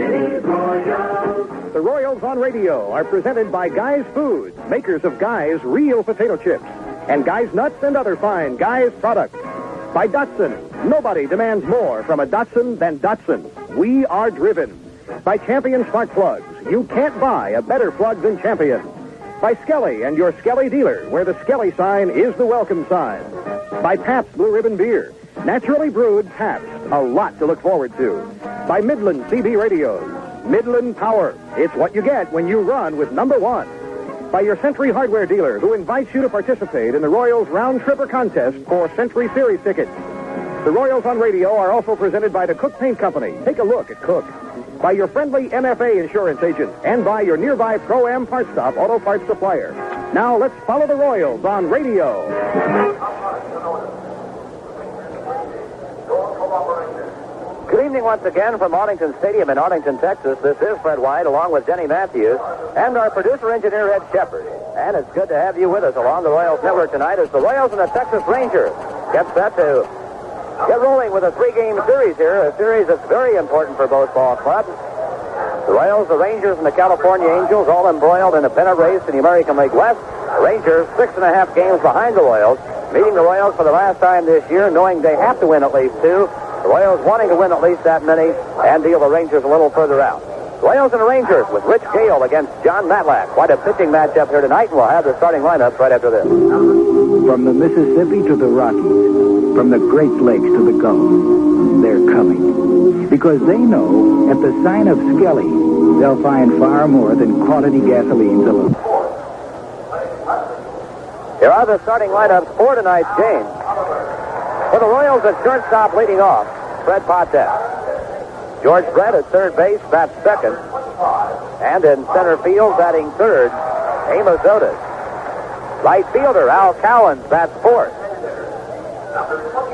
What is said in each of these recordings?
The Royals on Radio are presented by Guy's Foods, makers of Guy's Real Potato Chips, and Guy's Nuts and other fine Guy's products. By Datsun, nobody demands more from a Datsun than Datsun. We are driven. By Champion Spark Plugs, you can't buy a better plug than Champion. By Skelly and your Skelly dealer, where the Skelly sign is the welcome sign. By Pabst Blue Ribbon Beer, naturally brewed Pabst, a lot to look forward to. By Midland CB Radios, Midland Power, it's what you get when you run with number one. By your Century Hardware dealer, who invites you to participate in the Royals Round Tripper contest for Century Series tickets. The Royals on Radio are also presented by the Cook Paint Company. Take a look at Cook. By your friendly MFA insurance agent, and by your nearby Pro-Am Parts Stop auto parts supplier. Now let's follow the Royals on Radio. Good evening once again from Arlington Stadium in Arlington, Texas. This is Fred White along with Denny Matthews and our producer-engineer Ed Shepard. And it's good to have you with us along the Royals Network tonight as the Royals and the Texas Rangers get set to get rolling with a three-game series here, a series that's very important for both ball clubs. The Royals, the Rangers, and the California Angels all embroiled in a pennant race in the American League West. The Rangers 6.5 games behind the Royals, meeting the Royals for the last time this year, knowing they have to win at least two. The Royals wanting to win at least that many and deal the Rangers a little further out. Royals and the Rangers with Rich Gale against John Matlack. Quite a pitching matchup here tonight, and we'll have the starting lineups right after this. From the Mississippi to the Rockies, from the Great Lakes to the Gulf, they're coming. Because they know at the sign of Skelly, they'll find far more than quality gasolines alone. Here are the starting lineups for tonight's game. For the Royals, at shortstop leading off, Fred Patek. George Brett at third base, bats second. And in center field, batting third, Amos Otis. Right fielder, Al Cowens, bats fourth.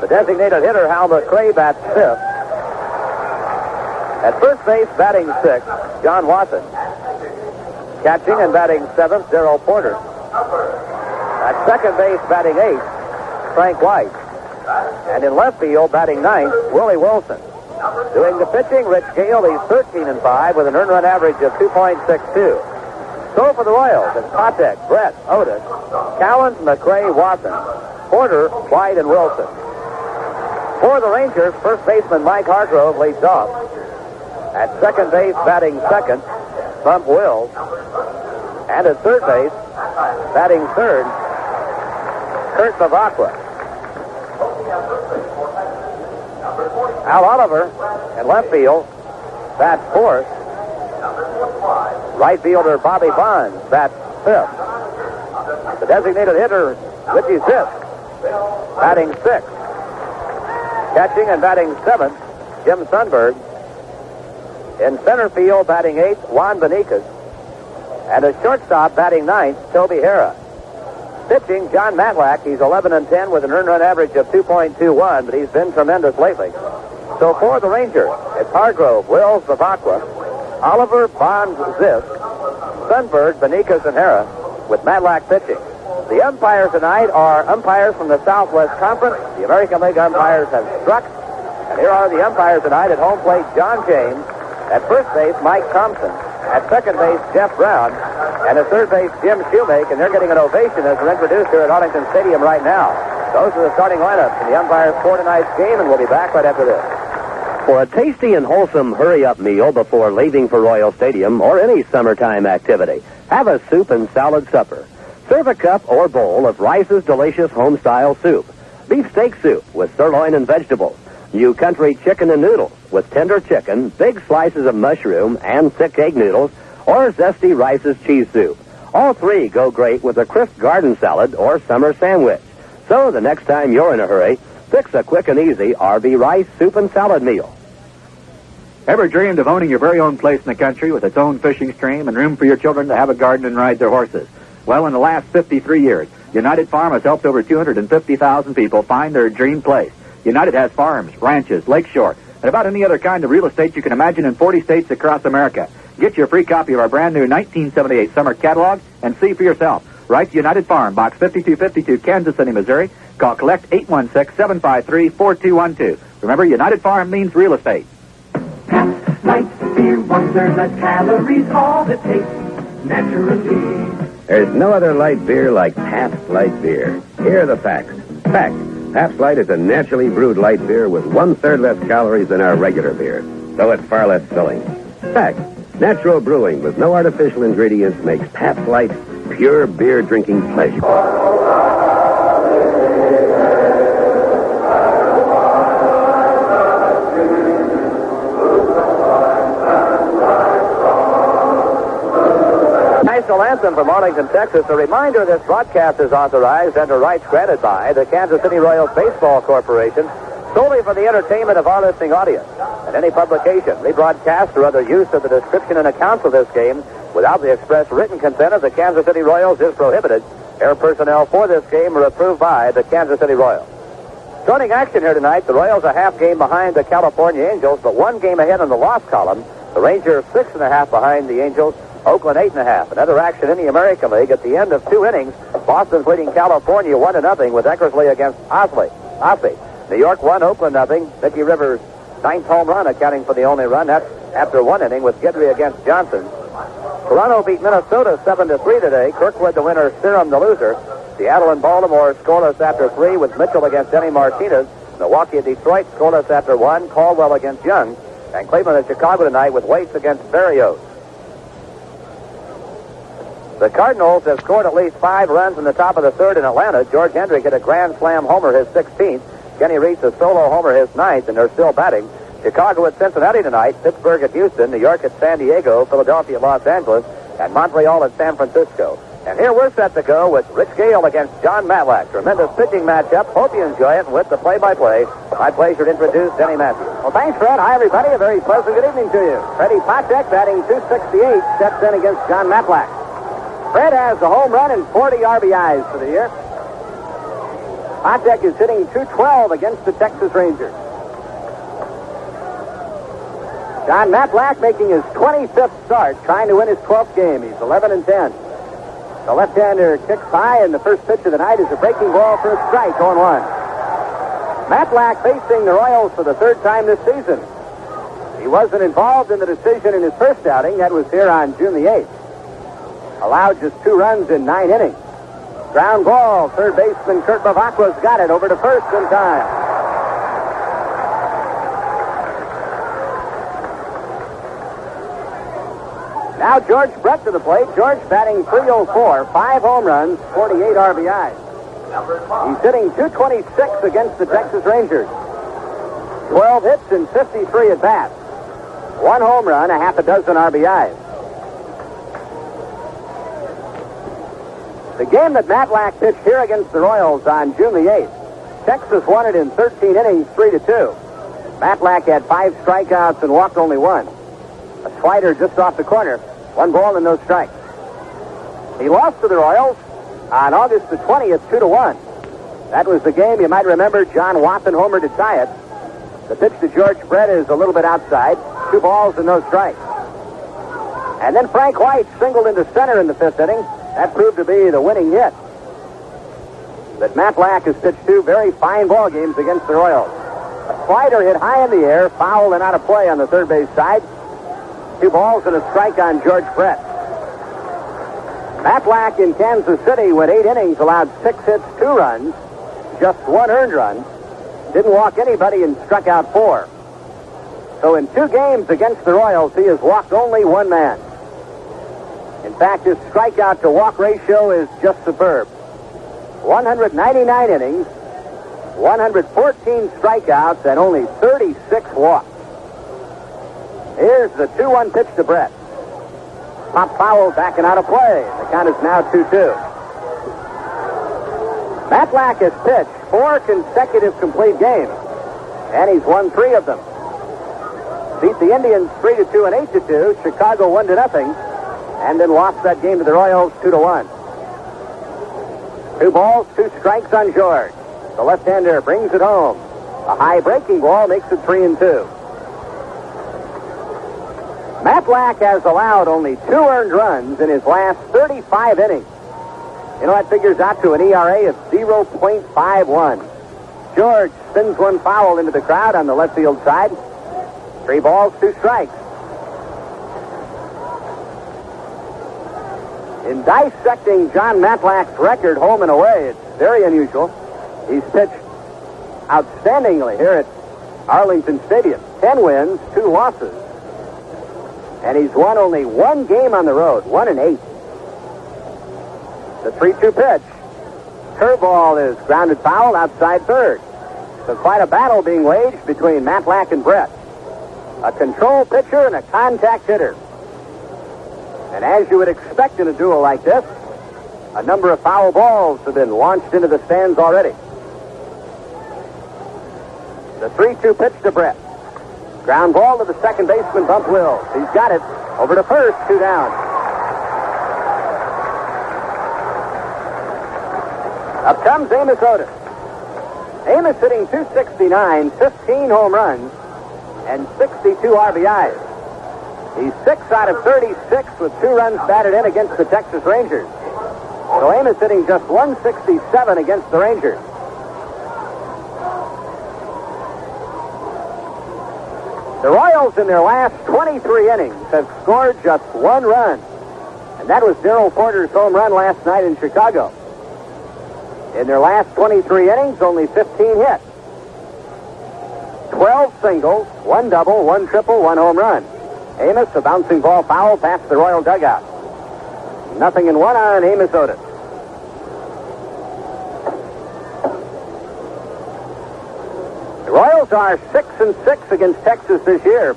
The designated hitter, Hal McRae, bats fifth. At first base, batting sixth, John Watson. Catching and batting seventh, Darrell Porter. At second base, batting eighth, Frank White. And in left field, batting ninth, Willie Wilson. Doing the pitching, Rich Gale, he's 13-5 with an earned run average of 2.62. So for the Royals, it's Patek, Brett, Otis, Cowens, McRae, Watson, Porter, White, and Wilson. For the Rangers, first baseman Mike Hargrove leads off. At second base, batting second, Bump Wills. And at third base, batting third, Kurt Bavacqua. Al Oliver in left field, bats fourth. Right fielder Bobby Bonds bats fifth. The designated hitter, Richie Zisk, batting sixth. Catching and batting seventh, Jim Sundberg. In center field, batting eighth, Juan Benitez. And a shortstop, batting ninth, Toby Hara. Pitching, John Matlack. He's 11-10 with an earned run average of 2.21, but he's been tremendous lately. So for the Rangers, it's Hargrove, Wills, Bavacqua, Oliver, Bonds, Zisk, Sundberg, Benitez, and Hara, with Matlack pitching. The umpires tonight are umpires from the Southwest Conference. The American League umpires have struck. And here are the umpires tonight. At home plate, John James. At first base, Mike Thompson. At second base, Jeff Brown. And at third base, Jim Shoemake. And they're getting an ovation as they're introduced here at Arlington Stadium right now. Those are the starting lineups and the umpires for tonight's game, and we'll be back right after this. For a tasty and wholesome hurry-up meal before leaving for Royal Stadium or any summertime activity, have a soup and salad supper. Serve a cup or bowl of Rice's delicious home-style soup. Beefsteak soup with sirloin and vegetables. New country chicken and noodles with tender chicken, big slices of mushroom, and thick egg noodles, or zesty Rice's cheese soup. All three go great with a crisp garden salad or summer sandwich. So the next time you're in a hurry, fix a quick and easy RV Rice soup and salad meal. Ever dreamed of owning your very own place in the country with its own fishing stream and room for your children to have a garden and ride their horses? Well, in the last 53 years, United Farm has helped over 250,000 people find their dream place. United has farms, ranches, lakeshore, and about any other kind of real estate you can imagine in 40 states across America. Get your free copy of our brand new 1978 summer catalog and see for yourself. Write to United Farm, Box 5252, Kansas City, Missouri. Call Collect 816-753-4212. Remember, United Farm means real estate. Light beer 1/3 less calories, all it takes naturally. There's no other light beer like Pabst Light Beer. Here are the facts. Fact, Pabst Light is a naturally brewed light beer with 1/3 less calories than our regular beer, so it's far less filling. Fact, natural brewing with no artificial ingredients makes Pabst Light pure beer drinking pleasure. National anthem from Arlington, Texas. A reminder this broadcast is authorized under rights granted by the Kansas City Royals Baseball Corporation solely for the entertainment of our listening audience. And any publication, rebroadcast, or other use of the description and accounts of this game without the express written consent of the Kansas City Royals is prohibited. Air personnel for this game are approved by the Kansas City Royals. Joining action here tonight, the Royals a half game behind the California Angels, but 1 game ahead on the loss column. The Rangers 6.5 behind the Angels. Oakland 8.5. Another action in the American League at the end of 2 innings. Boston's leading California 1-0 with Eckersley against Osley. New York 1, Oakland 0. Mickey Rivers' 9th home run, accounting for the only run. That's after 1 inning with Guidry against Johnson. Toronto beat Minnesota 7-3 today. Kirkwood the winner, Serum the loser. Seattle and Baltimore scoreless after 3 with Mitchell against Denny Martinez. Milwaukee and Detroit scoreless after 1. Caldwell against Young. And Cleveland and Chicago tonight with Waits against Berrios. The Cardinals have scored at least 5 runs in the top of the 3rd in Atlanta. George Hendrick hit a grand slam homer, his 16th. Kenny Reese a solo homer, his 9th, and they're still batting. Chicago at Cincinnati tonight, Pittsburgh at Houston, New York at San Diego, Philadelphia at Los Angeles, and Montreal at San Francisco. And here we're set to go with Rich Gale against John Matlack. Tremendous pitching matchup. Hope you enjoy it. And with the play-by-play, my pleasure to introduce Denny Matthews. Well, thanks, Fred. Hi, everybody. A very pleasant good evening to you. Freddie Patek, batting .268, steps in against John Matlack. Fred has a home run and 40 RBIs for the year. Patek is hitting .212 against the Texas Rangers. John Matlack making his 25th start, trying to win his 12th game. He's 11-10. The left-hander kicks high, and the first pitch of the night is a breaking ball for a strike, 0-1. Matlack facing the Royals for the 3rd time this season. He wasn't involved in the decision in his first outing. That was here on June the 8th. Allowed just 2 runs in 9 innings. Ground ball. Third baseman Kurt Bavacqua's got it over to first in time. Now George Brett to the plate. George batting .304, 5 home runs, 48 RBIs. He's hitting .226 against the Texas Rangers. 12 hits and 53 at bats. 1 home run, a half a dozen RBIs. The game that Matlack pitched here against the Royals on June the 8th, Texas won it in 13 innings, 3-2. Matlack had 5 strikeouts and walked only 1. A slider just off the corner. 1 ball and no strikes. He lost to the Royals on August the 20th, 2-1. That was the game, you might remember, John Watson homered to tie it. The pitch to George Brett is a little bit outside. 2 balls and no strikes. And then Frank White singled into center in the 5th inning. That proved to be the winning hit. But Matlack has pitched 2 very fine ball games against the Royals. A slider hit high in the air, foul and out of play on the third base side. 2 balls and a strike on George Brett. Matlack in Kansas City went 8 innings, allowed 6 hits, 2 runs, just 1 earned run. Didn't walk anybody and struck out 4. So in 2 games against the Royals, he has walked only 1 man. In fact, his strikeout to walk ratio is just superb. 199 innings, 114 strikeouts, and only 36 walks. Here's the 2-1 pitch to Brett. Pop foul back and out of play. The count is now 2-2. Matlack has pitched 4 consecutive complete games, and he's won 3 of them. Beat the Indians 3-2 and 8-2. Chicago 1-0. And then lost that game to the Royals 2-1. 2 balls, 2 strikes on George. The left-hander brings it home. A high breaking ball makes it 3-2. Matlack has allowed only 2 earned runs in his last 35 innings. You know, that figures out to an ERA of 0.51. George spins 1 foul into the crowd on the left field side. 3 balls, 2 strikes. In dissecting John Matlack's record home and away, it's very unusual. He's pitched outstandingly here at Arlington Stadium. 10 wins, 2 losses. And he's won only 1 game on the road, 1-8. The 3-2 pitch. Curveball is grounded foul outside third. So quite a battle being waged between Matlack and Brett. A control pitcher and a contact hitter. And as you would expect in a duel like this, a number of foul balls have been launched into the stands already. The 3-2 pitch to Brett. Ground ball to the second baseman, Bump Wills. He's got it. Over to first, 2 down. Up comes Amos Otis. Amos hitting .269, 15 home runs, and 62 RBIs. He's 6 out of 36 with 2 runs batted in against the Texas Rangers. So Amos hitting just .167 against the Rangers. The Royals in their last 23 innings have scored just 1 run. And that was Darrell Porter's home run last night in Chicago. In their last 23 innings, only 15 hits. 12 singles, 1 double, 1 triple, 1 home run. Amos, a bouncing ball foul past the Royal dugout. 0-1 on Amos Otis. The Royals are 6-6 against Texas this year,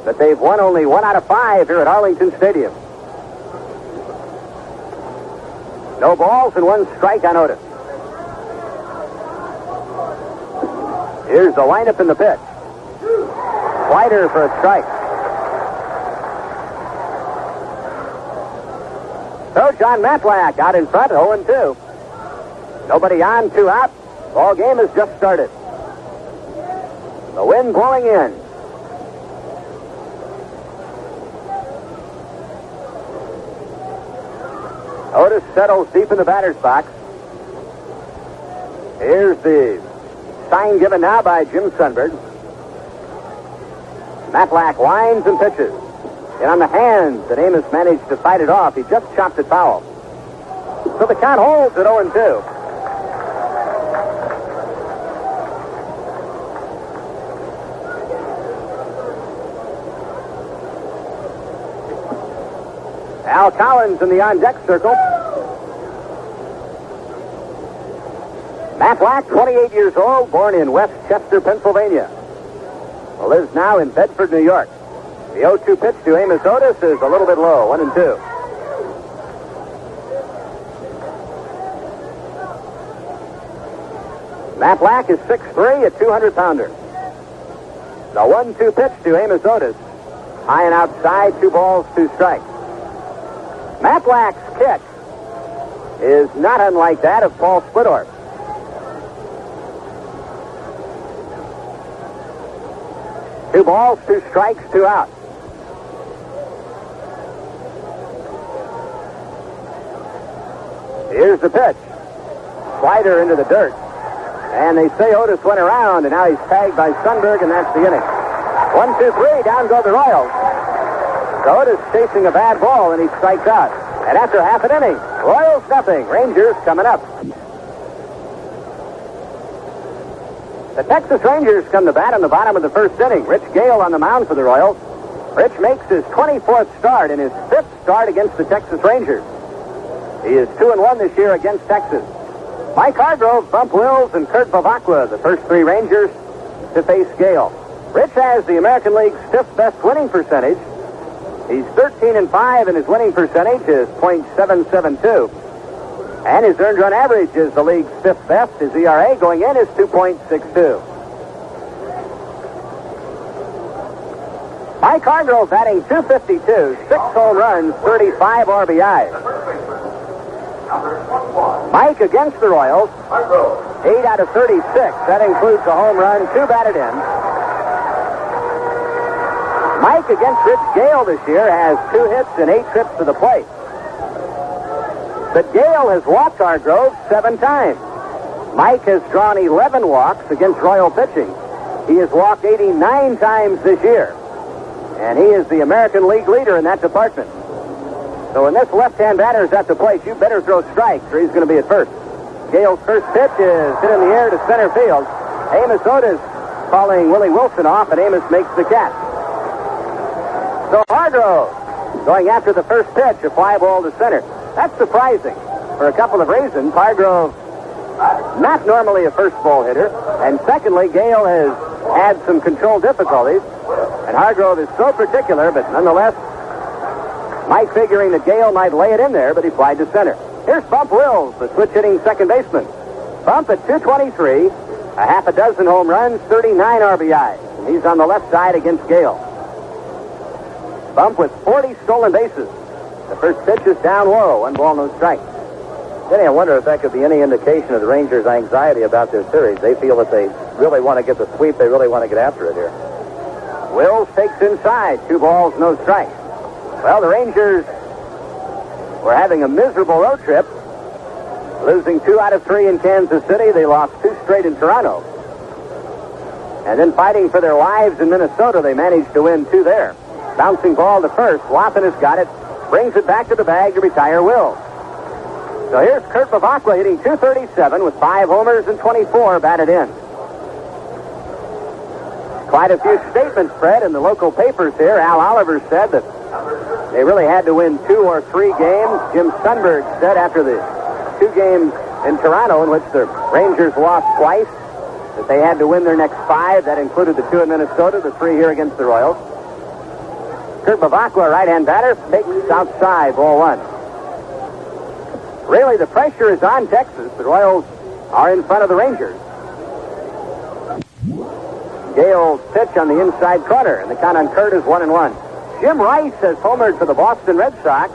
but they've won only 1 out of 5 here at Arlington Stadium. No balls and 1 strike on Otis. Here's the lineup in the pitch. Slider for a strike. So John Matlack out in front, 0-2. Nobody on, 2 out. Ball game has just started. The wind blowing in. Otis settles deep in the batter's box. Here's the sign given now by Jim Sundberg. Matlack winds and pitches. And on the hands that Amos managed to fight it off, he just chopped it foul. So the count holds at 0-2. Al Collins in the on-deck circle. Matlack, 28 years old, born in Westchester, Pennsylvania. Lives now in Bedford, New York. The 0-2 pitch to Amos Otis is a little bit low, 1-2. Matlack is 6'3", a 200-pounder. The 1-2 pitch to Amos Otis. High and outside, 2 balls, 2 strikes. Matlack's kick is not unlike that of Paul Splittorff. Two balls, 2 strikes, 2 out. Here's the pitch. Slider into the dirt. And they say Otis went around, and now he's tagged by Sundberg, and that's the inning. 1-2-3, down go the Royals. So Otis chasing a bad ball, and he strikes out. And after half an inning, Royals nothing. Rangers coming up. The Texas Rangers come to bat in the bottom of the first inning. Rich Gale on the mound for the Royals. Rich makes his 24th start and his 5th start against the Texas Rangers. He is 2-1 this year against Texas. Mike Hargrove, Bump Wills, and Kurt Bavacqua, the first 3 Rangers to face Gale. Rich has the American League's 5th best winning percentage. He's 13-5, and his winning percentage is .772. And his earned run average is the league's 5th best. His ERA going in is 2.62. Mike Hargrove batting .252, 6 home runs, 35 RBIs. Mike against the Royals, 8 out of 36. That includes a home run, 2 batted in. Mike against Rich Gale this year has 2 hits and 8 trips to the plate. But Gale has walked Hargrove 7 times. Mike has drawn 11 walks against Royal pitching. He has walked 89 times this year. And he is the American League leader in that department. So when this left-hand batter is at the plate, you better throw strikes or he's going to be at first. Gale's first pitch is hit in the air to center field. Amos Otis calling Willie Wilson off, and Amos makes the catch. So Hargrove going after the first pitch, a fly ball to center. That's surprising for a couple of reasons. Hargrove, not normally a first ball hitter, and secondly, Gale has had some control difficulties, and Hargrove is so particular, but nonetheless, Mike figuring that Gale might lay it in there, but he flied to center. Here's Bump Wills, the switch-hitting second baseman. Bump at 223, a half a dozen home runs, 39 RBIs, and he's on the left side against Gale. Bump with 40 stolen bases. The first pitch is down low, 1 ball, no strike. Denny, I wonder if that could be any indication of the Rangers' anxiety about their series. They feel that they really want to get the sweep. They really want to get after it here. Wills takes inside, 2 balls, no strikes. Well, the Rangers were having a miserable road trip, losing 2 out of 3 in Kansas City. They lost 2 straight in Toronto. And then fighting for their lives in Minnesota, they managed to win 2 there. Bouncing ball to first. Watson has got it. Brings it back to the bag to retire Wills. So here's Kurt Bavacqua hitting .237 with 5 homers and 24 batted in. Quite a few statements, Fred, in the local papers here. Al Oliver said that they really had to win 2 or 3 games. Jim Sundberg said after the 2 games in Toronto in which the Rangers lost twice that they had to win their next 5. That included the 2 in Minnesota, the 3 here against the Royals. Kurt Bavacqua, right-hand batter, takes outside, ball 1. Really, the pressure is on Texas. The Royals are in front of the Rangers. Gale's pitch on the inside corner, and the count on Kurt is 1-1. Jim Rice has homered for the Boston Red Sox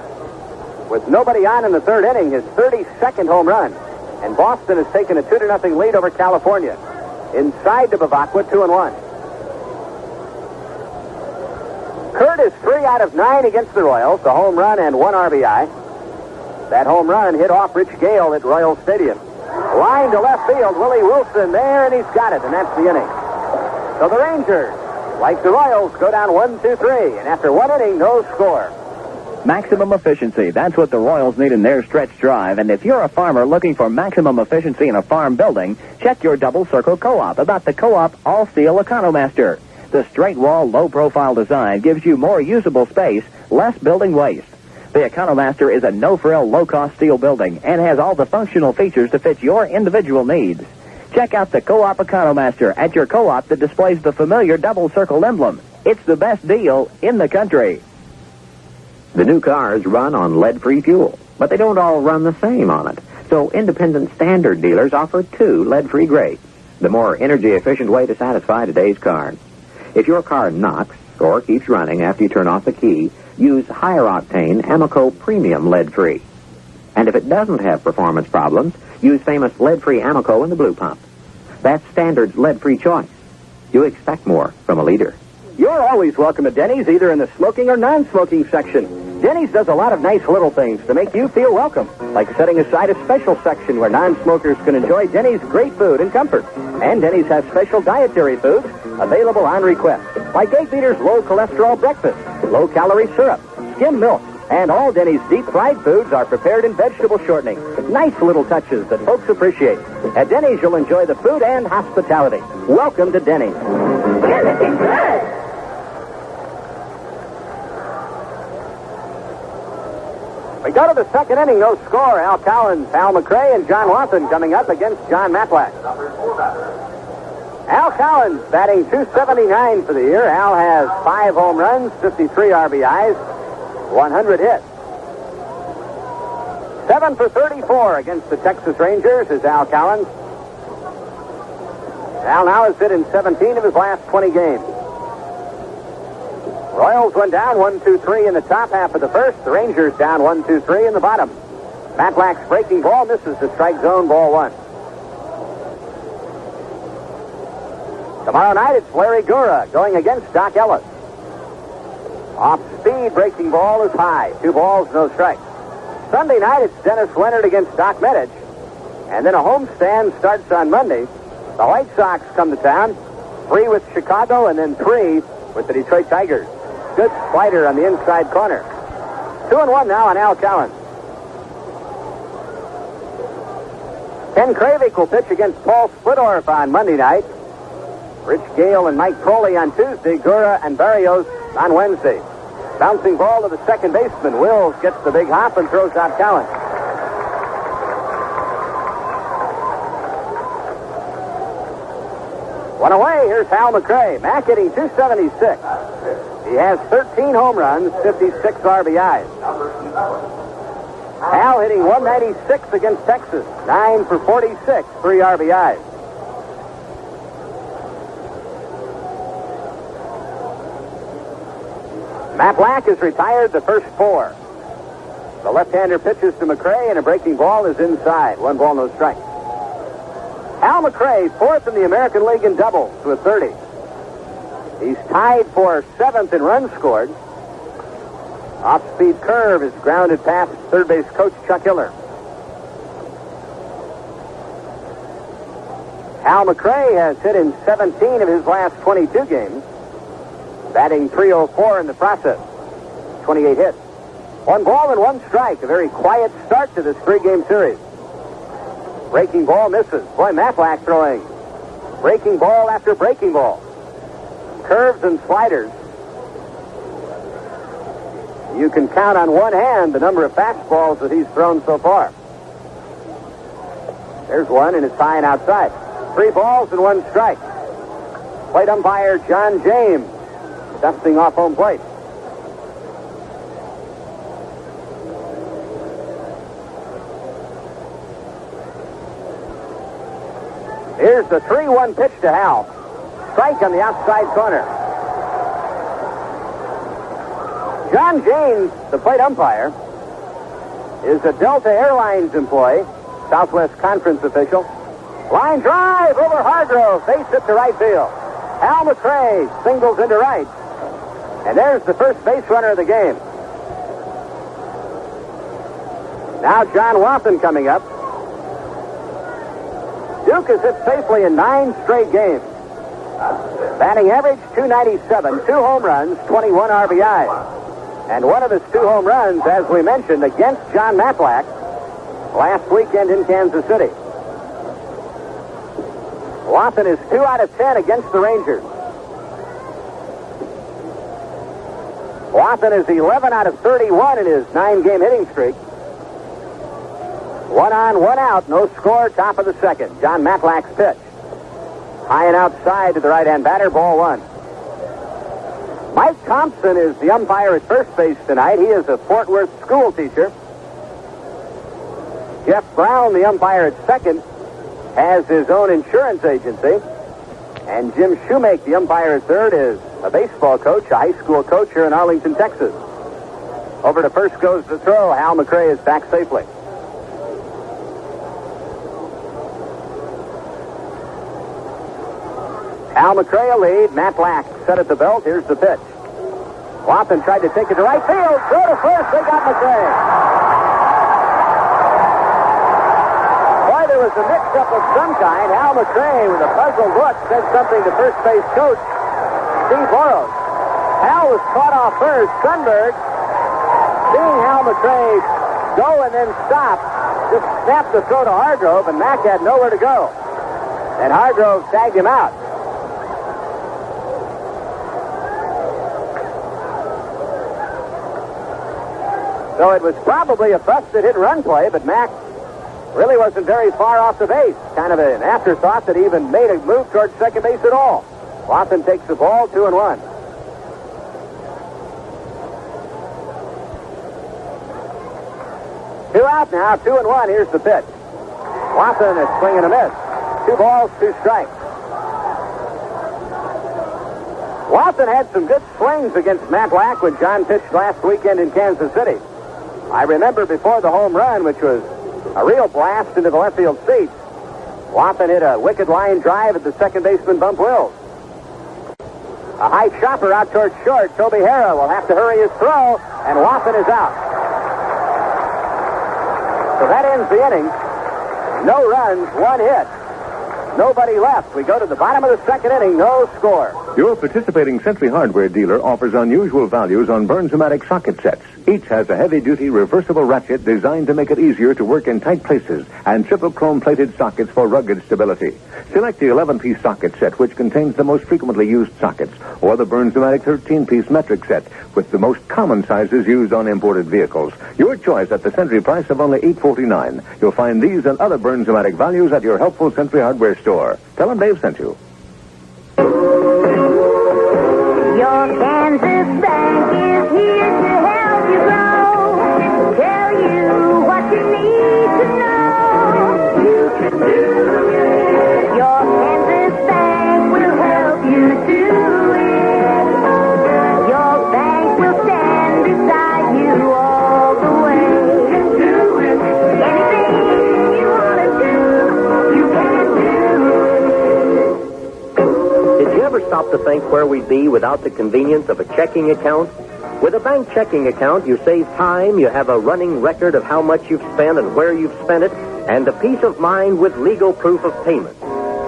with nobody on in the 3rd inning, his 32nd home run. And Boston has taken a 2-0 lead over California. Inside to Bavacqua, 2-1. Kurt is 3 out of 9 against the Royals, a home run and 1 RBI. That home run hit off Rich Gale at Royal Stadium. Line to left field, Willie Wilson there, and he's got it, and that's the inning. So the Rangers, like the Royals, go down 1-2-3, and after 1 inning, no score. Maximum efficiency. That's what the Royals need in their stretch drive. And if you're a farmer looking for maximum efficiency in a farm building, check your Double Circle Co-op about the Co-op All-Steel Economaster. The straight-wall, low-profile design gives you more usable space, less building waste. The Economaster is a no-frill, low-cost steel building and has all the functional features to fit your individual needs. Check out the Co-op Economaster at your co-op that displays the familiar double circle emblem. It's the best deal in the country. The new cars run on lead-free fuel, but they don't all run the same on it. So independent standard dealers offer 2 lead-free grades, the more energy-efficient way to satisfy today's car. If your car knocks or keeps running after you turn off the key, use higher-octane Amoco Premium lead-free. And if it doesn't have performance problems, use famous lead-free Amoco in the blue pump. That's Standard's lead-free choice. You expect more from a leader. You're always welcome to Denny's, either in the smoking or non-smoking section. Denny's does a lot of nice little things to make you feel welcome, like setting aside a special section where non-smokers can enjoy Denny's great food and comfort. And Denny's has special dietary foods available on request, like Egg Beater's low-cholesterol breakfast, low-calorie syrup, skim milk, and all Denny's deep-fried foods are prepared in vegetable shortening. Nice little touches that folks appreciate. At Denny's, you'll enjoy the food and hospitality. Welcome to Denny's. We go to the 2nd inning, no score. Al Collins, Al McRae, and John Watson coming up against John Matlack. Al Collins batting .279 for the year. Al has 5 home runs, 53 RBIs, 100 hits. 7 for 34 against the Texas Rangers is Al Collins. Al now has hit in 17 of his last 20 games. Royals went down 1-2-3 in the top half of the first. The Rangers down 1-2-3 in the bottom. Matlack's breaking ball misses the strike zone, ball 1. Tomorrow night, it's Larry Gura going against Doc Ellis. Off-speed breaking ball is high. 2 balls, no strikes. Sunday night, it's Dennis Leonard against Doc Medich. And then a homestand starts on Monday. The White Sox come to town. 3 with Chicago and then 3 with the Detroit Tigers. Good slider on the inside corner. 2-1 now on Al Cowan. Ken Kravik will pitch against Paul Splittorff on Monday night. Rich Gale and Mike Crowley on Tuesday. Gura and Barrios on Wednesday. Bouncing ball to the second baseman. Wills gets the big hop and throws out Cowan. One away, here's Hal McRae. Mack hitting .276. He has 13 home runs, 56 RBIs. Hal hitting .196 against Texas. 9 for 46, 3 RBIs. Matt Black is retired the first 4. The left-hander pitches to McRae, and a breaking ball is inside. 1 ball, no strike. Hal McRae, 4th in the American League in doubles with 30. He's tied for 7th in runs scored. Off-speed curve is grounded past third base coach Chuck Hiller. Hal McRae has hit in 17 of his last 22 games, batting .304 in the process. 28 hits. 1 ball and 1 strike. A very quiet start to this 3-game series. Breaking ball misses. Boy, Matlack throwing breaking ball after breaking ball. Curves and sliders. You can count on one hand the number of fastballs that he's thrown so far. There's one, and it's high and outside. 3 balls and 1 strike. Plate umpire John James dusting off home plate. Here's the 3-1 pitch to Hal. Strike on the outside corner. John James, the plate umpire, is a Delta Airlines employee, Southwest Conference official. Line drive over Hargrove. Base hit to right field. Hal McRae singles into right. And there's the first base runner of the game. Now John Wathan coming up. Duke has hit safely in 9 straight games. Batting average .297, 2 home runs, 21 RBIs. And one of his 2 home runs, as we mentioned, against John Matlack last weekend in Kansas City. Wathan is 2 out of 10 against the Rangers. Wathan is 11 out of 31 in his 9-game hitting streak. 1 on, 1 out, no score, top of the second. John Matlack's pitch. High and outside to the right-hand batter, ball 1. Mike Thompson is the umpire at first base tonight. He is a Fort Worth school teacher. Jeff Brown, the umpire at second, has his own insurance agency. And Jim Shoemake, the umpire at third, is a baseball coach, a high school coach here in Arlington, Texas. Over to first goes the throw. Hal McRae is back safely. Hal McRae a lead. Matt Black set at the belt. Here's the pitch. Wathan tried to take it to right field. Throw to first. They got McRae. Boy, there was a mix-up of some kind. Hal McRae, with a puzzled look, said something to first base coach Steve Boros. Hal was caught off first. Sundberg, seeing Hal McRae go and then stop, just snapped the throw to Hargrove, and Mack had nowhere to go. And Hargrove tagged him out. So it was probably a busted hit-and-run play, but Mack really wasn't very far off the base. Kind of an afterthought that he even made a move towards second base at all. Wathan takes the ball, 2-1. Two out now, 2-1. Here's the pitch. Wathan is swinging a miss. 2 balls, 2 strikes. Wathan had some good swings against Matt Black when John pitched last weekend in Kansas City. I remember before the home run, which was a real blast into the left field seats, Wathan hit a wicked line drive at the second baseman, Bump Wills. A high chopper out towards short. Toby Harrah will have to hurry his throw, and Wathan is out. So that ends the inning. No runs, 1 hit. nobody left. We go to the bottom of the second inning, no score. Your participating Century Hardware dealer offers unusual values on Burns-O-Matic socket sets. Each has a heavy-duty reversible ratchet designed to make it easier to work in tight places and triple chrome-plated sockets for rugged stability. Select the 11-piece socket set, which contains the most frequently used sockets, or the Burns-O-Matic 13-piece metric set with the most common sizes used on imported vehicles. Your choice at the Century price of only $8.49. You'll find these and other Burns-O-Matic values at your helpful Century Hardware store. Tell them Dave sent you. Your Kansas Bank is here to help you grow. Tell you what you need to know. You can do it. Your Kansas Bank will help you do it. Your bank will stand beside you all the way. You can do it. Anything you want to do, you can do. Did you ever stop to think where we'd be without the convenience of a checking account? With a bank checking account, you save time, you have a running record of how much you've spent and where you've spent it, and a peace of mind with legal proof of payment.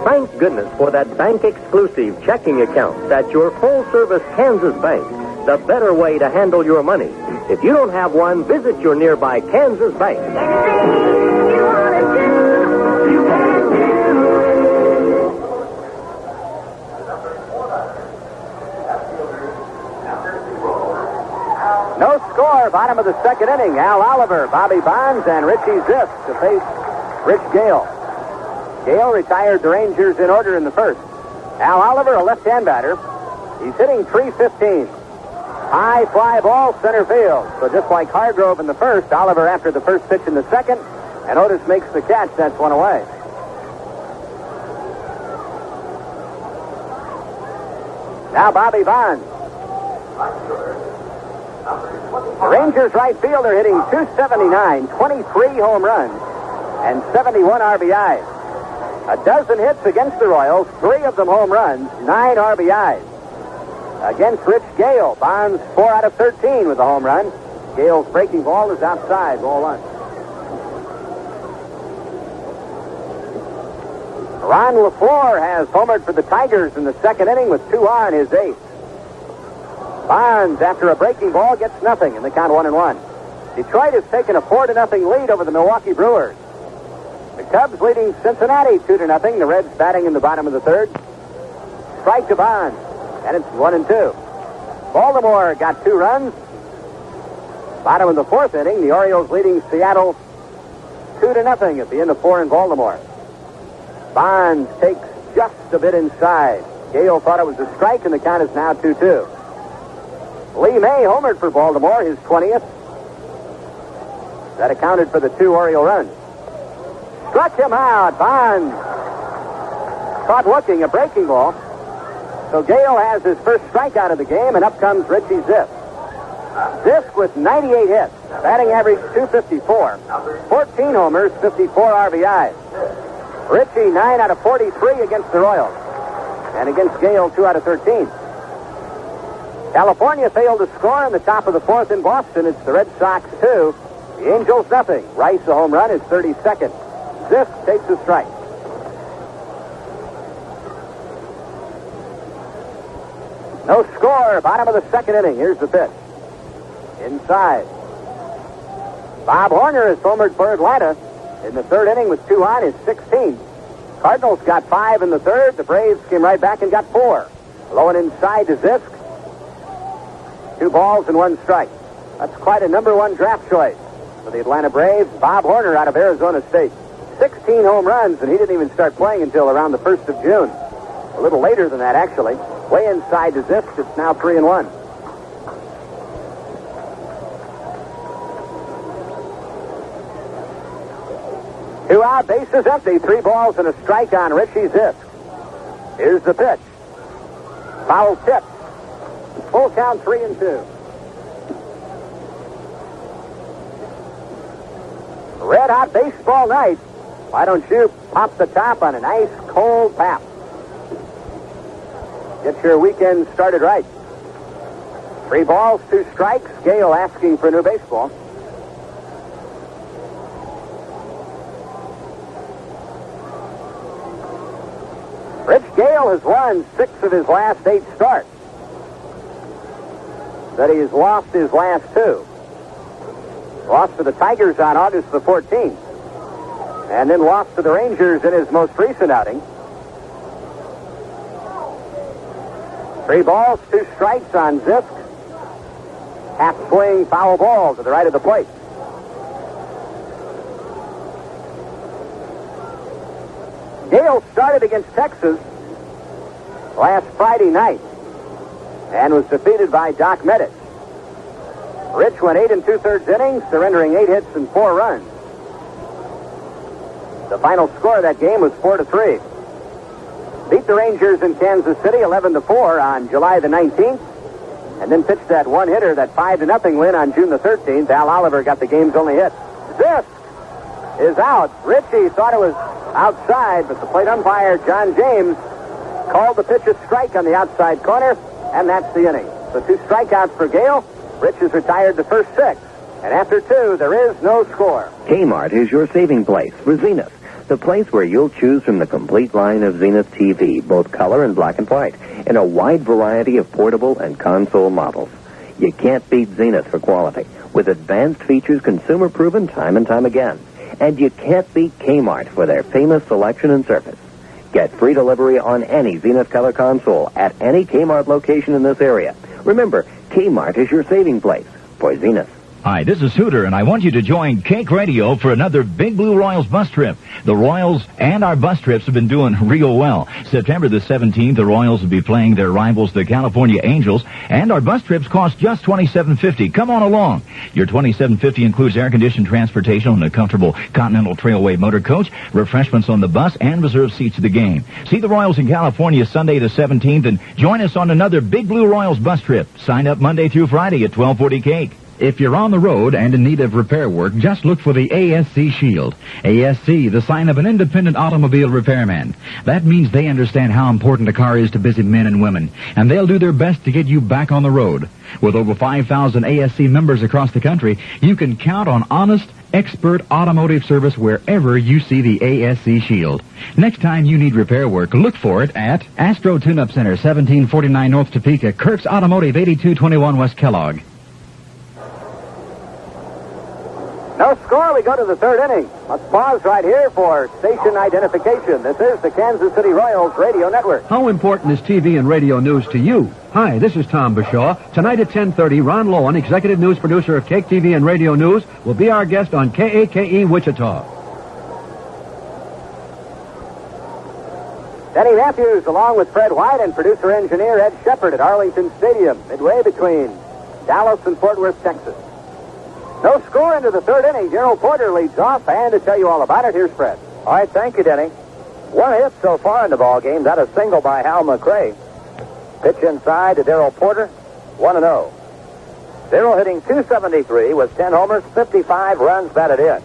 Thank goodness for that bank-exclusive checking account at your full-service Kansas bank, the better way to handle your money. If you don't have one, visit your nearby Kansas bank. Anything you want to do, you can do. No score, bottom of the second inning. Al Oliver, Bobby Bonds, and Richie Zisk to face Rich Gale. Gale retired the Rangers in order in the first. Al Oliver, a left-hand batter. He's hitting .315. High fly ball, center field. So just like Hargrove in the first, Oliver after the first pitch in the second, and Otis makes the catch. That's one away. Now Bobby Bonds. The Rangers right fielder hitting .279, 23 home runs, and 71 RBIs. A dozen hits against the Royals, 3 of them home runs, 9 RBIs. Against Rich Gale, Bonds 4 out of 13 with a home run. Gale's breaking ball is outside, ball 1. Ron LaFleur has homered for the Tigers in the second inning with 2 on his 8th. Bonds, after a breaking ball, gets nothing in the count 1-1. Detroit has taken a 4-0 lead over the Milwaukee Brewers. The Cubs leading Cincinnati 2-0. The Reds batting in the bottom of the third. Strike to Bonds, and it's 1-2. Baltimore got 2 runs. Bottom of the fourth inning, the Orioles leading Seattle 2-0 at the end of 4 in Baltimore. Bonds takes just a bit inside. Gale thought it was a strike, and the count is now 2-2. Lee May homered for Baltimore, his 20th. That accounted for the 2 Oriole runs. Struck him out. Bonds caught looking, a breaking ball. So Gale has his first strikeout of the game, and up comes Richie Zisk. Zisk with 98 hits, batting average .254, 14 homers, 54 RBIs. Richie 9 out of 43 against the Royals, and against Gale 2 out of 13. California failed to score in the top of the fourth in Boston. It's the Red Sox 2, the Angels nothing. Rice, a home run, is 32nd. Zisk takes a strike. No score, bottom of the second inning. Here's the pitch. Inside. Bob Horner has homered for Atlanta in the third inning with 2 on, his 16th. Cardinals got 5 in the third. The Braves came right back and got 4. Low and inside to Zisk. 2 balls and 1 strike. That's quite a number 1 draft choice for the Atlanta Braves. Bob Horner out of Arizona State. 16 home runs, and he didn't even start playing until around the 1st of June. A little later than that, actually. Way inside to Zisk. It's now 3-1. Two out, bases empty. 3 balls and a strike on Richie Zisk. Here's the pitch. Foul tip. Full count, 3-2. Red hot baseball night. Why don't you pop the top on a nice cold pap? Get your weekend started right. 3 balls, 2 strikes. Gale asking for new baseball. Gale has won 6 of his last 8 starts. That he's lost his last 2. Lost to the Tigers on August the 14th. And then lost to the Rangers in his most recent outing. 3 balls, 2 strikes on Zisk. Half swing foul ball to the right of the plate. Gale started against Texas last Friday night and was defeated by Doc Medich. Rich went 8 2/3 innings, surrendering 8 hits and 4 runs. The final score of that game was 4-3. Beat the Rangers in Kansas City 11-4 on July the 19th, and then pitched that one-hitter, that 5-0 win on June the 13th. Al Oliver got the game's only hit. This is out. Ritchie thought it was outside, but the plate umpire, John James, called the pitch a strike on the outside corner, and that's the inning. So 2 strikeouts for Gale. Rich has retired the first 6, and after 2, there is no score. Kmart is your saving place for Zenith, the place where you'll choose from the complete line of Zenith TV, both color and black and white, in a wide variety of portable and console models. You can't beat Zenith for quality, with advanced features consumer-proven time and time again. And you can't beat Kmart for their famous selection and service. Get free delivery on any Zenith color console at any Kmart location in this area. Remember, Kmart is your saving place for Zenith. Hi, this is Hooter, and I want you to join Cake Radio for another Big Blue Royals bus trip. The Royals and our bus trips have been doing real well. September the 17th, the Royals will be playing their rivals, the California Angels, and our bus trips cost just $27.50. Come on along. Your $27.50 includes air-conditioned transportation on a comfortable Continental Trailway motor coach, refreshments on the bus, and reserved seats at the game. See the Royals in California Sunday the 17th, and join us on another Big Blue Royals bus trip. Sign up Monday through Friday at 1240 Cake. If you're on the road and in need of repair work, just look for the ASC Shield. ASC, the sign of an independent automobile repairman. That means they understand how important a car is to busy men and women, and they'll do their best to get you back on the road. With over 5,000 ASC members across the country, you can count on honest, expert automotive service wherever you see the ASC Shield. Next time you need repair work, look for it at Astro Tune-Up Center, 1749 North Topeka, Kirk's Automotive, 8221 West Kellogg. No score, we go to the 3rd inning. Let's pause right here for station identification. This is the Kansas City Royals Radio Network. How important is TV and radio news to you? Hi, this is Tom Bashaw. Tonight at 10:30, Ron Lowen, executive news producer of Cake TV and Radio News, will be our guest on KAKE Wichita. Denny Matthews, along with Fred White and producer-engineer Ed Shepard at Arlington Stadium, midway between Dallas and Fort Worth, Texas. No score into the 3rd inning. Gerald Porter leads off, and to tell you all about it, here's Fred. All right, thank you, Denny. 1 hit so far in the ball game. That a single by Hal McRae. Pitch inside to Darrell Porter, 1-0. Darrell hitting .273 with 10 homers, 55 runs batted in.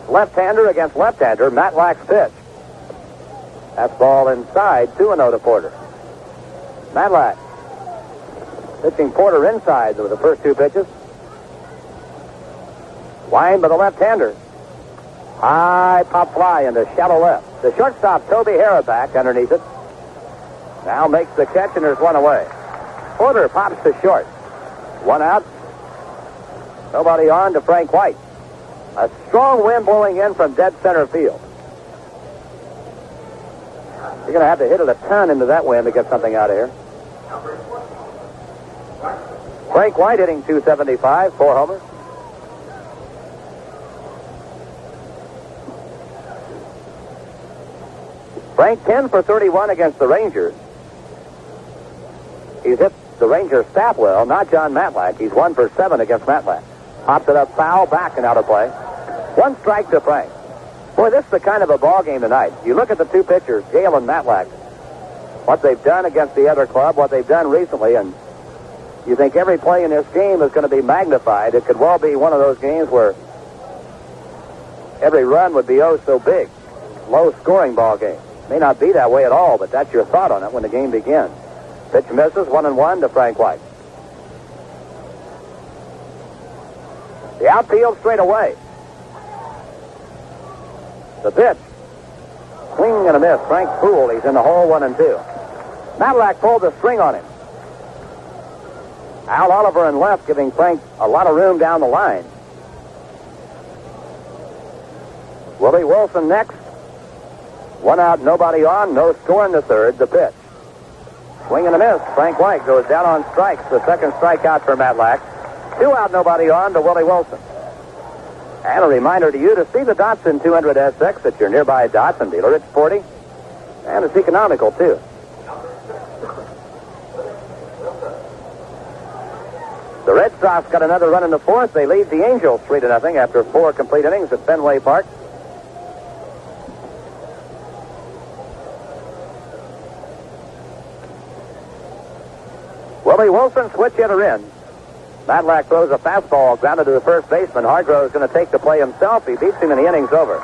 Left-hander against left-hander, Matlack's pitch. That's ball inside, 2-0 to Porter. Matlack pitching Porter inside with the first 2 pitches. Line by the left-hander. High pop fly into shallow left. The shortstop, Toby Harrah, back underneath it. Now makes the catch, and there's 1 away. Porter pops to short. 1 out. Nobody on to Frank White. A strong wind blowing in from dead center field. You're going to have to hit it a ton into that wind to get something out of here. Frank White hitting .275, 4 homers. Frank 10 for 31 against the Rangers. He's hit the Rangers staff well, not John Matlack. He's 1 for 7 against Matlack. Pops it up foul, back and out of play. 1 strike to Frank. Boy, this is the kind of a ball game tonight. You look at the 2 pitchers, Gale and Matlack, what they've done against the other club, what they've done recently, and you think every play in this game is going to be magnified. It could well be one of those games where every run would be oh so big. Low-scoring ball game. May not be that way at all, but that's your thought on it when the game begins. Pitch misses, 1-1 to Frank White. The outfield straight away. The pitch. Swing and a miss. Frank Poole, he's in the hole, 1-2. Matlack pulled the string on him. Al Oliver in left, giving Frank a lot of room down the line. Willie Wilson next. 1 out, nobody on, no score in the third. The pitch. Swing and a miss. Frank White goes down on strikes. The second strikeout for Matlack. 2 out, nobody on to Willie Wilson. And a reminder to you to see the Datsun 200 SX at your nearby Datsun dealer. It's sporty, and it's economical, too. The Red Sox got another run in the fourth. They lead the Angels 3-0 after 4 complete innings at Fenway Park. Willie Wilson, switch hitter in. Matlack throws a fastball grounded to the first baseman. Hargrove's going to take the play himself. He beats him and the inning's over.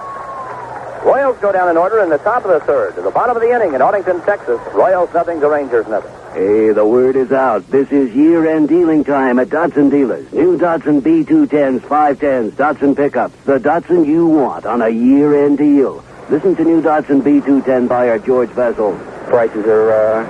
Royals go down in order in the top of the third. To the bottom of the inning in Arlington, Texas. Royals nothing, the Rangers nothing. Hey, the word is out. This is year-end dealing time at Datsun dealers. New Datsun B210s, 510s, Datsun pickups. The Datsun you want on a year-end deal. Listen to new Datsun B210 buyer George Vessel. Prices are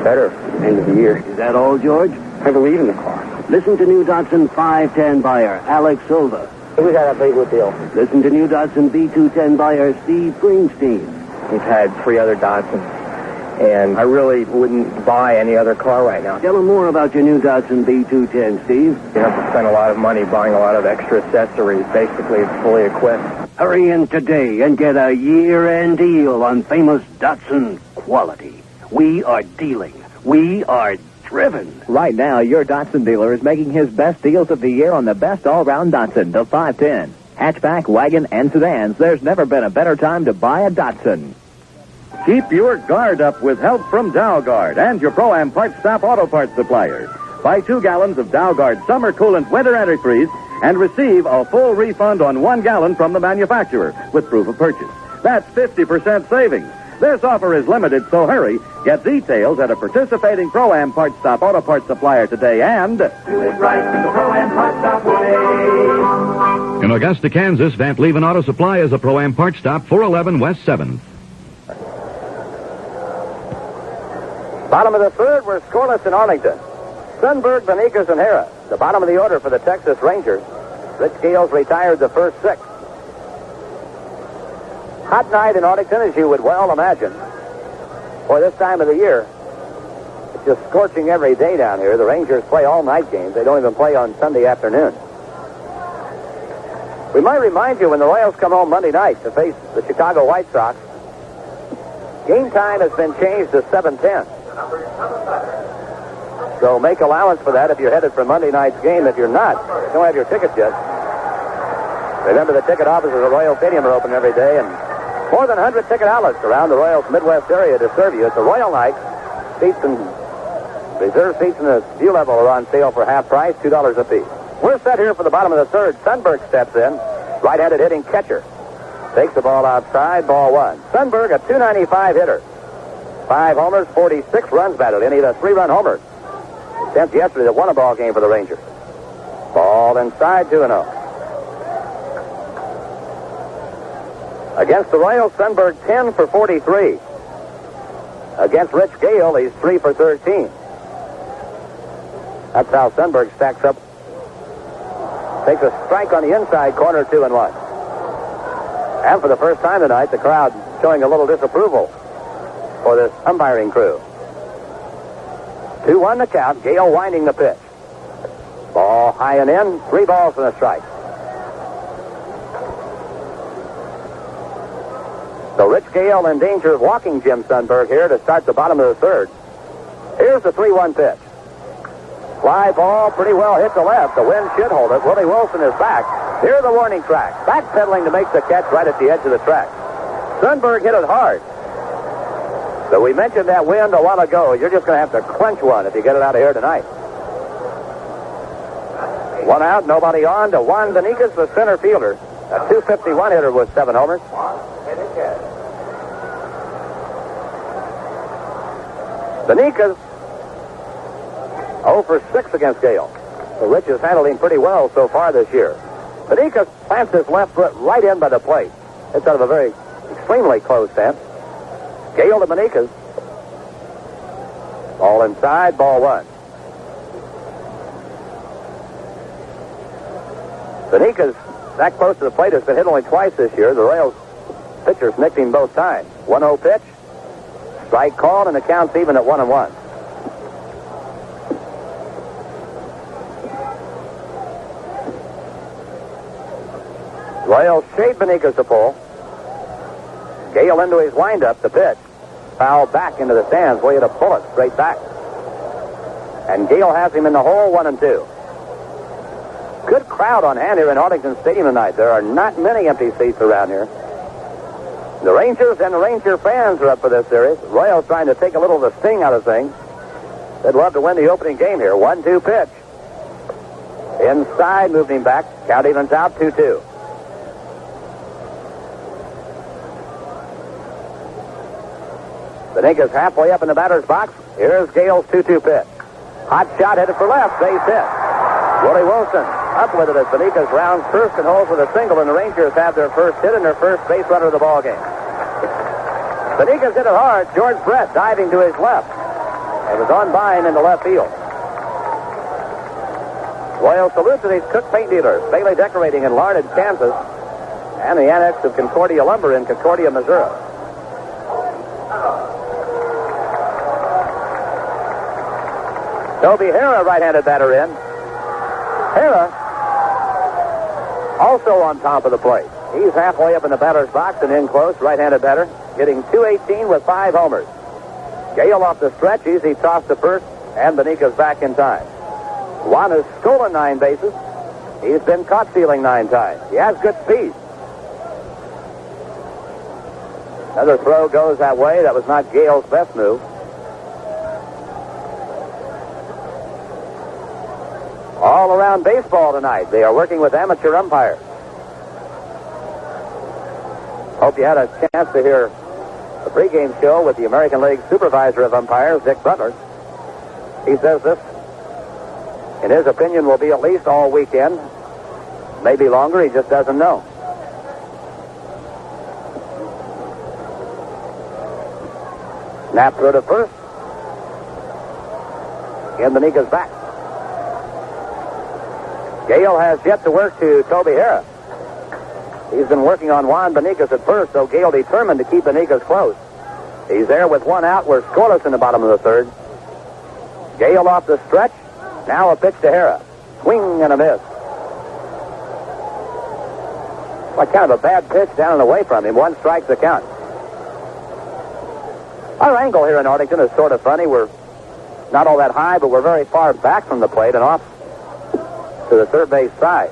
better end of the year. Is that all, George? I believe in the car. Listen to new Datsun 510 buyer Alex Silva. We got a very good deal. Listen to new Datsun B210 buyer Steve Springsteen. We've had 3 other Datsuns, and I really wouldn't buy any other car right now. Tell them more about your new Datsun B210, Steve. You have to spend a lot of money buying a lot of extra accessories. Basically, it's fully equipped. Hurry in today and get a year-end deal on famous Datsun quality. We are dealing. We are driven. Right now, your Datsun dealer is making his best deals of the year on the best all-round Datsun, the 510. Hatchback, wagon, and sedans. There's never been a better time to buy a Datsun. Keep your guard up with help from Dow Guard and your Pro-Am Parts Stop Auto Parts suppliers. Buy 2 gallons of Dow Guard Summer Coolant Winter Antifreeze and receive a full refund on 1 gallon from the manufacturer with proof of purchase. That's 50% savings. This offer is limited, so hurry. Get details at a participating Pro-Am Parts Stop Auto Parts supplier today and... Do it right the Pro-Am Parts Stop way. In Augusta, Kansas, Van Cleven Auto Supply is a Pro-Am Parts Stop, 411 West 7th. Bottom of the third, we're scoreless in Arlington. Sundberg, Benikas, and Hara. The bottom of the order for the Texas Rangers. Rich Gales retired the first 6. Hot night in Arlington, as you would well imagine. For this time of the year, it's just scorching every day down here. The Rangers play all night games. They don't even play on Sunday afternoon. We might remind you when the Royals come home Monday night to face the Chicago White Sox, game time has been changed to 7:10. So make allowance for that if you're headed for Monday night's game. If you're not, don't have your tickets yet. Remember, the ticket offices at Royal Stadium are open every day, and more than 100 ticket outlets around the Royals Midwest area to serve you. It's a Royal night. Seats and reserved seats in the view level are on sale for half price, $2 a piece. We're set here for the bottom of the third. Sundberg steps in, right-handed hitting catcher. Takes the ball outside, ball 1. Sundberg, a .295 hitter. 5 homers, 46 runs batted in. He had a 3-run homer. Attempt yesterday that won a ball game for the Rangers. Ball inside, 2-0. Against the Royals, Sundberg 10 for 43. Against Rich Gale, he's 3 for 13. That's how Sundberg stacks up. Takes a strike on the inside corner, 2-1. And for the first time tonight, the crowd showing a little disapproval for this umpiring crew. 2-1 the count. Gale winding the pitch. Ball high and in. 3 balls and a strike. So Rich Gale in danger of walking Jim Sundberg here to start the bottom of the third. Here's the 3-1 pitch. Fly ball pretty well hit to left. The wind should hold it. Willie Wilson is back. Here are the warning tracks. Backpedaling to make the catch right at the edge of the track. Sundberg hit it hard. So we mentioned that wind a while ago. You're just going to have to clench one if you get it out of here tonight. 1 out, nobody on to Juan Benikas, the center fielder. A .251 hitter with 7 homers. Benikas 0 for 6 against Gale. So Rich has handled him pretty well so far this year. Benikas plants his left foot right in by the plate. It's out of a very extremely close stance. Gale to Benikas. Ball inside, ball one. Benika's that close to the plate has been hit only twice this year. The Royals pitchers nicked him both times. 1-0 pitch. Strike called, and the count's even at 1-1. Royals shade Benitez to pull. Gale into his windup, the pitch. Foul back into the stands where he had a bullet straight back. And Gale has him in the hole, 1-2. Good crowd on hand here in Arlington Stadium tonight. There are not many empty seats around here. The Rangers and the Ranger fans are up for this series. Royals trying to take a little of the sting out of things. They'd love to win the opening game here. 1-2 pitch. Inside, moved him back. Count evens out, 2-2. Benitez halfway up in the batter's box. Here's Gale's 2-2 pitch. Hot shot headed for left. Base hit. Willie Wilson up with it as Benitez rounds first and holds with a single, and the Rangers have their first hit and their first base runner of the ball game. Benitez hit it hard. George Brett diving to his left. It was on by him into left field. Royal salute to these Cook paint dealers. Bailey Decorating in Larned, Kansas, and the annex of Concordia Lumber in Concordia, Missouri. Toby Hara, right-handed batter in. Hara also on top of the plate. He's halfway up in the batter's box and in close, right-handed batter, hitting .218 with 5 homers. Gale off the stretch, easy toss to first, and Benitez back in time. Juan has stolen 9 bases. He's been caught stealing 9 times. He has good speed. Another throw goes that way. That was not Gale's best move. All around baseball tonight. They are working with amateur umpires. Hope you had a chance to hear the pregame show with the American League supervisor of umpires, Dick Butler. He says this, in his opinion, will be at least all weekend. Maybe longer. He just doesn't know. Snap throw to first. And Benitez back. Gale has yet to work to Toby Hara. He's been working on Juan Benitez at first, so Gale determined to keep Benitez close. He's there with 1 out. We're scoreless in the bottom of the third. Gale off the stretch. Now a pitch to Hara. Swing and a miss. Like kind of a bad pitch down and away from him. 1 strike the count. Our angle here in Arlington is sort of funny. We're not all that high, but we're very far back from the plate and off to the third base side.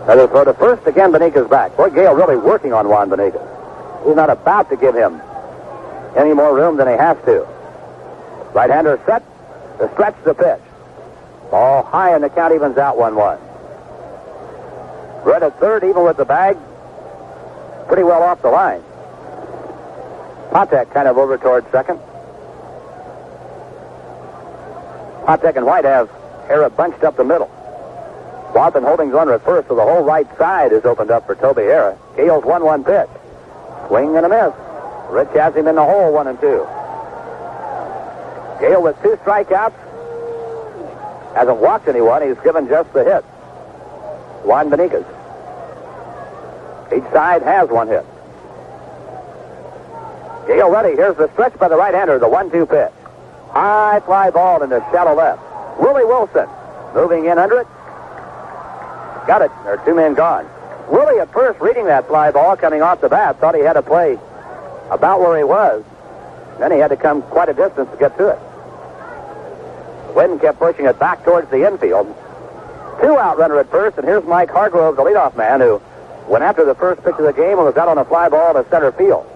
Another throw to first. Again, Benitez back. Boy, Gale really working on Juan Benitez. He's not about to give him any more room than he has to. Right-hander set. The stretch, the pitch. Ball high, and the count evens out 1-1. Red at third, even with the bag. Pretty well off the line. Patek kind of over toward second. Patek and White have Hara bunched up the middle. Swanson holding runner at first, so the whole right side is opened up for Toby Hara. Gale's 1-1 pitch. Swing and a miss. Rich has him in the hole, 1-2. Gale with 2 strikeouts. Hasn't walked anyone. He's given just the hit. Juan Benitez. Each side has 1 hit. Gale ready. Here's the stretch by the right-hander, the 1-2 pitch. High fly ball into shallow left. Willie Wilson moving in under it. Got it. There are 2 men gone. Willie at first reading that fly ball coming off the bat, thought he had to play about where he was. Then he had to come quite a distance to get to it. Wind kept pushing it back towards the infield. 2-out runner at first, and here's Mike Hargrove, the leadoff man, who went after the first pitch of the game and was out on a fly ball to center field.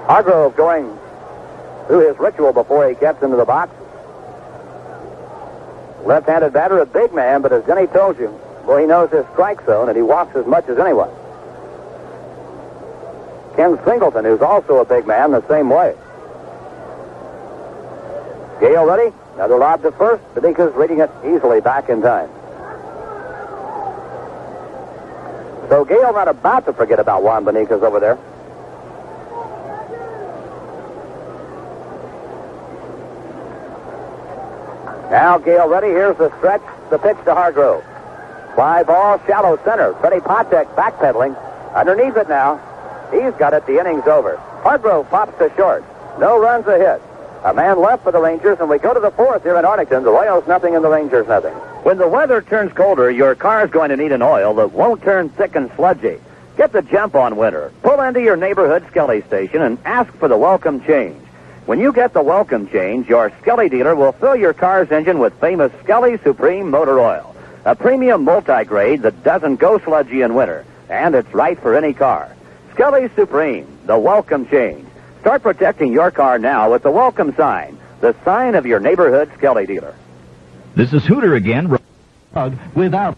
Hargrove going through his ritual before he gets into the box. Left-handed batter, a big man, but as Denny told you, well, he knows his strike zone, and he walks as much as anyone. Ken Singleton, who's also a big man, the same way. Gale ready. Another lob to first. Benitez reading it easily back in time. So Gale not about to forget about Juan Benitez over there. Now Gale ready. Here's the stretch. The pitch to Hargrove. Fly ball, shallow center. Freddie Patek backpedaling. Underneath it now. He's got it. The inning's over. Hargrove pops to short. No runs, a hit. A man left for the Rangers, and we go to the fourth here in Arlington. The Royals nothing and the Rangers nothing. When the weather turns colder, your car's going to need an oil that won't turn thick and sludgy. Get the jump on winter. Pull into your neighborhood Skelly station and ask for the welcome change. When you get the welcome change, your Skelly dealer will fill your car's engine with famous Skelly Supreme Motor Oil, a premium multi-grade that doesn't go sludgy in winter, and it's right for any car. Skelly Supreme, the welcome change. Start protecting your car now with the welcome sign, the sign of your neighborhood Skelly dealer. This is Hooter again. Without...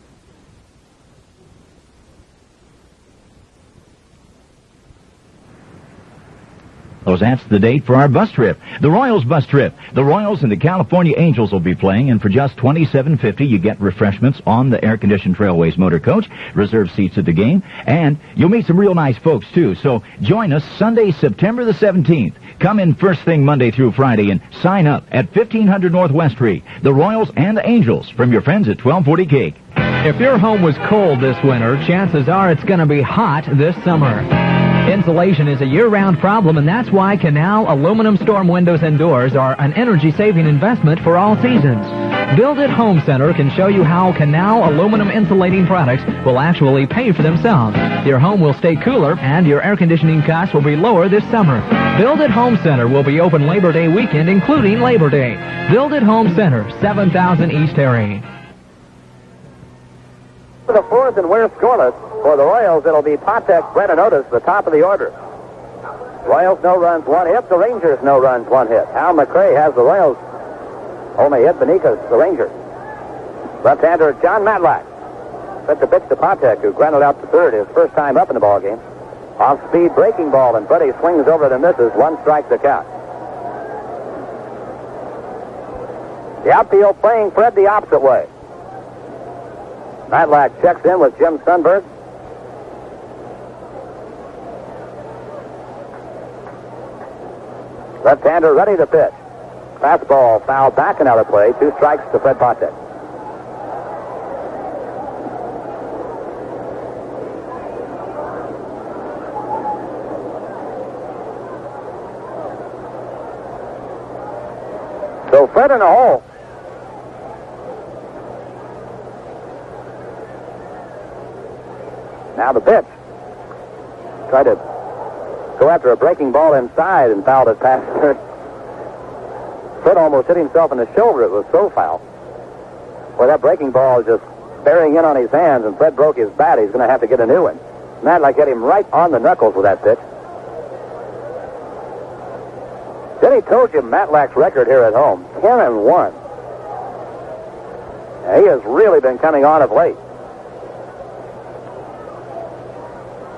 That's the date for our bus trip. The Royals bus trip. The Royals and the California Angels will be playing, and for just $27.50 you get refreshments on the air-conditioned Trailways motor coach, reserved seats at the game, and you'll meet some real nice folks, too. So join us Sunday, September the 17th. Come in first thing Monday through Friday and sign up at 1500 Northwest Street. The Royals and the Angels from your friends at 1240 Cake. If your home was cold this winter, chances are it's going to be hot this summer. Insulation is a year-round problem, and that's why Canal aluminum storm windows and doors are an energy-saving investment for all seasons. Build It Home Center can show you how Canal aluminum insulating products will actually pay for themselves. Your home will stay cooler, and your air conditioning costs will be lower this summer. Build It Home Center will be open Labor Day weekend, including Labor Day. Build It Home Center, 7000 East Harry. For the fourth, and we're scoreless. For the Royals, it'll be Patek, Brett, and Otis, the top of the order. Royals, no runs, one hit. The Rangers, no runs, one hit. Hal McRae has the Royals. Only hit Benitez, the Rangers. Left-hander John Matlack. Sent the pitch to Patek, who grounded out to third his first time up in the ballgame. Off-speed breaking ball, and Freddie swings over it and misses. One strike to count. The outfield playing Fred the opposite way. Matlack checks in with Jim Sundberg. Left-hander ready to pitch. Fastball fouled back and out of play. 2 strikes to Fred Patek. So Fred in a hole. Now the pitch. Tried to go after a breaking ball inside and fouled it past third. Fred almost hit himself in the shoulder. It was so foul. Well, that breaking ball is just bearing in on his hands, and Fred broke his bat. He's going to have to get a new one. Matlack hit him right on the knuckles with that pitch. Then he told you Matlack's record here at home, 10-1. He has really been coming on of late.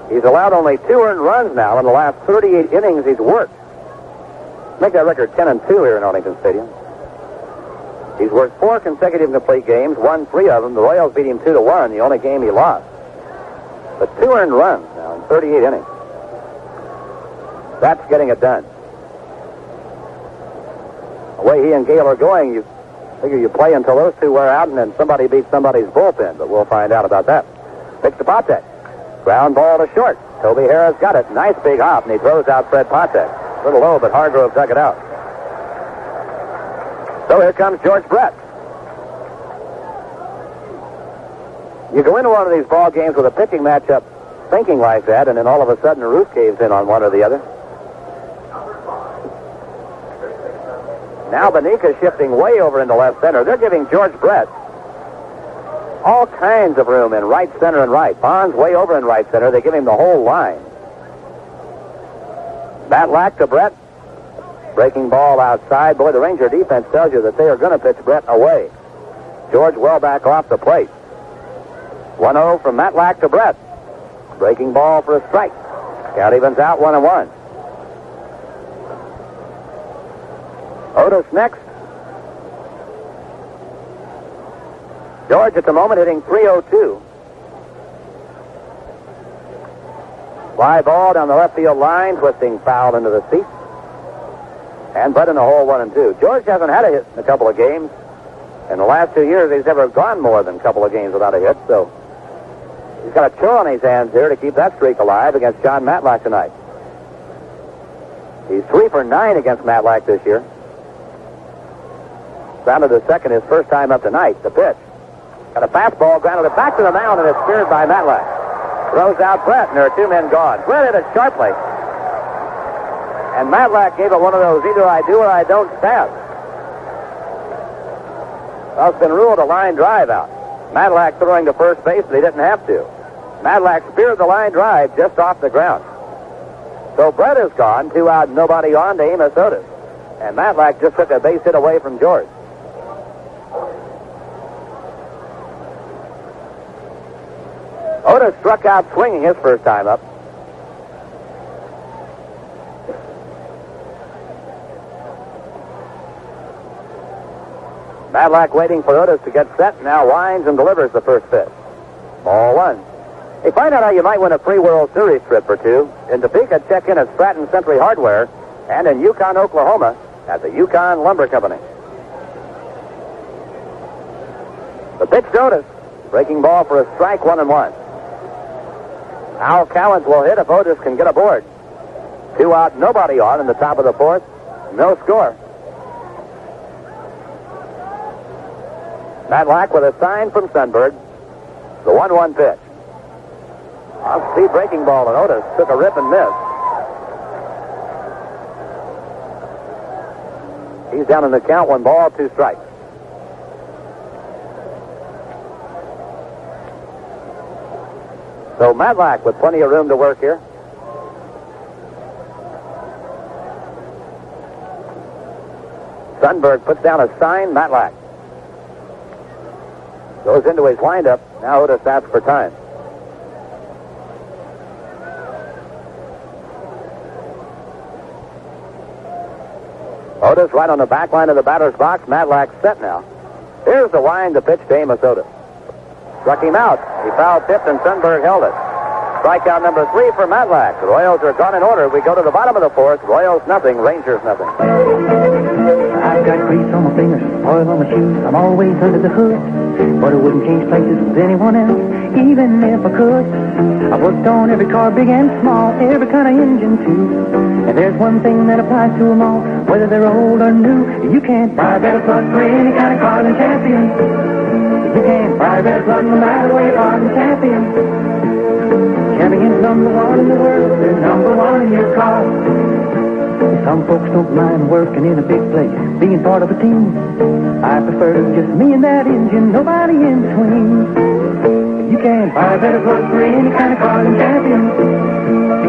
He's allowed only 2 earned runs now in the last 38 innings he's worked. Make that record 10-2 here in Arlington Stadium. He's worked 4 consecutive complete games, won 3 of them. The Royals beat him 2-1, the only game he lost. But 2 earned runs now in 38 innings. That's getting it done. The way he and Gale are going, you figure you play until those 2 wear out, and then somebody beats somebody's bullpen, but we'll find out about that. Pitch to Patek. Ground ball to short. Toby Harris got it. Nice big hop, and he throws out Fred Patek. A little low, but Hargrove dug it out. So here comes George Brett. You go into one of these ball games with a pitching matchup thinking like that, and then all of a sudden the roof caves in on one or the other. Now Benitez shifting way over into left center. They're giving George Brett all kinds of room in right center and right. Bonds way over in right center. They give him the whole line. Matlack to Brett. Breaking ball outside. Boy, the Ranger defense tells you that they are going to pitch Brett away. George well back off the plate. 1-0 from Matlack to Brett. Breaking ball for a strike. Count evens out 1-1. Otis next. George at the moment hitting .302. Fly ball down the left field line, twisting foul into the seat. And Bud in the hole 1-2. George hasn't had a hit in a couple of games. In the last 2 years, he's never gone more than a couple of games without a hit, so he's got a chore on his hands here to keep that streak alive against John Matlack tonight. He's 3 for 9 against Matlack this year. Grounded to second his first time up tonight. The pitch. Got a fastball, grounded it back to the mound, and it's speared by Matlack. Throws out Brett, and there are 2 men gone. Brett hit it sharply. And Matlack gave it one of those either I do or I don't stabs. Well, it's been ruled a line drive out. Matlack throwing to first base, but he didn't have to. Matlack speared the line drive just off the ground. So Brett is gone, 2 out, nobody on to Amos Otis. And Matlack just took a base hit away from George. Otis struck out swinging his first time up. Matlack waiting for Otis to get set, now winds and delivers the first pitch. Ball 1. Hey, find out how you might win a free World Series trip or 2. In Topeka, check in at Stratton Century Hardware, and in Yukon, Oklahoma, at the Yukon Lumber Company. The pitch to Otis. Breaking ball for a strike, 1-1. Al Cowens will hit if Otis can get aboard. 2 out, nobody on in the top of the 4th. No score. Matlack with a sign from Sunberg. The 1-1 pitch. Off-speed breaking ball, and Otis took a rip and missed. He's down in the count, 1 ball, 2 strikes. So Matlack with plenty of room to work here. Sunberg puts down a sign, Matlack. Goes into his windup. Now Otis asks for time. Otis right on the back line of the batter's box. Matlack set now. Here's the wind, the pitch to Amos Otis. Struck him out. He foul-tipped, and Sunberg held it. Strikeout number 3 for Matlack. The Royals are gone in order. We go to the bottom of the 4th. Royals nothing, Rangers nothing. I've got grease on my fingers, oil on my shoes. I'm always under the hood, but I wouldn't change places with anyone else, even if I could. I've worked on every car, big and small, every kind of engine too. And there's one thing that applies to them all, whether they're old or new. You can't buy a better plug for any kind of car than Champion. You can't buy a better plug no matter where you are than Champion. Champion's number 1 in the world, they're number 1 in your car. Some folks don't mind working in a big place, being part of a team. I prefer just me and that engine, nobody in between. You can't buy a better plug for any kind of car than Champion.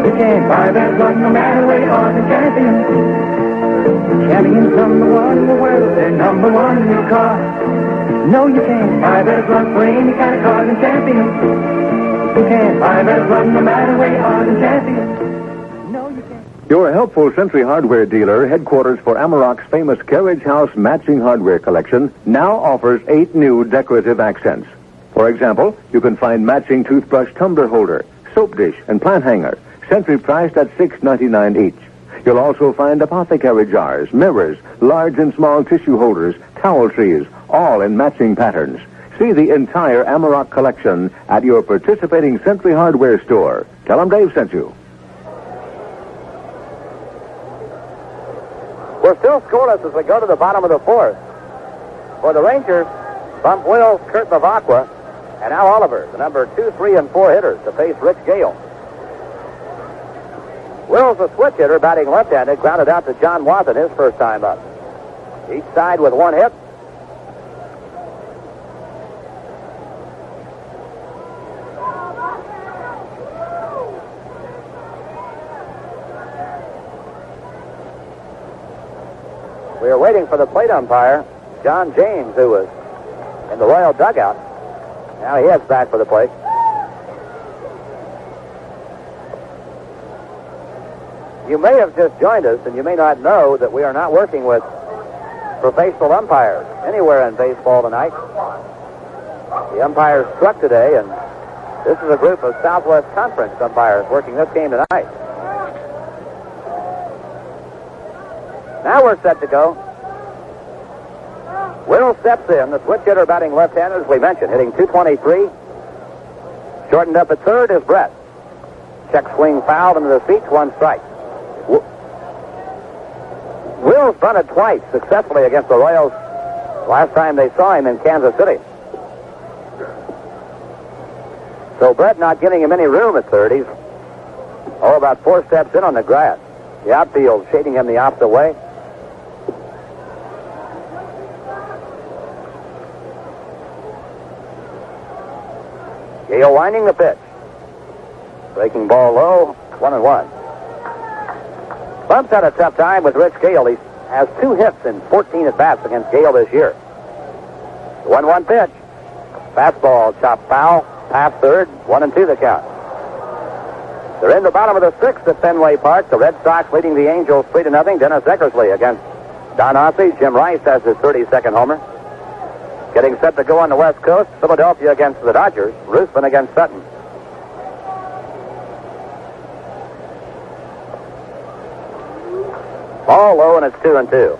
You can't buy a better plug no matter where you are than Champion. Champion's number 1 in the world, they're number 1 in your car. No, you can't buy a better plug for any kind of car than Champion. You can't buy a better plug no matter where you are than Champion. Your helpful Century Hardware dealer, headquarters for Amarok's famous Carriage House matching hardware collection, now offers 8 new decorative accents. For example, you can find matching toothbrush tumbler holder, soap dish, and plant hanger, Century priced at $6.99 each. You'll also find apothecary jars, mirrors, large and small tissue holders, towel trees, all in matching patterns. See the entire Amarok collection at your participating Century Hardware store. Tell them Dave sent you. We're still scoreless as we go to the bottom of the 4th. For the Rangers, Bump Wills, Kurt Bavacqua, and Al Oliver, the number 2, 3, and 4 hitters to face Rich Gale. Wills, a switch hitter, batting left-handed, grounded out to John Watson his first time up. Each side with 1 hit. We are waiting for the plate umpire, John James, who was in the Royal dugout. Now he heads back for the plate. You may have just joined us, and you may not know that we are not working with professional umpires anywhere in baseball tonight. The umpires struck today, and this is a group of Southwest Conference umpires working this game tonight. Now we're set to go. Will steps in. The switch hitter batting left-handed, as we mentioned, hitting .223. Shortened up at third is Brett. Check swing fouled into the feet, 1 strike. Will's bunted twice successfully against the Royals last time they saw him in Kansas City. So Brett not giving him any room at third. He's about 4 steps in on the grass. The outfield shading him the opposite way. Gale winding the pitch. Breaking ball low, 1-1. Bump's had a tough time with Rich Gale. He has 2 hits in 14 at-bats against Gale this year. 1-1 pitch. Fastball chopped foul, past third, 1-2 the count. They're in the bottom of the 6th at Fenway Park. The Red Sox leading the Angels 3-0. Dennis Eckersley against Don Ossie. Jim Rice has his 32nd homer. Getting set to go on the West Coast. Philadelphia against the Dodgers. Ruthven against Sutton. Ball low, and it's 2-2.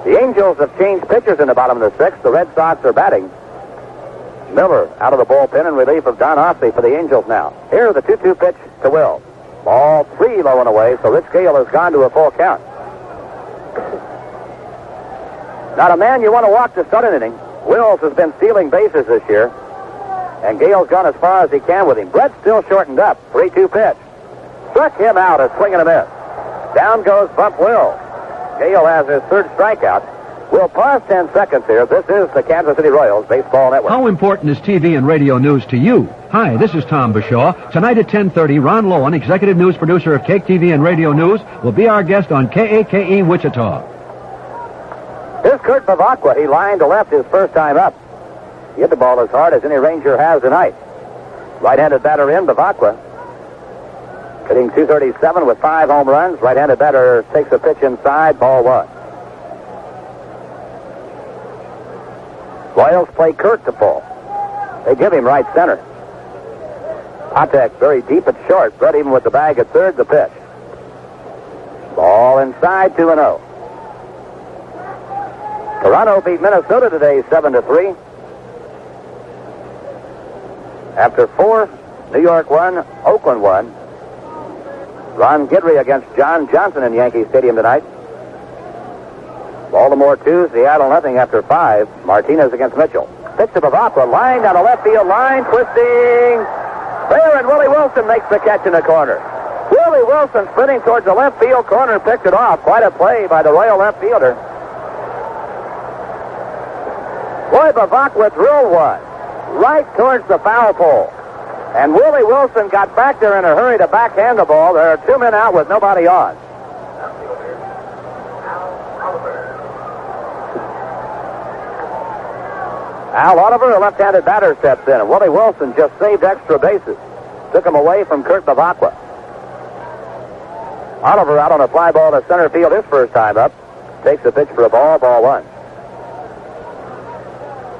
The Angels have changed pitchers in the bottom of the 6th. The Red Sox are batting. Miller out of the bullpen in relief of Don Ossie for the Angels now. Here, the 2-2 pitch to Will. Ball 3 low and away, so Rich Gale has gone to a full count. Not a man you want to walk to start an inning. Wills has been stealing bases this year, and Gale's gone as far as he can with him. Brett's still shortened up. 3-2 pitch. Struck him out, a swing and a miss. Down goes Bump Will. Gale has his 3rd strikeout. We'll pause 10 seconds here. This is the Kansas City Royals Baseball Network. How important is TV and radio news to you? Hi, this is Tom Bashaw. Tonight at 10:30, Ron Lowen, executive news producer of Cake TV and Radio News, will be our guest on KAKE Wichita. Here's Kurt Bavacqua. He lined to left his first time up. He hit the ball as hard as any Ranger has tonight. Right-handed batter in, Bavacqua. Hitting .237 with 5 home runs. Right-handed batter takes a pitch inside, ball 1. Royals play Kurt to pull. They give him right center. Patek very deep at short. Brett even with the bag at third, the pitch. Ball inside, 2-0. Toronto beat Minnesota today 7-3. After 4, New York won, Oakland won. Ron Guidry against John Johnson in Yankee Stadium tonight. Baltimore 2, Seattle nothing after 5. Martinez against Mitchell. Pitch to Bavacqua, line down the left field line, twisting. There, and Willie Wilson makes the catch in the corner. Willie Wilson sprinting towards the left field corner, picked it off. Quite a play by the Royal left fielder. Boy, Bavacqua drilled one right towards the foul pole. And Willie Wilson got back there in a hurry to backhand the ball. There are 2 men out with nobody on. Al Oliver, a left-handed batter, steps in, and Willie Wilson just saved extra bases. Took him away from Kurt Bavacqua. Oliver out on a fly ball to center field his first time up. Takes a pitch for a ball, ball 1.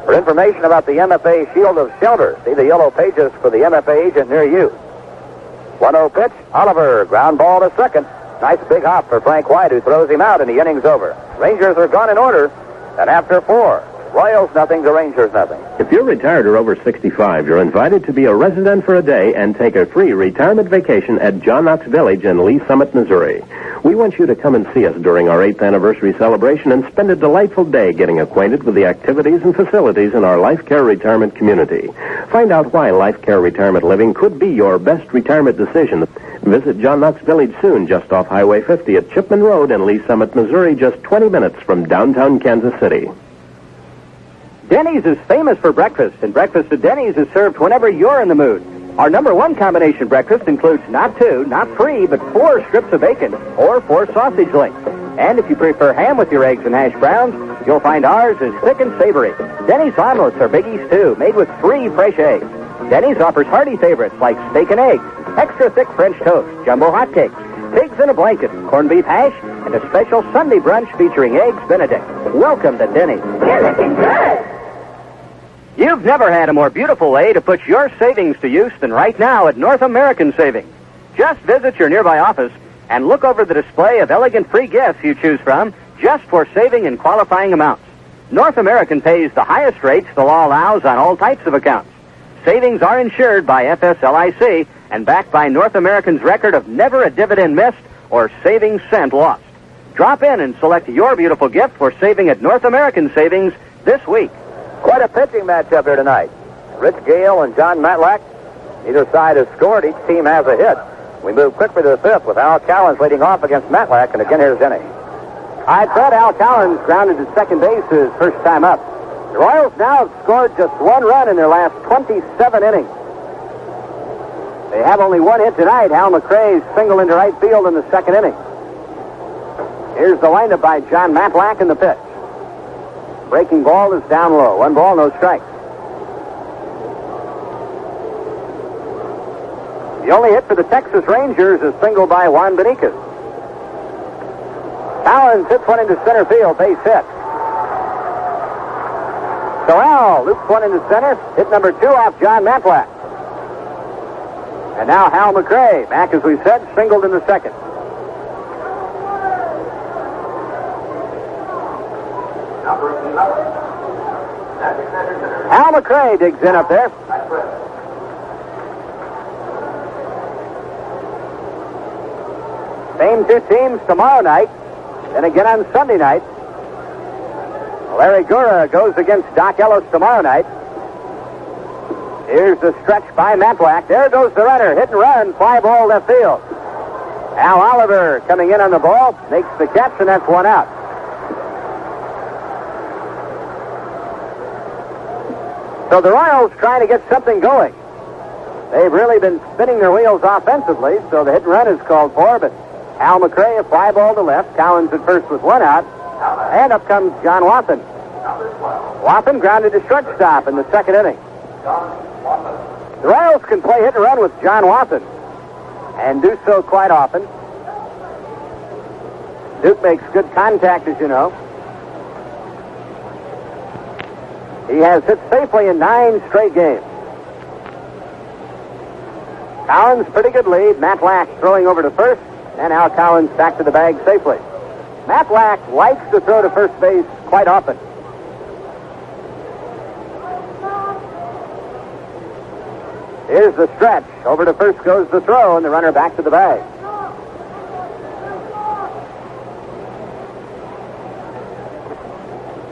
For information about the MFA Shield of Shelter, see the yellow pages for the MFA agent near you. 1-0 pitch, Oliver, ground ball to second. Nice big hop for Frank White, who throws him out, and the inning's over. Rangers are gone in order, and after 4, Royals nothing to Rangers nothing. If you're retired or over 65, you're invited to be a resident for a day and take a free retirement vacation at John Knox Village in Lee Summit, Missouri. We want you to come and see us during our 8th anniversary celebration and spend a delightful day getting acquainted with the activities and facilities in our Life Care Retirement community. Find out why Life Care Retirement Living could be your best retirement decision. Visit John Knox Village soon, just off Highway 50 at Chipman Road in Lee Summit, Missouri, just 20 minutes from downtown Kansas City. Denny's is famous for breakfast, and breakfast at Denny's is served whenever you're in the mood. Our number 1 combination breakfast includes not 2, not 3, but 4 strips of bacon or 4 sausage links. And if you prefer ham with your eggs and hash browns, you'll find ours is thick and savory. Denny's omelets are biggies too, made with 3 fresh eggs. Denny's offers hearty favorites like steak and eggs, extra thick French toast, jumbo hotcakes, pigs in a blanket, corned beef hash, and a special Sunday brunch featuring Eggs Benedict. Welcome to Denny's. You're looking good. You've never had a more beautiful way to put your savings to use than right now at North American Savings. Just visit your nearby office and look over the display of elegant free gifts you choose from just for saving in qualifying amounts. North American pays the highest rates the law allows on all types of accounts. Savings are insured by FSLIC and backed by North American's record of never a dividend missed or savings cent lost. Drop in and select your beautiful gift for saving at North American Savings this week. Quite a pitching matchup here tonight. Rich Gale and John Matlack. Neither side has scored. Each team has a hit. We move quickly to the fifth with Al Cowens leading off against Matlack. And again, here's Denny. I thought Al Cowens grounded to second base his first time up. The Royals now have scored just one run in their last 27 innings. They have only one hit tonight. Hal McRae singled into right field in the second inning. Here's the windup by John Matlack in the pitch. Breaking ball is down low. 1 ball, no strikes. The only hit for the Texas Rangers is single by Juan Benitez. Cowens hits one into center field, base hit. Sorrell loops one into center, hit number 2 off John Matlack. And now Hal McRae, back as we said, singled in the second. Hal McRae digs in up there. Same two teams tomorrow night, then again on Sunday night. Larry Gura goes against Doc Ellis tomorrow night. Here's the stretch by Matlack. There goes the runner. Hit and run. Fly ball left field. Al Oliver coming in on the ball. Makes the catch, and that's one out. So the Royals trying to get something going. They've really been spinning their wheels offensively, so the hit and run is called for, but Al McRae, a fly ball to left. Cowens at first with one out. And up comes John Watson. Watson grounded to shortstop in the second inning. The Royals can play hit and run with John Watson, and do so quite often. Duke makes good contact, as you know. He has hit safely in 9 straight games. Cowens, pretty good lead. Matlack throwing over to first, and Al Cowens back to the bag safely. Matlack likes to throw to first base quite often. Here's the stretch. Over to first goes the throw, and the runner back to the bag.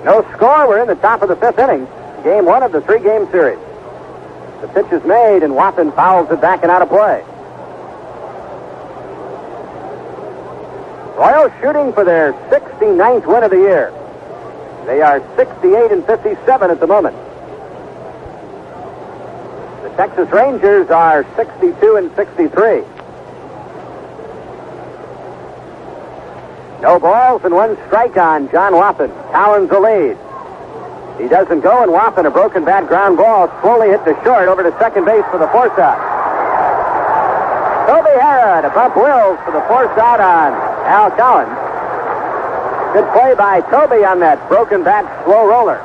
No score. We're in the top of the 5th inning. Game 1 of the 3-game series. The pitch is made, and Watson fouls it back and out of play. Royals shooting for their 69th win of the year. They are 68-57 at the moment. The Texas Rangers are 62-63. No balls and 1 strike on John Watson. Cowens the lead. He doesn't go, and Watson, a broken bat ground ball, slowly hit to short over to second base for the force out. Toby Harrod to bump Wills for the force out on Al Cowens. Good play by Toby on that broken bat slow roller.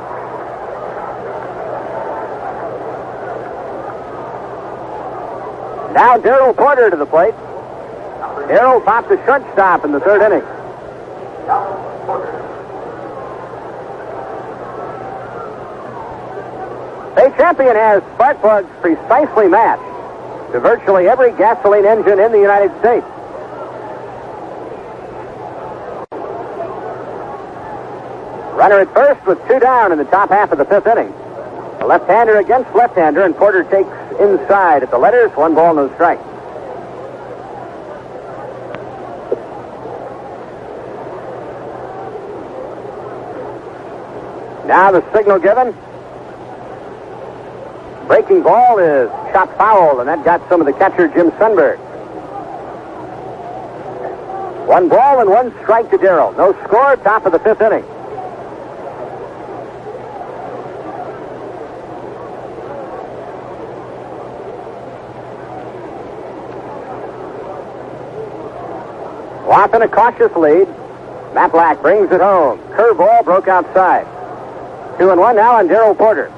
Now Darrell Porter to the plate. Darrell popped the shortstop in the 3rd inning. State Champion has spark plugs precisely matched to virtually every gasoline engine in the United States. Runner at first with 2 down in the top half of the 5th inning. A left-hander against left-hander, and Porter takes inside at the letters. 1 ball, no strike. Now the signal given. Breaking ball is shot foul, and that got some of the catcher, Jim Sundberg. 1 ball and 1 strike to Darrell. No score, top of the 5th inning. Watson a cautious lead. Matlack brings it home. Curveball broke outside. 2-1 now on Darrell Porter.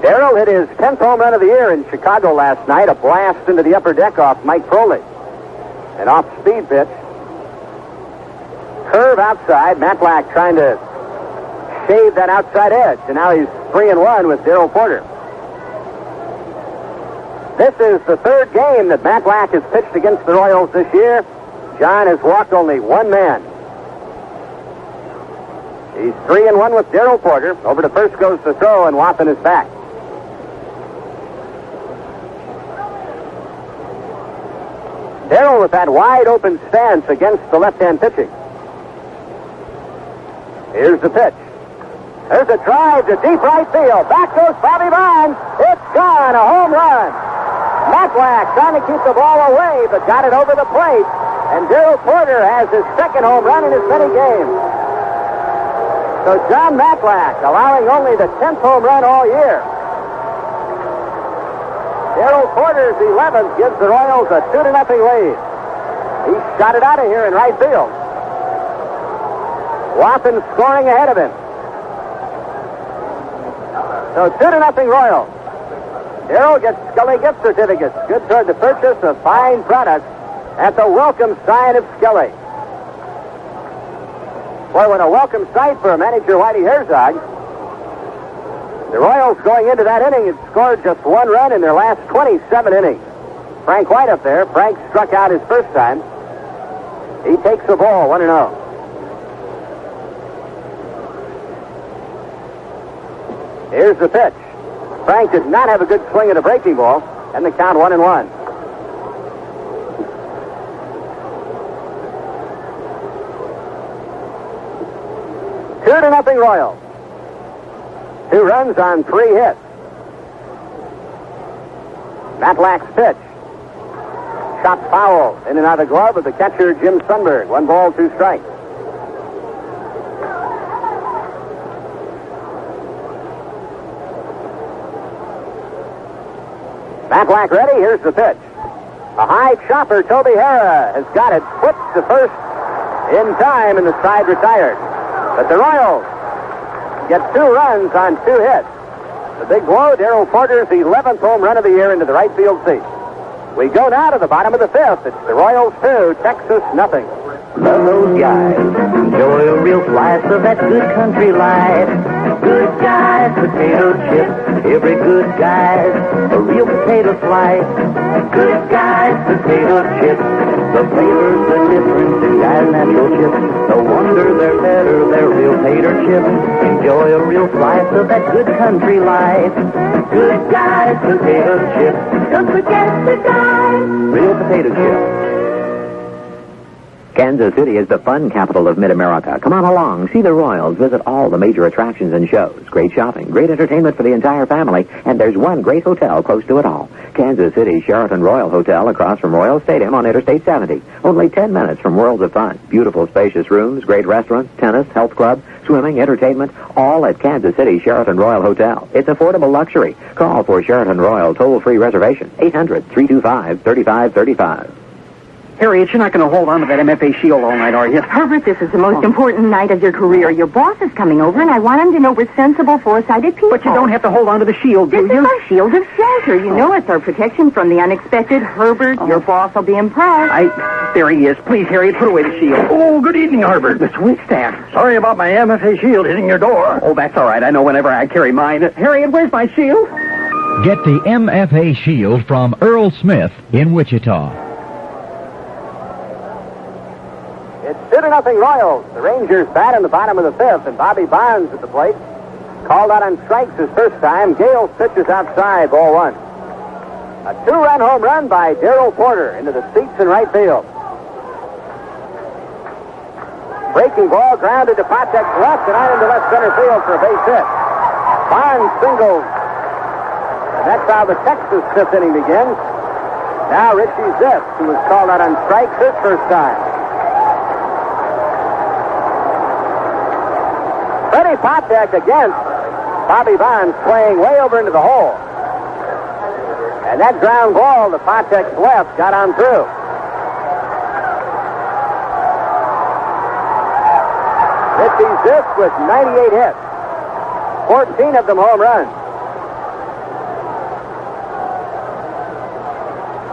Darrell hit his 10th home run of the year in Chicago last night, a blast into the upper deck off Mike Crowley. An off-speed pitch. Curve outside. Matt Black trying to shave that outside edge, and now he's 3-1 with Darrell Porter. This is the third game that Matt Black has pitched against the Royals this year. John has walked only one man. He's 3-1 with Darrell Porter. Over to first goes the throw, and Watson is back. Darrell with that wide open stance against the left-hand pitching. Here's the pitch. There's a drive to deep right field. Back goes Bobby Bonds. It's gone, a home run. Matt Black trying to keep the ball away, but got it over the plate. And Darrell Porter has his second home run in as many games. So John Matlack allowing only the 10th home run all year. Darrell Porter's 11th gives the Royals a 2-0 lead. He shot it out of here in right field. Watson scoring ahead of him. So 2-0 Royals. Darrell gets Scully gift certificates, good toward the purchase of fine products at the welcome sign of Scully. Boy, what a welcome sight for manager Whitey Herzog. The Royals going into that inning had scored just one run in their last 27 innings. Frank White up there. Frank struck out his first time. He takes the ball 1-0. Here's the pitch. Frank did not have a good swing at a breaking ball, and the count 1-1. Two to nothing Royals. 2 runs on 3 hits. Matlack's pitch. Shot foul in and out of the glove of the catcher Jim Sundberg. 1 ball, 2 strikes. Matlack ready. Here's the pitch. A high chopper. Toby Hara has got it. Flips to first in time, and the side retired. But the Royals get 2 runs on 2 hits. The big blow, Darrell Porter's 11th home run of the year into the right field seat. We go now to the bottom of the 5th. It's the Royals 2, Texas nothing. Love those guys. Enjoy a real slice of that good country life. Good guys, potato chips. Every good guy's a real potato slice. Good guys, potato chips. The flavors are different than guys' natural chips. No wonder they're better, they're real tater chips. Enjoy a real slice of that good country life. Good guys, potato chips. Don't forget the guys. Real potato chips. Kansas City is the fun capital of Mid-America. Come on along, see the Royals, visit all the major attractions and shows. Great shopping, great entertainment for the entire family, and there's one great hotel close to it all. Kansas City Sheraton Royal Hotel across from Royal Stadium on Interstate 70. Only 10 minutes from Worlds of Fun. Beautiful, spacious rooms, great restaurants, tennis, health club, swimming, entertainment, all at Kansas City Sheraton Royal Hotel. It's affordable luxury. Call for Sheraton Royal toll-free reservation. 800-325-3535. Harriet, you're not going to hold on to that MFA shield all night, are you? Herbert, this is the most important night of your career. Your boss is coming over, and I want him to know we're sensible, foresighted people. But you don't have to hold on to the shield, do you? This is our shield of shelter. You know it's our protection from the unexpected. Herbert, your boss will be impressed. There he is. Please, Harriet, put away the shield. Oh, good evening, Herbert. Mr. Whitstaff. Sorry about my MFA shield hitting your door. Oh, that's all right. I know whenever I carry mine. Harriet, where's my shield? Get the MFA shield from Earl Smith in Wichita. It's 2-0 Royals. The Rangers bat in the bottom of the 5th, and Bobby Bonds at the plate. Called out on strikes his first time. Gale's pitch is outside, ball 1. A 2-run home run by Darrell Porter into the seats in right field. Breaking ball grounded to Patek's left and out into left center field for a base hit. Bonds singles. And that's how the Texas 5th inning begins. Now Richie Ziff, who was called out on strikes his first time. Freddie Patek against Bobby Bonds, playing way over into the hole. And that ground ball to Patek's left got on through. Richie Ziff with 98 hits. 14 of them home runs.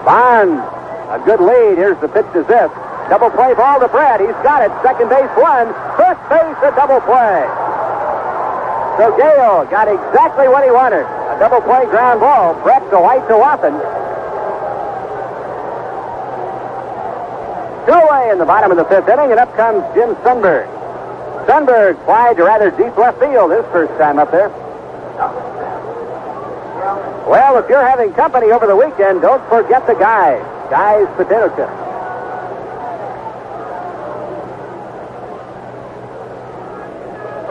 Bonds, a good lead. Here's the pitch to Zisk. Double play ball to Brett. He's got it. Second base one. First base a double play. So Gale got exactly what he wanted. A double play ground ball. Brett to White to Waffen. 2 away in the bottom of the 5th inning, and up comes Jim Sundberg. Sundberg flied to rather deep left field his first time up there. Well, if you're having company over the weekend, don't forget the Guys. Guys potato chips.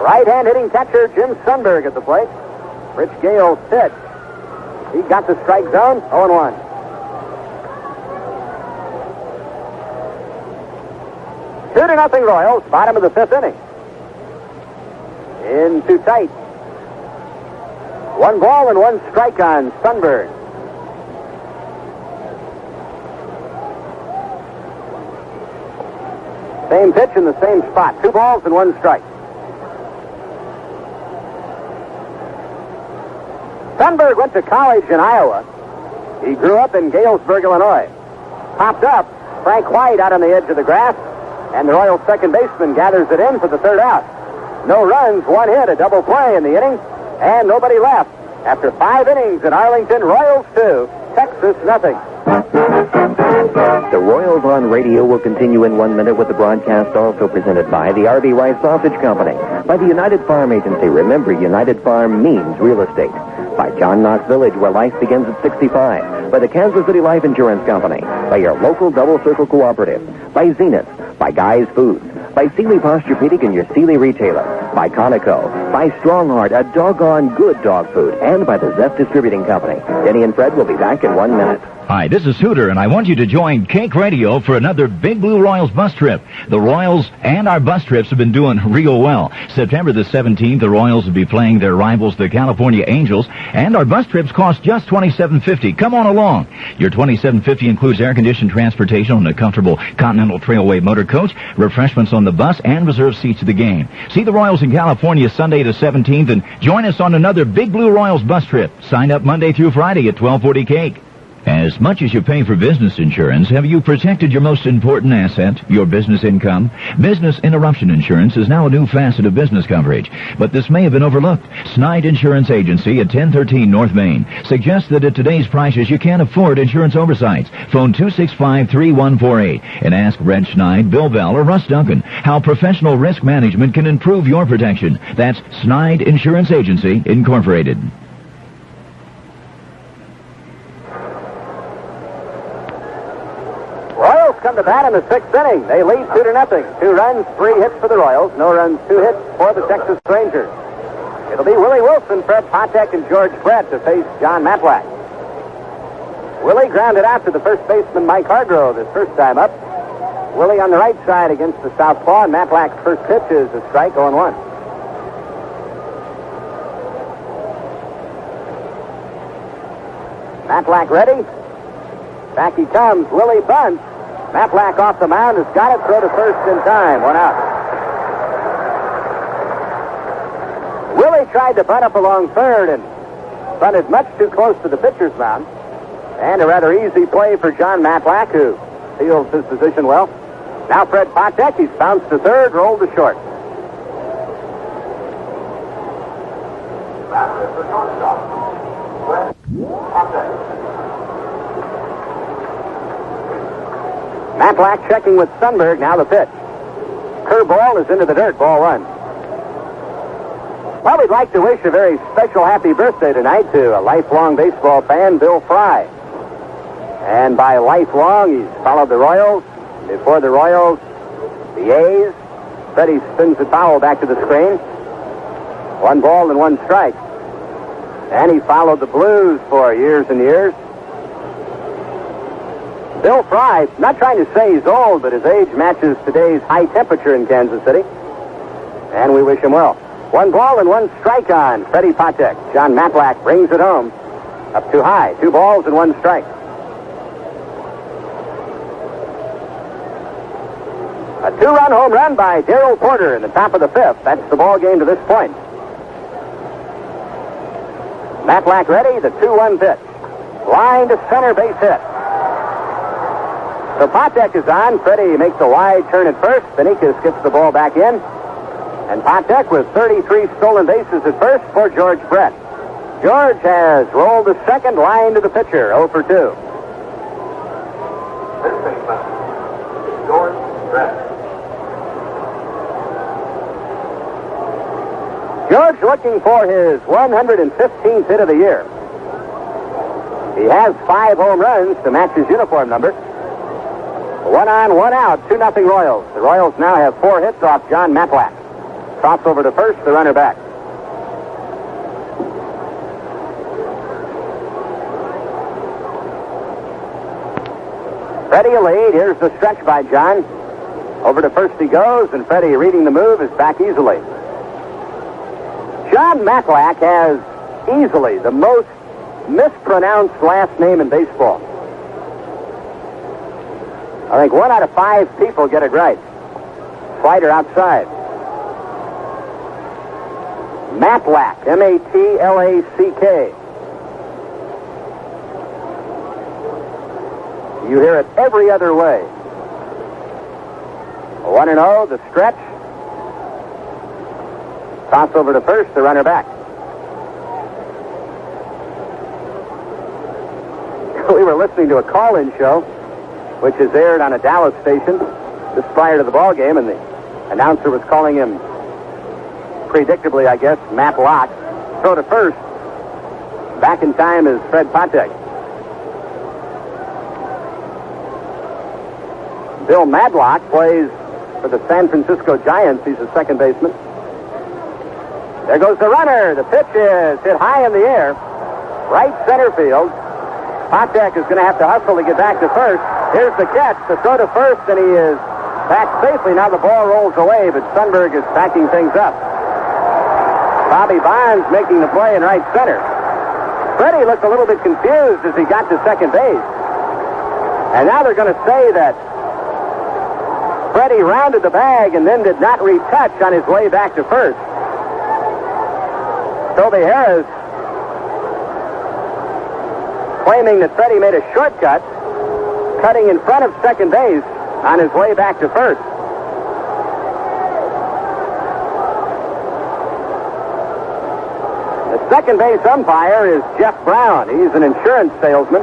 Right-hand hitting catcher Jim Sundberg at the plate. Rich Gale's pitch. He got the strike zone, 0-1. Two to nothing Royals, bottom of the 5th inning. In too tight. 1 ball and 1 strike on Sundberg. Same pitch in the same spot. 2 balls and 1 strike. Sundberg went to college in Iowa. He grew up in Galesburg, Illinois. Popped up. Frank White out on the edge of the grass. And the Royals second baseman gathers it in for the 3rd out. No runs, 1 hit, a double play in the inning, and nobody left. After 5 innings in Arlington, Royals 2, Texas nothing. The Royals on Radio will continue in 1 minute with the broadcast also presented by the R.B. Rice Sausage Company, by the United Farm Agency. Remember, United Farm means real estate. By John Knox Village, where life begins at 65. By the Kansas City Life Insurance Company. By your local Double Circle Cooperative. By Zenith. By Guy's Foods. By Sealy Posturepedic and your Sealy retailer. By Conoco. By Strongheart, a doggone good dog food. And by the Zest Distributing Company. Denny and Fred will be back in 1 minute. Hi, this is Hooter, and I want you to join Cake Radio for another Big Blue Royals bus trip. The Royals and our bus trips have been doing real well. September the 17th, the Royals will be playing their rivals, the California Angels, and our bus trips cost just $27.50. Come on along. Your $27.50 includes air-conditioned transportation on a comfortable Continental Trailway motor coach, refreshments on the bus, and reserved seats to the game. See the Royals in California Sunday the 17th, and join us on another Big Blue Royals bus trip. Sign up Monday through Friday at 1240 Cake. As much as you pay for business insurance, have you protected your most important asset, your business income? Business interruption insurance is now a new facet of business coverage, but this may have been overlooked. Snide Insurance Agency at 1013 North Main suggests that at today's prices you can't afford insurance oversights. Phone 265-3148 and ask Red Schneid, Bill Bell, or Russ Duncan how professional risk management can improve your protection. That's Snide Insurance Agency, Incorporated. Come to bat in the 6th inning. They lead 2-0. 2 runs, 3 hits for the Royals. No runs, 2 hits for the Texas Rangers. It'll be Willie Wilson, Fred Patek, and George Brett to face John Matlack. Willie grounded out to the first baseman Mike Hargrove his first time up. Willie on the right side against the southpaw, and Matlack's first pitch is a strike, 0-1. Matlack ready. Back he comes. Willie bunts. Matlack off the mound has got it. Throw to first in time. 1 out. Willie tried to bunt up along third and bunted much too close to the pitcher's mound. And a rather easy play for John Matlack, who fields his position well. Now Fred Patek. He's bounced to third, rolled to short. Matlack checking with Sundberg. Now the pitch. Curveball is into the dirt. Ball 1. Well, we'd like to wish a very special happy birthday tonight to a lifelong baseball fan, Bill Fry. And by lifelong, he's followed the Royals. Before the Royals, the A's. Freddie spins the foul back to the screen. 1 ball and 1 strike. And he followed the Blues for years and years. Bill Fry, not trying to say he's old, but his age matches today's high temperature in Kansas City. And we wish him well. 1 ball and 1 strike on Freddie Patek. John Matlack brings it home. Up too high. 2 balls and 1 strike. A 2-run home run by Darrell Porter in the top of the 5th. That's the ball game to this point. Matlack ready. The 2-1 pitch. Line to center, base hit. So Potek is on. Freddie makes a wide turn at first. Benicus gets the ball back in. And Potek with 33 stolen bases at first for George Brett. George has rolled the second line to the pitcher, 0 for 2. George Brett. George looking for his 115th hit of the year. He has 5 home runs to match his uniform number. 1 on, 1 out, 2-0 Royals. The Royals now have 4 hits off John Matlack. Toss over to first, the runner back. Freddie a lead. Here's the stretch by John. Over to first he goes, and Freddie, reading the move, is back easily. John Matlack has easily the most mispronounced last name in baseball. I think 1 out of 5 people get it right. Slider outside. Matlack, M-A-T-L-A-C-K. You hear it every other way. 1-0, the stretch. Toss over to first, the runner back. We were listening to a call-in show, which is aired on a Dallas station just prior to the ball game, and the announcer was calling him, predictably, I guess, Matt Locke. Throw to first. Back in time is Fred Potek. Bill Madlock plays for the San Francisco Giants. He's a second baseman. There goes the runner. The pitch is hit high in the air. Right center field. Potek is going to have to hustle to get back to first. Here's the catch. The throw to first, and he is back safely. Now the ball rolls away, but Sundberg is backing things up. Bobby Bonds making the play in right center. Freddie looked a little bit confused as he got to second base. And now they're going to say that Freddie rounded the bag and then did not retouch on his way back to first. Toby Harris claiming that Freddie made a shortcut, cutting in front of second base on his way back to first. The second base umpire is Jeff Brown. He's an insurance salesman.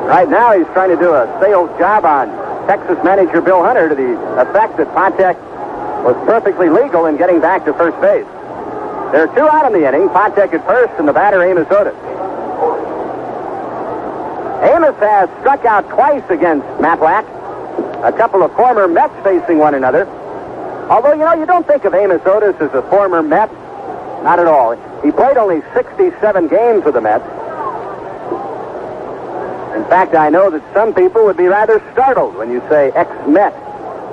Right now he's trying to do a sales job on Texas manager Bill Hunter to the effect that Potek was perfectly legal in getting back to first base. There are 2 out in the inning. Potek at first and the batter Amos Otis. Amos has struck out twice against Matlack. A couple of former Mets facing one another. Although, you don't think of Amos Otis as a former Met. Not at all. He played only 67 games with the Mets. In fact, I know that some people would be rather startled when you say ex-Met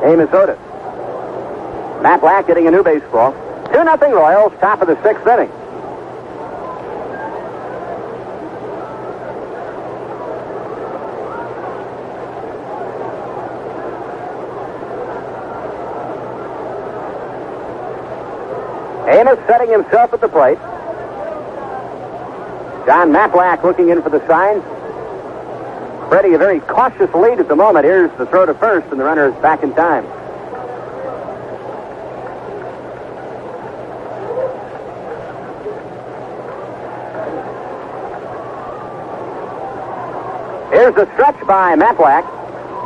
Amos Otis. Matlack getting a new baseball. 2-0 Royals, top of the 6th inning. Amos setting himself at the plate. John Matlack looking in for the sign. Freddie, a very cautious lead at the moment. Here's the throw to first, and the runner is back in time. Here's the stretch by Matlack.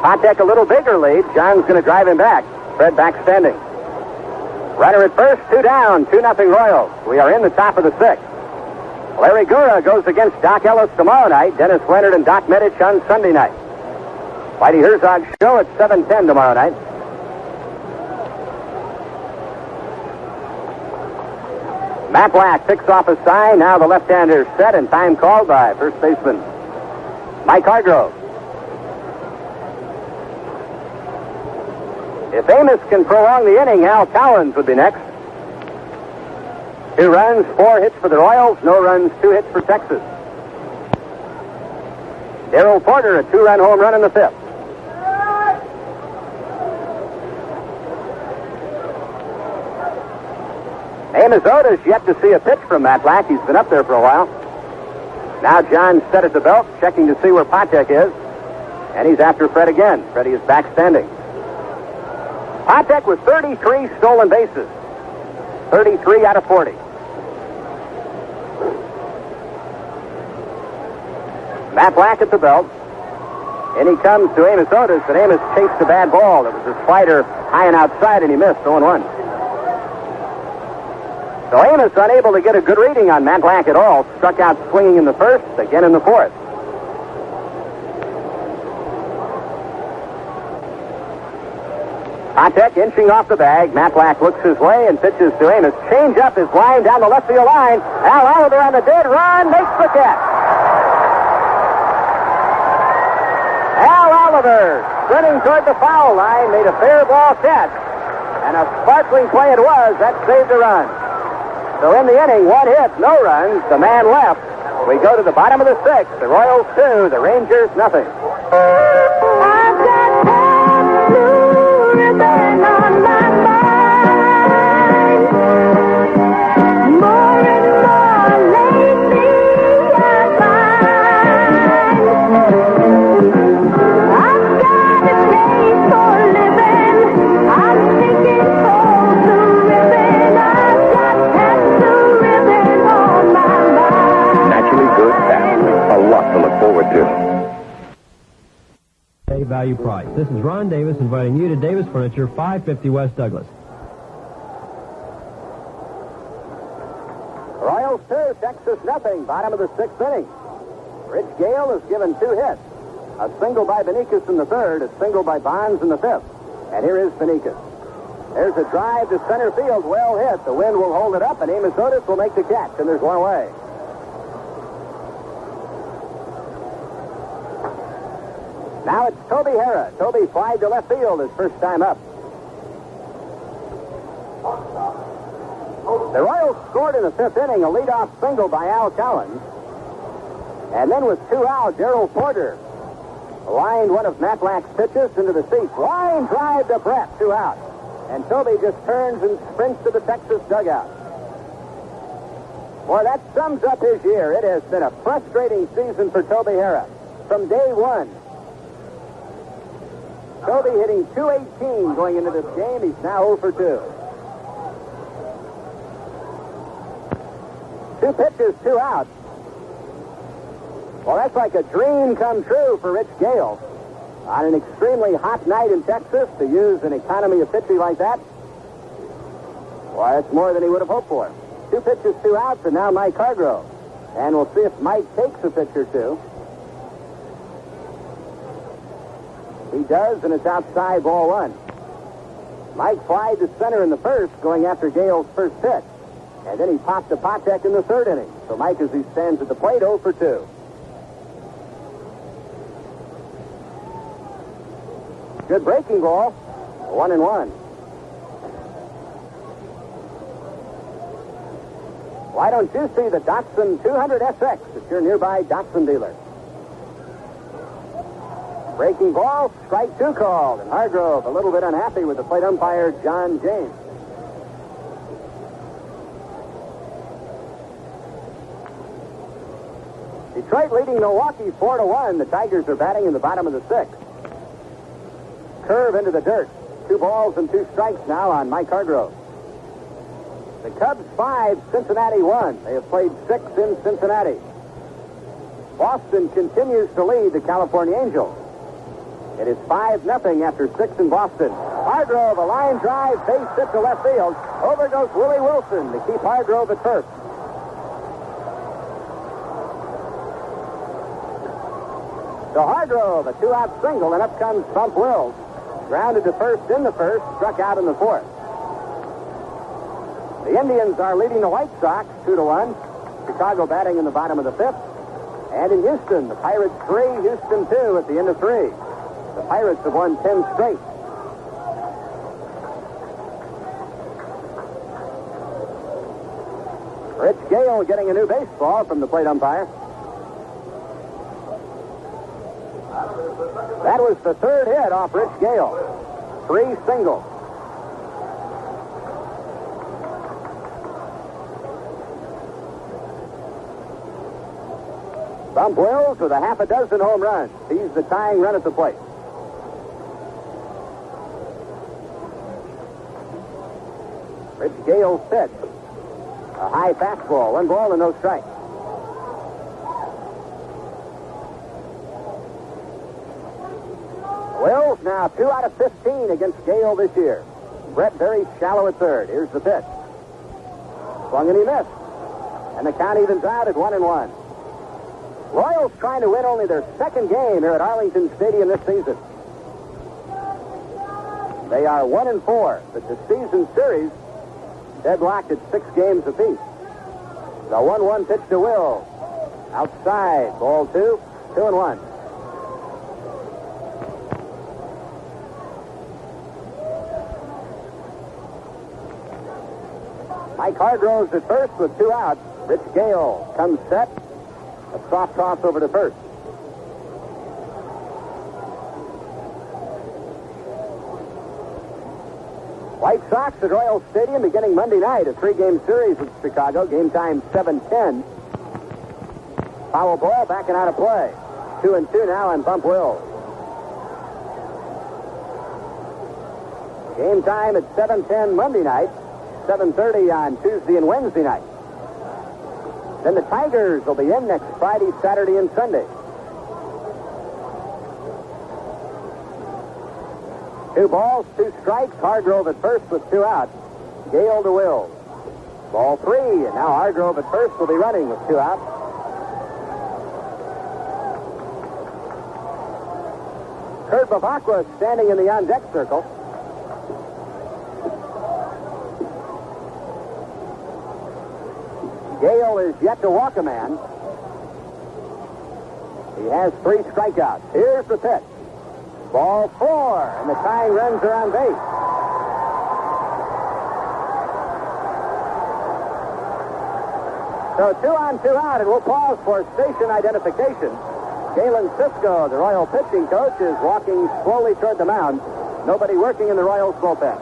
Potek a little bigger lead. John's going to drive him back. Fred back standing. Runner at first, 2 down, 2-0 Royals. We are in the top of the 6th. Larry Gura goes against Doc Ellis tomorrow night. Dennis Leonard and Doc Medich on Sunday night. Whitey Herzog's show at 7:10 tomorrow night. Matlack picks off a sign. Now the left-hander set, and time called by first baseman Mike Hargrove. If Amos can prolong the inning, Al Collins would be next. 2 runs, 4 hits for the Royals. No runs, 2 hits for Texas. Darrell Porter, a 2-run home run in the 5th. Amos Otis yet to see a pitch from Matlack. He's been up there for a while. Now John set at the belt, checking to see where Patek is. And he's after Fred again. Freddie is back standing. Patek with 33 stolen bases. 33 out of 40. Matt Black at the belt. And he comes to Amos Otis, and Amos chased a bad ball. It was a slider high and outside, and he missed 0-1. So Amos unable to get a good reading on Matt Black at all. Struck out swinging in the first, again in the fourth. Patek inching off the bag. Matt Black looks his way and pitches to Amos. Change up his line down the left field line. Al Oliver on the dead run makes the catch. Al Oliver, sprinting toward the foul line, made a fair ball catch. And a sparkling play it was. That saved the run. So in the inning, 1 hit, no runs. The man left. We go to the bottom of the sixth. The Royals 2, the Rangers nothing. Value price. This is Ron Davis inviting you to Davis Furniture, 550 West Douglas. Royals 2, Texas nothing. Bottom of the sixth inning. Rich Gale has given 2 hits. A single by Beniquez in the third, a single by Bonds in the fifth. And here is Beniquez. There's a drive to center field, well hit. The wind will hold it up, and Amos Otis will make the catch, and there's one away. Now it's Toby Hara. Toby flied to left field his first time up. The Royals scored in the fifth inning a leadoff single by Al Collins. And then with 2 out, Darrell Porter lined one of Matt Black's pitches into the seats. Line drive to Brett, 2 out. And Toby just turns and sprints to the Texas dugout. Boy, that sums up his year. It has been a frustrating season for Toby Hara. From day one, Toby hitting .218 going into this game. He's now 0 for 2. 2 pitches, 2 outs. Well, that's like a dream come true for Rich Gale. On an extremely hot night in Texas, to use an economy of pitching like that, well, that's more than he would have hoped for. 2 pitches, 2 outs, and now Mike Hargrove. And we'll see if Mike takes a pitch or two. He does, and it's outside, ball 1. Mike flied to center in the first, going after Gale's first pitch. And then he popped to Patek in the third inning. So Mike, as he stands at the plate, 0 for 2. Good breaking ball. 1-1. Why don't you see the Datsun 200 SX at your nearby Datsun dealer? Breaking ball, strike 2 called, and Hargrove a little bit unhappy with the plate umpire, John James. Detroit leading Milwaukee 4-1. The Tigers are batting in the bottom of the sixth. Curve into the dirt. 2 balls and 2 strikes now on Mike Hargrove. The Cubs 5, Cincinnati 1. They have played 6 in Cincinnati. Boston continues to lead the California Angels. It is 5-0 after 6 in Boston. Hargrove, a line drive, base hit to left field. Over goes Willie Wilson to keep Hargrove at first. So Hargrove, a 2-out single, and up comes Bump Wills. Grounded to first in the first, struck out in the fourth. The Indians are leading the White Sox 2-1. Chicago batting in the bottom of the fifth. And in Houston, the Pirates 3, Houston 2 at the end of 3. The Pirates have won 10 straight. Rich Gale getting a new baseball from the plate umpire. That was the third hit off Rich Gale. 3 singles. Bump Wills with a half a dozen home runs. He's the tying run at the plate. Rich Gale's pitch. A high fastball. 1 ball and no strike. Wills now 2 out of 15 against Gale this year. Brett very shallow at third. Here's the pitch. Swung and he missed. And the count evens out at 1-1. Royals trying to win only their second game here at Arlington Stadium this season. They are 1-4, but the season series deadlocked at 6 games apiece. The 1-1 pitch to Will. Outside. Ball 2. 2-1. Mike Hargrove's at first with 2 outs. Rich Gale comes set. A soft toss over to first. White Sox at Royal Stadium beginning Monday night, a 3-game series with Chicago. Game time 7:10. Foul ball backing out of play. 2-2 now on Bump Wills. Game time at 7:10 Monday night. 7:30 on Tuesday and Wednesday night. Then the Tigers will be in next Friday, Saturday, and Sunday. 2 balls, 2 strikes. Hargrove at first with 2 outs. Gale to Wills. Ball 3, and now Hargrove at first will be running with 2 outs. Kurt Bavacqua standing in the on-deck circle. Gale is yet to walk a man. He has 3 strikeouts. Here's the pitch. Ball 4, and the tying runs are on base. So 2 on, 2 out, and we'll pause for station identification. Galen Cisco, the Royal pitching coach, is walking slowly toward the mound. Nobody working in the Royals bullpen.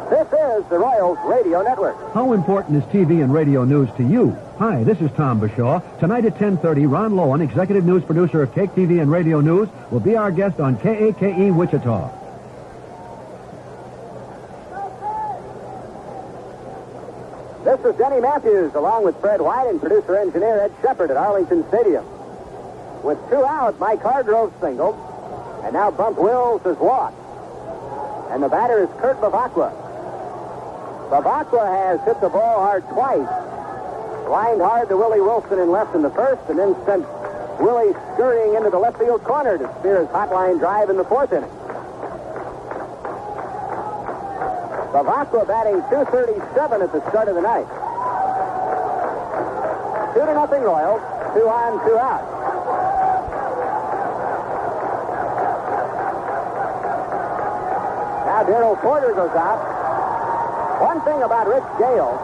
This is the Royals Radio Network. How important is TV and radio news to you? Hi, this is Tom Bashaw. Tonight at 10:30, Ron Lowen, executive news producer of Cake TV and Radio News, will be our guest on KAKE Wichita. This is Denny Matthews, along with Fred White and producer-engineer Ed Shepard at Arlington Stadium. With 2 out, Mike Hargrove singled, and now Bump Wills has walked. And the batter is Kurt Bavacqua. Bavacqua has hit the ball hard twice. Lined hard to Willie Wilson in left in the first, and then sent Willie scurrying into the left field corner to spear his hotline drive in the 4th inning. Bavacqua batting .237 at the start of the night. 2-0 Royals. 2 on, 2 out. Now Darrell Porter goes out. One thing about Rich Gale,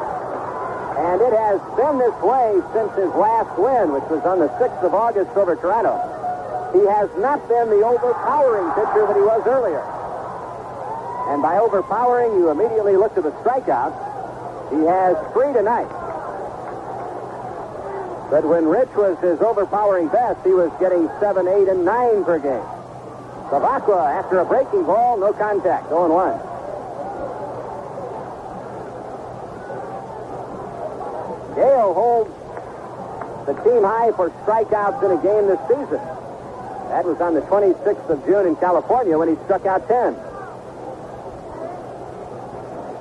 and it has been this way since his last win, which was on the 6th of August over Toronto. He has not been the overpowering pitcher that he was earlier. And by overpowering, you immediately look to the strikeouts. He has 3 tonight. But when Rich was his overpowering best, he was getting 7, 8, and 9 per game. Bavacqua, after a breaking ball, no contact, 0-1. Gale holds the team high for strikeouts in a game this season. That was on the 26th of June in California when he struck out 10.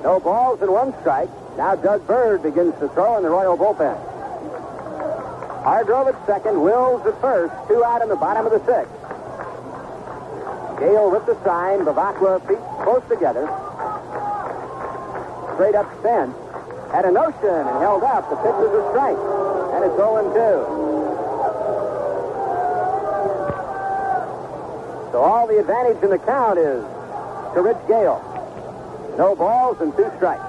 No balls and 1 strike. Now Doug Bird begins to throw in the Royal bullpen. Hargrove at second, Wills at first, 2 out in the bottom of the 6th. Gale with the sign, Bavacqua feet close together. Straight up stand. Had a notion and held up. The pitch is a strike. And it's 0-2. So all the advantage in the count is to Rich Gale. No balls and 2 strikes.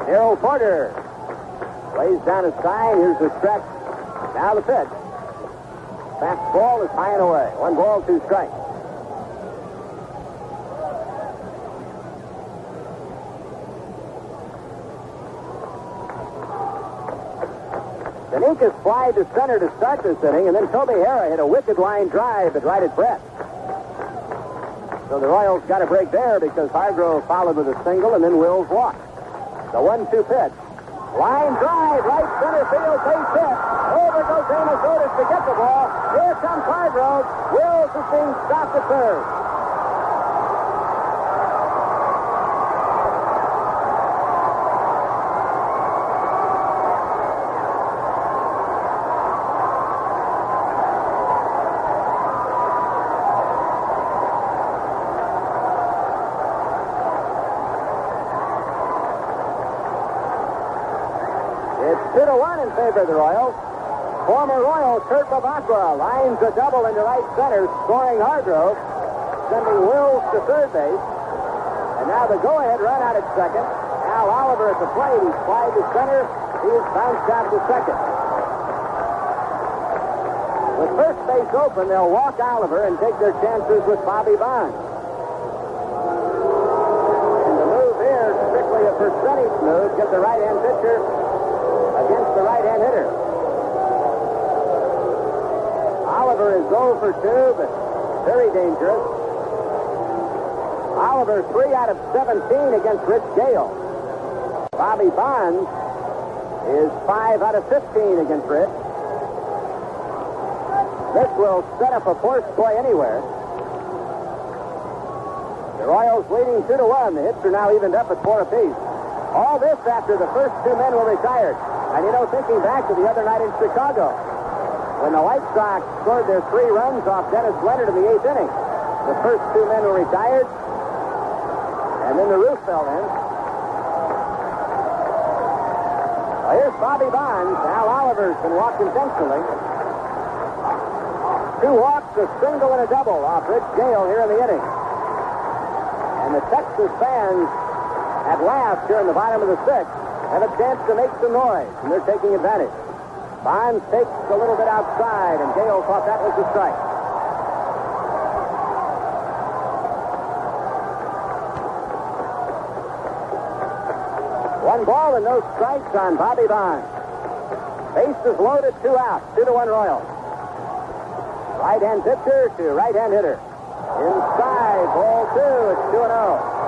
Darrell Porter lays down a sign. Here's the stretch. Now the pitch. Fastball is high and away. 1 ball, 2 strikes. Beninkas fly to center to start this inning, and then Toby Hara hit a wicked line drive at right at Brett. So the Royals got a break there because Hargrove followed with a single, and then Wills walked. The 1-2 pitch. Line drive, right center field, base hit. Over goes Amos Otis to get the ball. Here comes Hargrove. Wills is being stopped at third. It's 2-1 in favor of the Royals. Former Royal Kurt Bavacqua lines a double into right center, scoring Hargrove, sending Wills to third base. And now the go-ahead run out at second. Al Oliver at the plate. He's flied to center. He's bounced out to second. With first base open, they'll walk Oliver and take their chances with Bobby Bonds. And the move here, strictly a percentage move, get the right-hand pitcher against the right-hand hitter. Oliver is 0 for 2, but very dangerous. Oliver 3 out of 17 against Rich Gale. Bobby Bonds is 5 out of 15 against Rich. This will set up a forced play anywhere. The Royals leading 2-1. The hits are now evened up at 4 apiece. All this after the first two men were retired. And thinking back to the other night in Chicago, when the White Sox scored their 3 runs off Dennis Leonard in the 8th inning, the first two men were retired, and then the roof fell in. Well, here's Bobby Bonds. Al Oliver's been walked intentionally. 2 walks, a single, and a double off Rich Gale here in the inning. And the Texas fans, at last, here in the bottom of the 6th, have a chance to make some noise, and they're taking advantage. Bonds takes a little bit outside, and Gale thought that was a strike. One ball and no strikes on Bobby Bonds. Bases loaded, 2 out, 2-1 Royals. Right-hand pitcher to right-hand hitter. Inside, ball 2, it's 2-0.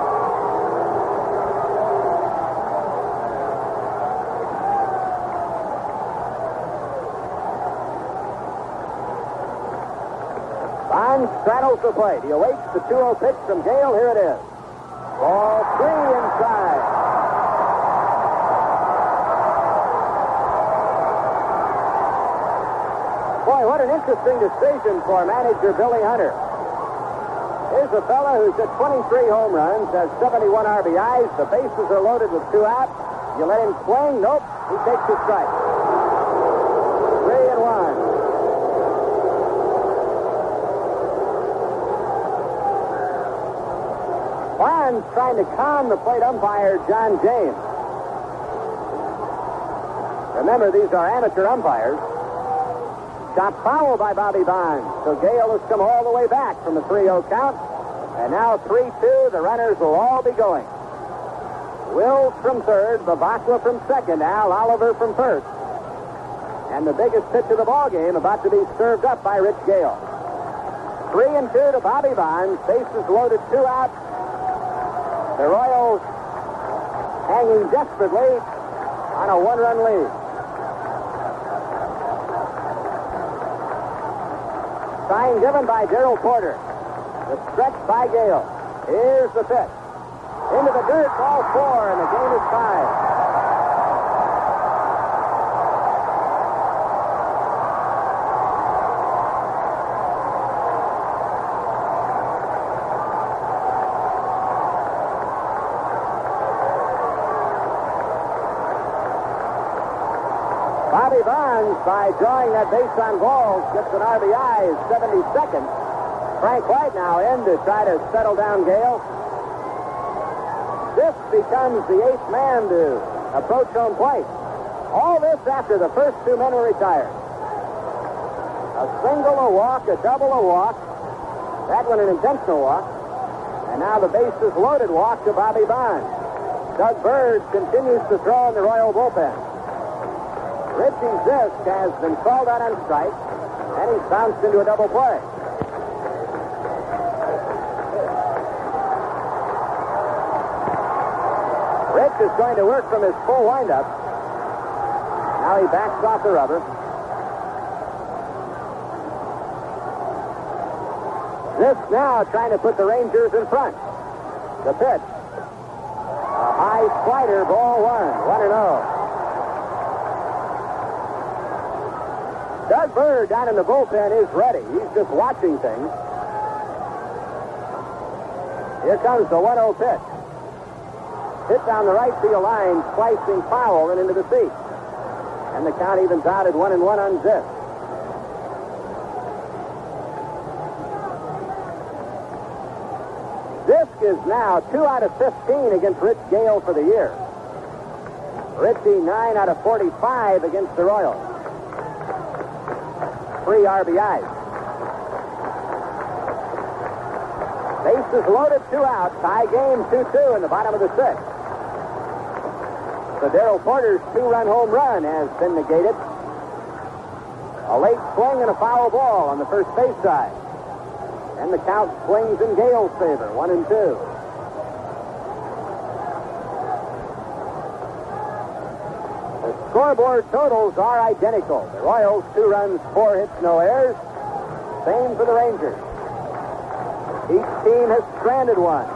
Bonds straddles the plate. He awaits the 2-0 pitch from Gale. Here it is. Ball 3 inside. Boy, what an interesting decision for manager Billy Hunter. Here's a fella who's hit 23 home runs, has 71 RBIs. The bases are loaded with 2 out. You let him swing? Nope. He takes a strike. 3-1. Bonds trying to calm the plate umpire, John James. Remember, these are amateur umpires. Shot foul by Bobby Bonds. So Gale has come all the way back from a 3-0 count. And now 3-2. The runners will all be going. Wills from third, Bavacqua from second, Al Oliver from first. And the biggest pitch of the ball game about to be served up by Rich Gale. 3-2 to Bobby Bonds. Bases loaded, 2 out. The Royals hanging desperately on a 1-run lead. Sign given by Darrell Porter. The stretch by Gale. Here's the pitch. Into the dirt, ball 4, and the game is tied. Bobby Bonds, by drawing that base on balls, gets an RBI, is 72nd. Frank White now in to try to settle down Gale. This becomes the 8th man to approach home plate. All this after the first two men were retired. A single, a walk, a double, a walk. That one an intentional walk. And now the bases loaded walk to Bobby Bonds. Doug Bird continues to throw in the Royal bullpen. Richie Zisk has been called out on strike, and he's bounced into a double play. Rich is going to work from his full windup. Now he backs off the rubber. Zisk now trying to put the Rangers in front. The pitch. A high slider, ball one. 1-0. Doug Bird down in the bullpen is ready. He's just watching things. Here comes the 1-0 pitch. Hit down the right field line, slicing foul and into the seat. And the count evens out at 1-1 on Zisk. Zisk is now 2 out of 15 against Rich Gale for the year. Richie 9 out of 45 against the Royals. 3 RBIs. Bases loaded, 2 out. Tie game 2-2 in the bottom of the 6th. So Darrell Porter's 2-run home run has been negated. A late swing and a foul ball on the first base side. And the count swings in Gale's favor, 1-2. The scoreboard totals are identical. The Royals, 2 runs, 4 hits, no errors. Same for the Rangers. Each team has stranded one.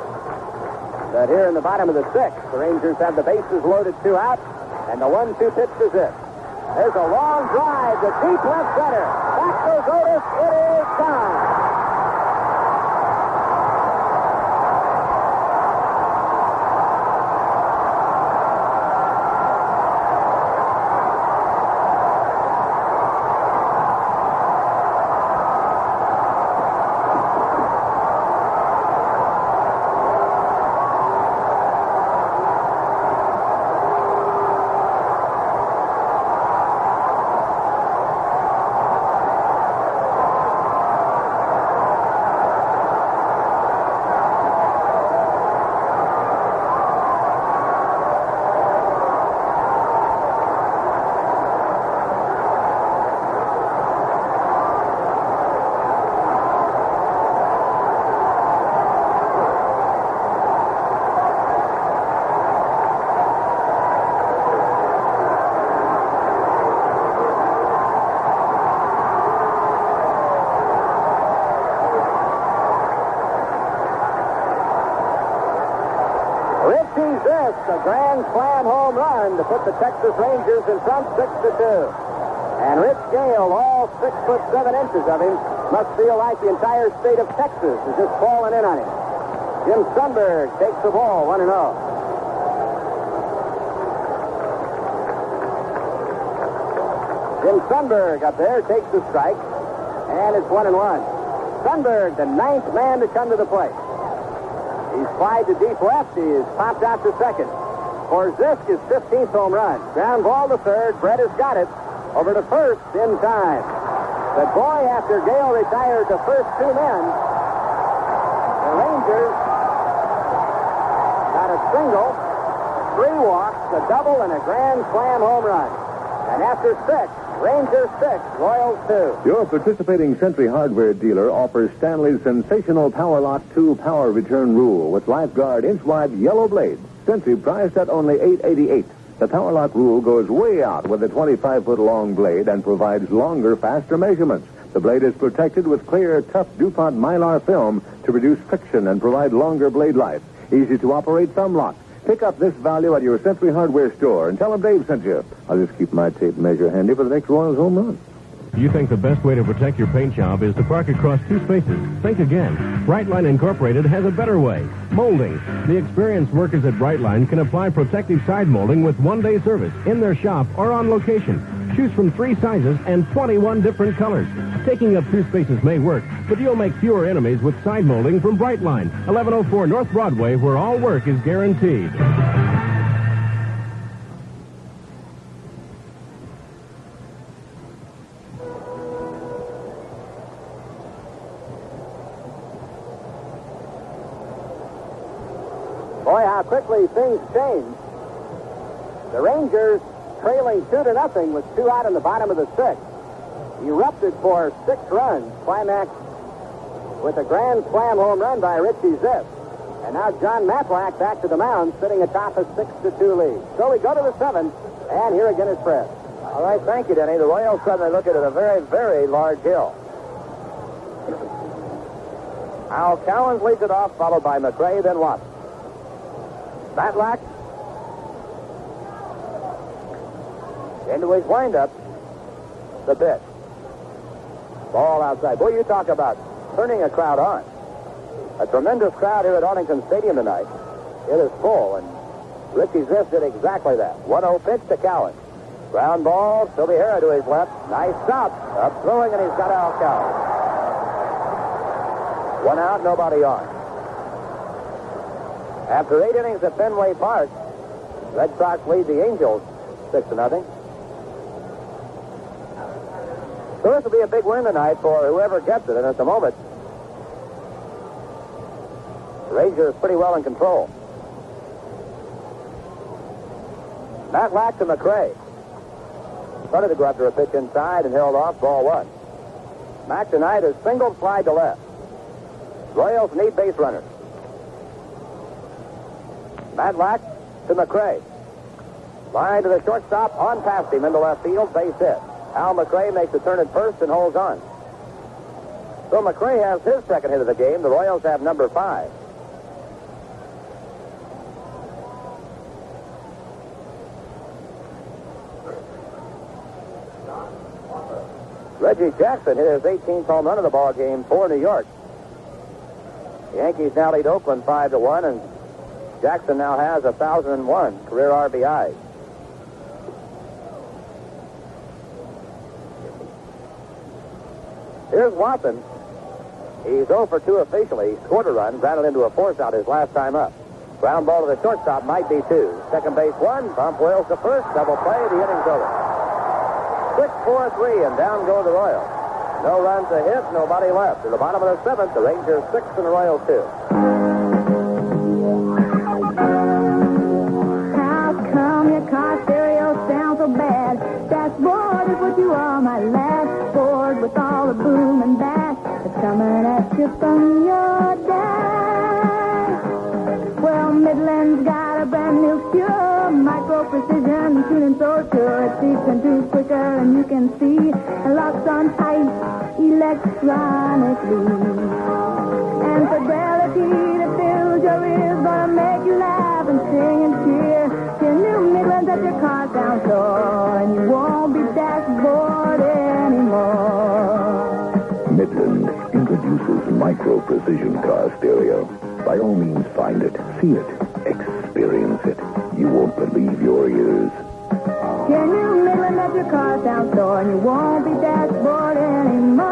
But here in the bottom of the 6th, the Rangers have the bases loaded, 2 out, and the 1-2 pitch to Zisk. There's a long drive to deep left center. Back goes Otis. It is gone. A grand slam home run to put the Texas Rangers in front 6-2. And Rich Gale, all 6'7" of him, must feel like the entire state of Texas is just falling in on him. Jim Sundberg takes the ball, 1-0. Jim Sundberg up there takes the strike, and it's 1-1. Sundberg, the 9th man to come to the plate. He's flied to deep left. He is popped out to second. For Zisk, his 15th home run. Ground ball to third. Brett has got it. Over to first in time. But boy, after Gale retired the first 2 men, the Rangers got a single, 3 walks, a double, and a grand slam home run. And after 6, Rangers 6, Royals 2. Your participating Century Hardware dealer offers Stanley's sensational Power Lock 2 power return rule with Lifeguard inch-wide yellow blades. Century priced at only $8.88. The Power Lock rule goes way out with a 25-foot-long blade and provides longer, faster measurements. The blade is protected with clear, tough DuPont Mylar film to reduce friction and provide longer blade life. Easy to operate thumb lock. Pick up this value at your Century Hardware store and tell them Dave sent you. I'll just keep my tape measure handy for the next Royals home run. You think the best way to protect your paint job is to park across 2 spaces? Think again. Brightline Incorporated has a better way. Molding. The experienced workers at Brightline can apply protective side molding with 1-day service in their shop or on location. Choose from 3 sizes and 21 different colors. Taking up 2 spaces may work, but you'll make fewer enemies with side molding from Brightline, 1104 North Broadway, where all work is guaranteed. Boy, how quickly things change. The Rangers trailing 2-0 with 2 out in the bottom of the 6th. Erupted for 6 runs, climaxed with a grand slam home run by Richie Ziff. And now John Matlack back to the mound, sitting atop a 6-2 lead. So we go to the 7th, and here again is Fred. All right, thank you, Denny. The Royals suddenly look at a very, very large hill. Al Cowens leads it off, followed by McRae, then Watson. Matlack into his windup. The pitch. Ball outside. Boy, you talk about turning a crowd on. A tremendous crowd here at Arlington Stadium tonight. It is full, and Richie Ziff did exactly that. 1-0 pitch to Cowens. Ground ball, Silvihera to his left. Nice stop. Up throwing, and he's got Al Cowens. 1 out, nobody on. After 8 innings at Fenway Park, Red Sox lead the Angels 6-0. So this will be a big win tonight for whoever gets it, and at the moment, the Rangers pretty well in control. Matlack to McRae. Started to go after a pitch inside and held off, ball 1. Mac tonight is single slide to left. Royals need base runners. Matlack to McRae. Line to the shortstop, on past him into left field, base hit. Al McRae makes a turn at first and holds on. So McRae has his second hit of the game. The Royals have number 5. Reggie Jackson hit his 18th home run of the ball game for New York. The Yankees now lead Oakland 5-1, and Jackson now has 1,001 career RBIs. Here's Watson. He's 0 for 2 officially. He scored a run, grounded into a force out his last time up. Ground ball to the shortstop, might be 2. Second base 1, bump wheels to first, double play, the inning's over. 6-4-3, and down go the Royals. No runs to hit, nobody left. To the bottom of the 7th, the Rangers 6 and the Royals 2. How come your car stereo sounds so bad? Dashboard is what you are, my last board with all the boom and bash that's coming at you from your dash. Well, Midland's got a brand new cure, micro precision tuning so sure it seeps into quicker and you can see and locks on tight electronically. And fidelity that fills your ears gonna make you laugh and sing and cheer. Your new Midlands at your car sound sure, and you won't be dashboard anymore. Midland introduces micro precision car stereo. By all means, find it, see it, experience it. You won't believe your ears. Your new Midland at your car sound store, and you won't be dashboard anymore.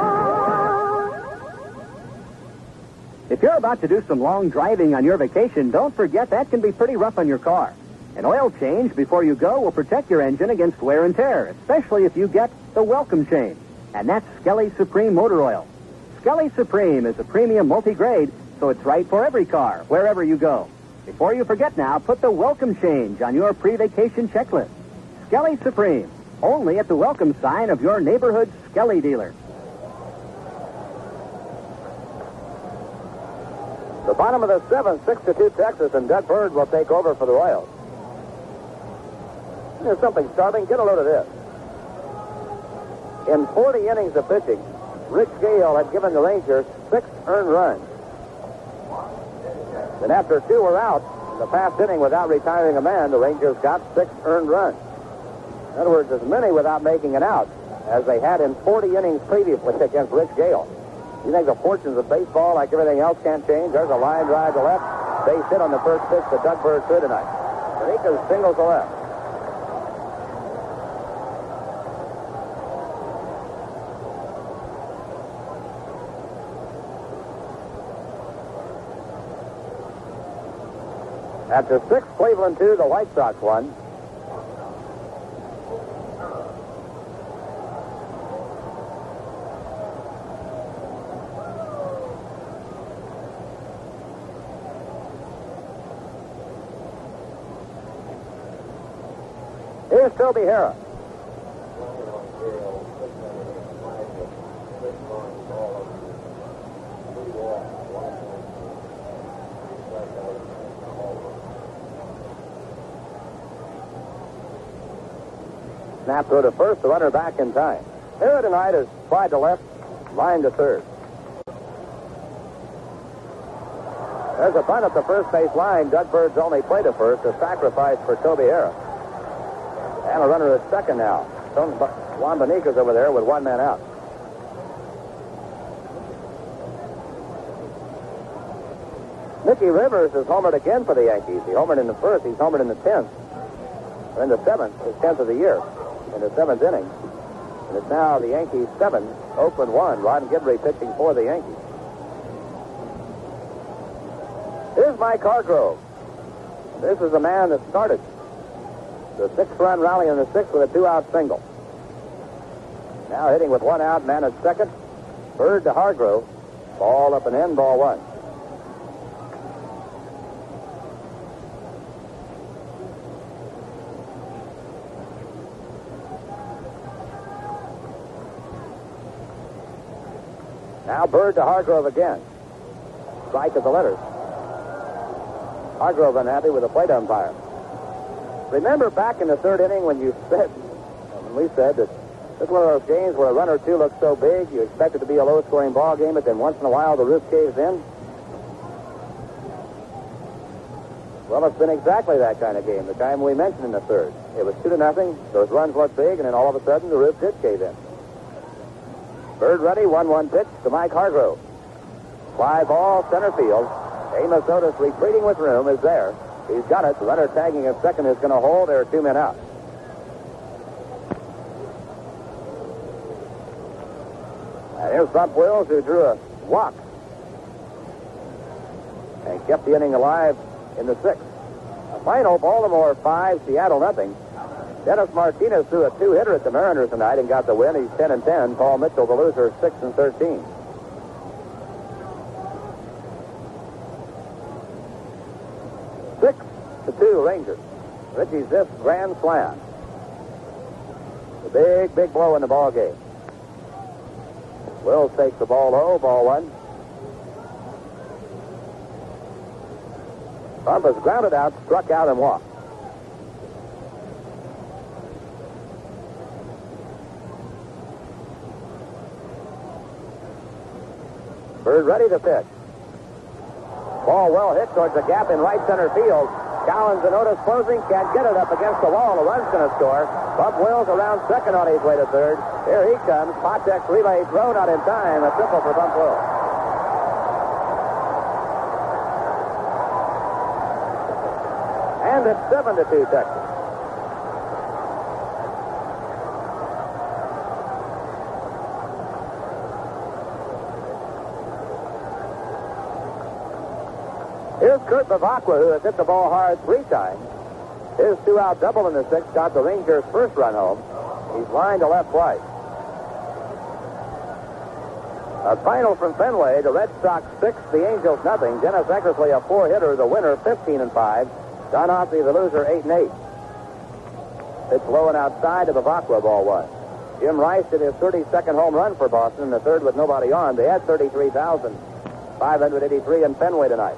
If you're about to do some long driving on your vacation, don't forget that can be pretty rough on your car. An oil change before you go will protect your engine against wear and tear, especially if you get the welcome change. And that's Skelly Supreme Motor Oil. Skelly Supreme is a premium multi-grade, so it's right for every car, wherever you go. Before you forget now, put the welcome change on your pre-vacation checklist. Skelly Supreme, only at the welcome sign of your neighborhood Skelly dealer. The bottom of the 7th, 6-2 Texas, and Doug Bird will take over for the Royals. There's something startling. Get a load of this. In 40 innings of pitching, Rich Gale had given the Rangers 6 earned runs. Then after 2 were out, in the past inning without retiring a man, the Rangers got 6 earned runs. In other words, as many without making it out as they had in 40 innings previously against Rich Gale. You think the fortunes of baseball, like everything else, can't change? There's a line drive to left. Base hit on the first pitch that Doug Bird threw tonight. Benitez singles to left. After 6, Cleveland 2, the White Sox won. Here Here's Toby Harris. Snap throw to first, the runner back in time. Here tonight is slide to left, line to third. There's a bunt at the first base line. Doug Bird's only play to first, a sacrifice for Toby Harris. And a runner at second now. Juan Bonica's over there with one man out. Mickey Rivers has homered again for the Yankees. He homered in the first. He's homered in the 10th. Or in the 7th, his 10th of the year, in the 7th inning. And it's now the Yankees 7, Oakland 1. Ron Guidry pitching for the Yankees. Here's Mike Hargrove. This is the man that started the 6-run rally in the 6th with a 2-out single. Now hitting with 1 out, man at second. Bird to Hargrove. Ball up and in, ball 1. Now Bird to Hargrove again. Strike at the letters. Hargrove unhappy with the plate umpire. Remember back in the 3rd inning when we said that this is one of those games where a run or two looks so big, you expect it to be a low-scoring ball game, but then once in a while the roof caves in? Well, it's been exactly that kind of game, the time we mentioned in the 3rd. It was 2-0, those runs looked big, and then all of a sudden the roof did cave in. Bird ready, 1-1 pitch to Mike Hargrove. Fly ball, center field. Amos Otis retreating with room is there. He's got it. The runner tagging at second is going to hold. There are 2 men out. And here's Bump Wills, who drew a walk and kept the inning alive in the 6th. A final, Baltimore 5, Seattle nothing. Dennis Martinez threw a 2-hitter at the Mariners tonight and got the win. He's 10-10. Paul Mitchell, the loser, 6-13. The 2 Rangers. Richie Ziff grand slam. The big blow in the ball game. Wills takes the ball low, ball 1. Bump is grounded out, struck out, and walked. Bird ready to pitch. Ball well hit towards the gap in right center field. Collins and Otis closing, can't get it up against the wall. The run's going to score. Bump Wills around second on his way to third. Here he comes. Potek's relay throw not in time. A triple for Bump Wills. And it's 7-2 Texas. Here's Kurt Bavacqua, who has hit the ball hard 3 times. His 2-out double in the 6th got the Rangers' first run home. He's lined to left twice. A final from Fenway, the Red Sox 6, the Angels nothing. Dennis Eckersley, a 4-hitter, the winner, 15-5. Don Ossie, the loser, 8-8. It's low and outside to Bavacqua, ball 1. Jim Rice did his 32nd home run for Boston in the 3rd with nobody on. They had 33,583 in Fenway tonight.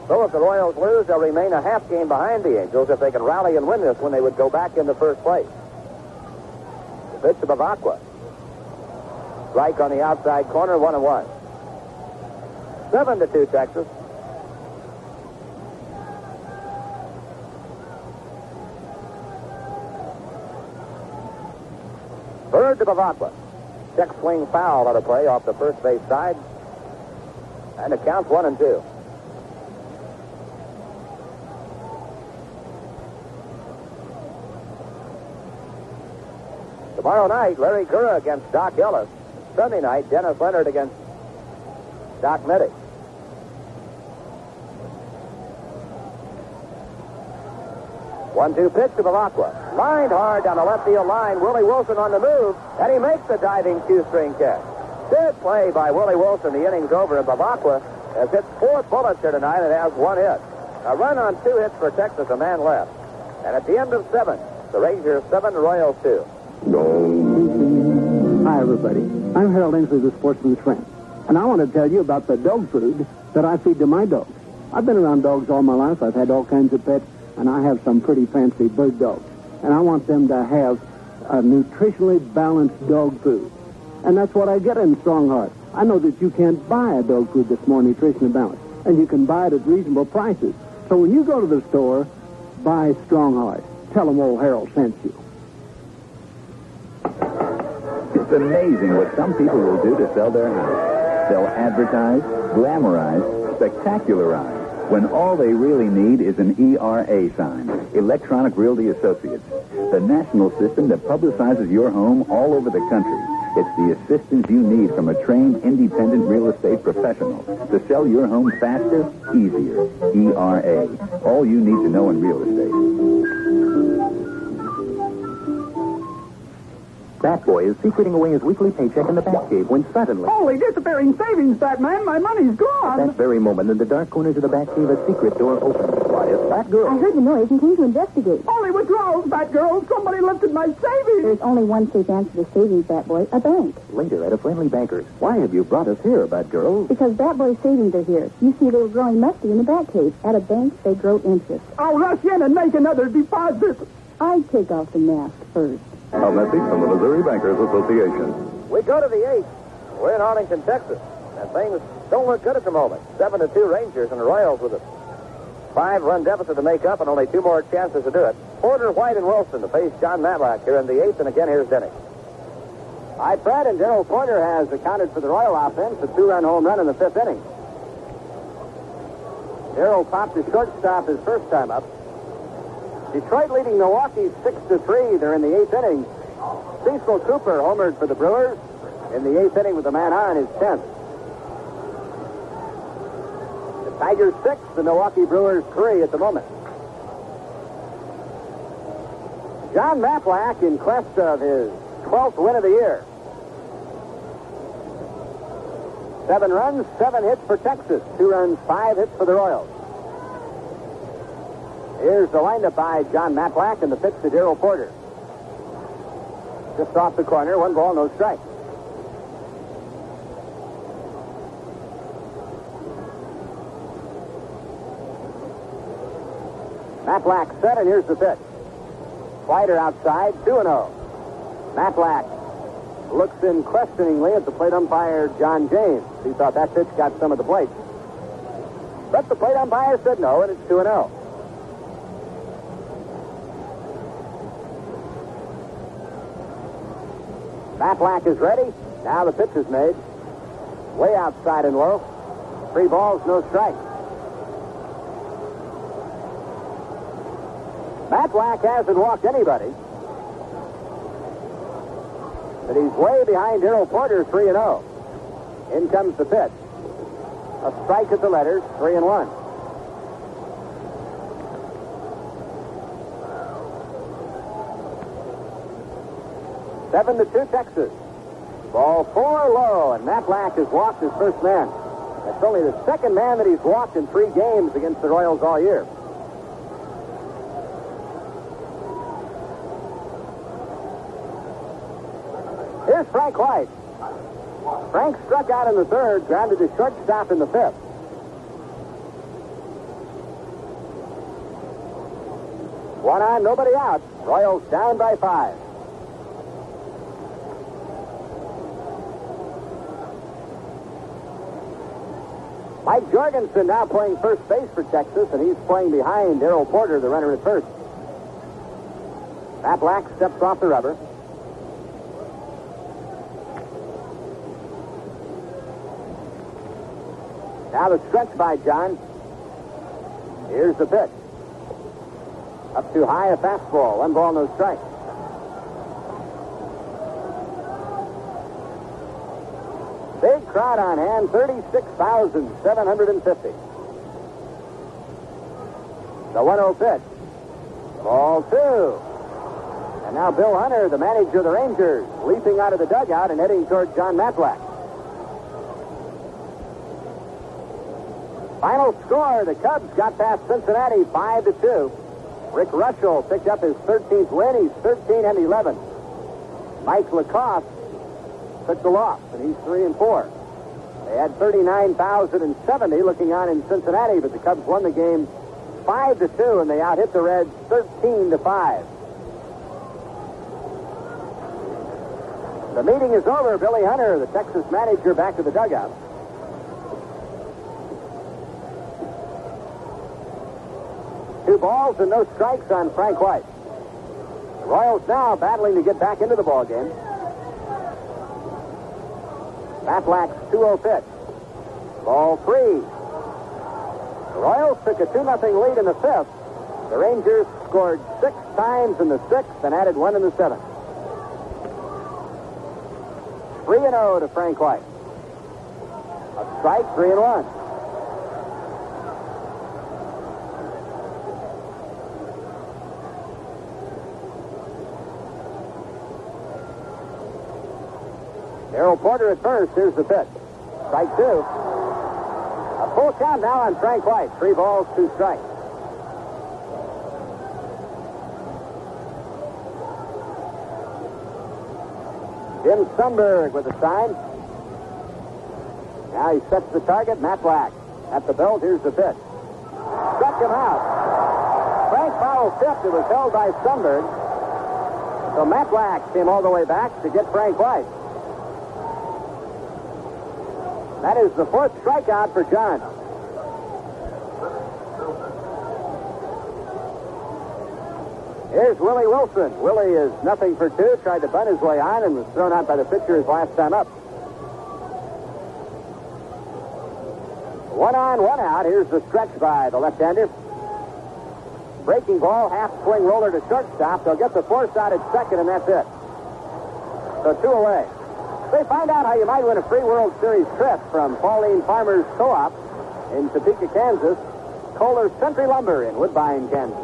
So if the Royals lose, they'll remain a half game behind the Angels. If they can rally and win this one, they would go back into first place. The pitch to Bavacqua. Strike on the outside corner, 1-1. 7-2 Texas. Bird to Bavacqua. Check swing foul out of play off the first base side. And it counts 1-2. Tomorrow night, Larry Gura against Doc Ellis. Sunday night, Dennis Leonard against Doc Meddick. One-two pitch to Bavacqua. Lined hard down the left field line. Willie Wilson on the move, and he makes the diving shoestring catch. Good play by Willie Wilson. The inning's over, and Bavacqua has hit 4 bullets here tonight and has 1 hit. A run on 2 hits for Texas, a man left. And at the end of 7, the Rangers 7, the Royals 2. Hi, everybody. I'm Harold Ainsley, the sportsman's friend. And I want to tell you about the dog food that I feed to my dogs. I've been around dogs all my life. I've had all kinds of pets, and I have some pretty fancy bird dogs. And I want them to have a nutritionally balanced dog food. And that's what I get in Strongheart. I know that you can't buy a dog food that's more nutritionally balanced, and you can buy it at reasonable prices. So when you go to the store, buy Strongheart. Tell them old Harold sent you. It's amazing what some people will do to sell their house. They'll advertise, glamorize, spectacularize, when all they really need is an ERA sign, Electronic Realty Associates, the national system that publicizes your home all over the country. It's the assistance you need from a trained, independent real estate professional to sell your home faster, easier. ERA, all you need to know in real estate. Bat Boy is secreting away his weekly paycheck in the Batcave when suddenly... Holy disappearing savings, Batman! My money's gone! At that very moment, in the dark corners of the Batcave, a secret door opens. Why, it's Batgirl. I heard the noise and came to investigate. Holy withdrawals, Batgirl! Somebody lifted my savings! There's only one safe answer to savings, Batboy, a bank. Later, at a friendly banker's. Why have you brought us here, Batgirl? Because Batboy's savings are here. You see, they were growing musty in the Batcave. At a bank, they grow interest. I'll rush in and make another deposit. I'd take off the mask first. A message from the Missouri Bankers Association. We go to the 8th. We're in Arlington, Texas. And things don't look good at the moment. 7-2 Rangers and the Royals with a 5-run deficit to make up and only 2 more chances to do it. Porter, White, and Wilson to face John Matlack here in the 8th. And again, here's Denny. All right, Fred, and Darrell Porter has accounted for the Royal offense, a 2-run home run in the 5th inning. Darrell popped his shortstop his first time up. Detroit leading Milwaukee 6-3. They're in the 8th inning. Cecil Cooper homered for the Brewers in the 8th inning with a man on his 10th. The Tigers 6, the Milwaukee Brewers 3 at the moment. John Matlack in quest of his 12th win of the year. 7 runs, 7 hits for Texas. 2 runs, 5 hits for the Royals. Here's the windup by John Matlack and the pitch to Darrell Porter. Just off the corner, 1 ball, no strike. Matlack set, and here's the pitch. Slider outside, 2-0. Matlack looks in questioningly at the plate umpire, John James. He thought that pitch got some of the plate. But the plate umpire said no, and it's 2-0. Matlack is ready. Now the pitch is made. Way outside and low. 3 balls, no strikes. Matlack hasn't walked anybody. But he's way behind Darrell Porter, 3-0. In comes the pitch. A strike at the letters, 3-1. Seven to 2 Texas. Ball 4 low, and Matlack has walked his first man. That's only the second man that he's walked in 3 games against the Royals all year. Here's Frank White. Frank struck out in the 3rd, grounded to shortstop in the 5th. One on, nobody out. Royals down by 5. Mike Jorgensen now playing first base for Texas, and he's playing behind Darrell Porter, the runner at first. Matlack steps off the rubber. Now the stretch by John. Here's the pitch. Up too high, a fastball. 1 ball, no strike. Big crowd on hand, 36,750. The 1-0 pitch. Ball 2. And now Bill Hunter, the manager of the Rangers, leaping out of the dugout and heading toward John Matlack. Final score, the Cubs got past Cincinnati 5-2. Rick Russell picked up his 13th win. He's 13 and 11. Mike Lacoste took the loss, and he's 3 and 4. They had 39,070 looking on in Cincinnati, but the Cubs won the game 5-2, and they out-hit the Reds 13-5. The meeting is over. Billy Hunter, the Texas manager, back to the dugout. Two balls and no strikes on Frank White. The Royals now battling to get back into the ball game. Matlack's 2-0 pitch. Ball 3. The Royals took a 2-0 lead in the 5th. The Rangers scored 6 times in the 6th and added 1 in the 7th. 3-0 to Frank White. A strike, 3-1. Darrell Porter at first. Here's the pitch. Strike 2. A full count now on Frank White. 3 balls, 2 strikes. Jim Sundberg with a sign. Now he sets the target. Matlack at the belt. Here's the pitch. Struck him out. Frank fouled 5th. It was held by Sundberg. So Matlack came all the way back to get Frank White. That is the 4th strikeout for John. Here's Willie Wilson. Willie is 0 for 2. Tried to bunt his way on and was thrown out by the pitcher his last time up. 1 on, 1 out. Here's the stretch by the left-hander. Breaking ball, half swing roller to shortstop. They'll get the force out at second, and that's it. So 2 away. They find out how you might win a free World Series trip from Pauline Farmers Co-op in Topeka, Kansas. Kohler Century Lumber in Woodbine, Kansas.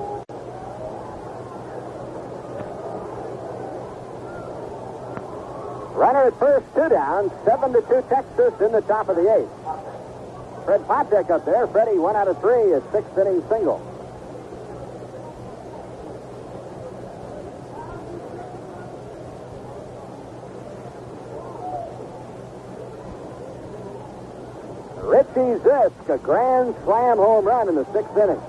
Runner at first, 2 down. 7-2 Texas in the top of the 8th. Fred Potek up there. Freddie 1 out of 3, a 6th inning single. Richie Zisk, a grand slam home run in the 6th inning.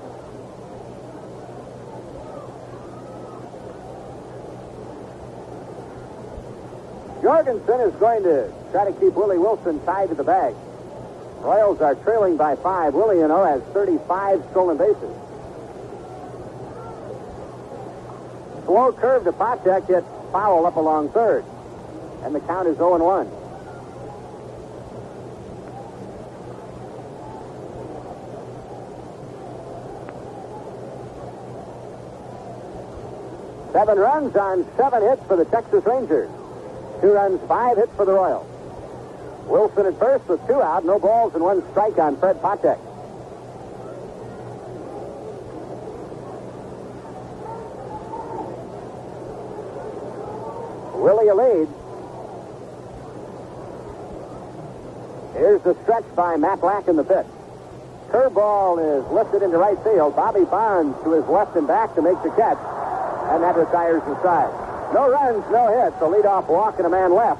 Jorgensen is going to try to keep Willie Wilson tied to the bag. Royals are trailing by 5. Willie, has 35 stolen bases. Slow curve to Potek, hit foul up along third. And the count is 0-1. Seven runs on 7 hits for the Texas Rangers. 2 runs, 5 hits for the Royals. Wilson at first with 2 out, no balls and 1 strike on Fred Potek. Willie a lead. Here's the stretch by Matlack in the pitch. Curveball is lifted into right field. Bobby Bonds to his left and back to make the catch. And that retires the side. No runs, no hits. A leadoff walk and a man left.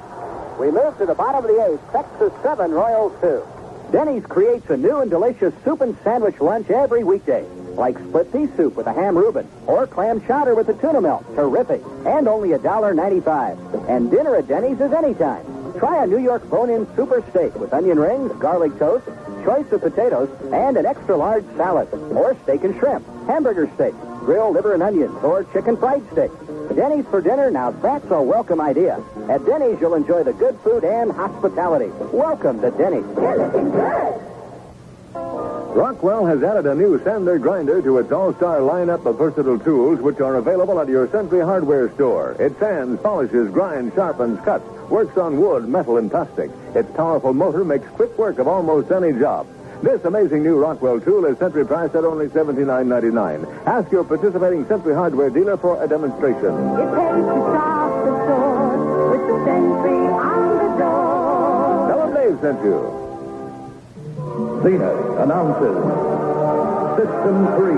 We move to the bottom of the 8th. Texas 7, Royals 2. Denny's creates a new and delicious soup and sandwich lunch every weekday. Like split pea soup with a ham Reuben or clam chowder with the tuna melt. Terrific. And only $1.95. And dinner at Denny's is anytime. Try a New York bone-in super steak with onion rings, garlic toast, choice of potatoes, and an extra large salad. Or steak and shrimp, hamburger steak, grilled liver and onions, or chicken fried steak. Denny's for dinner, now that's a welcome idea. At Denny's, you'll enjoy the good food and hospitality. Welcome to Denny's. You're looking good. Rockwell has added a new sander grinder to its all-star lineup of versatile tools, which are available at your Century Hardware store. It sands, polishes, grinds, sharpens, cuts, works on wood, metal, and plastic. Its powerful motor makes quick work of almost any job. This amazing new Rockwell tool is Century priced at only $79.99. Ask your participating Century Hardware dealer for a demonstration. It pays to stop the store with the Century on the door. Tell them Dave sent you. Zenith announces System 3.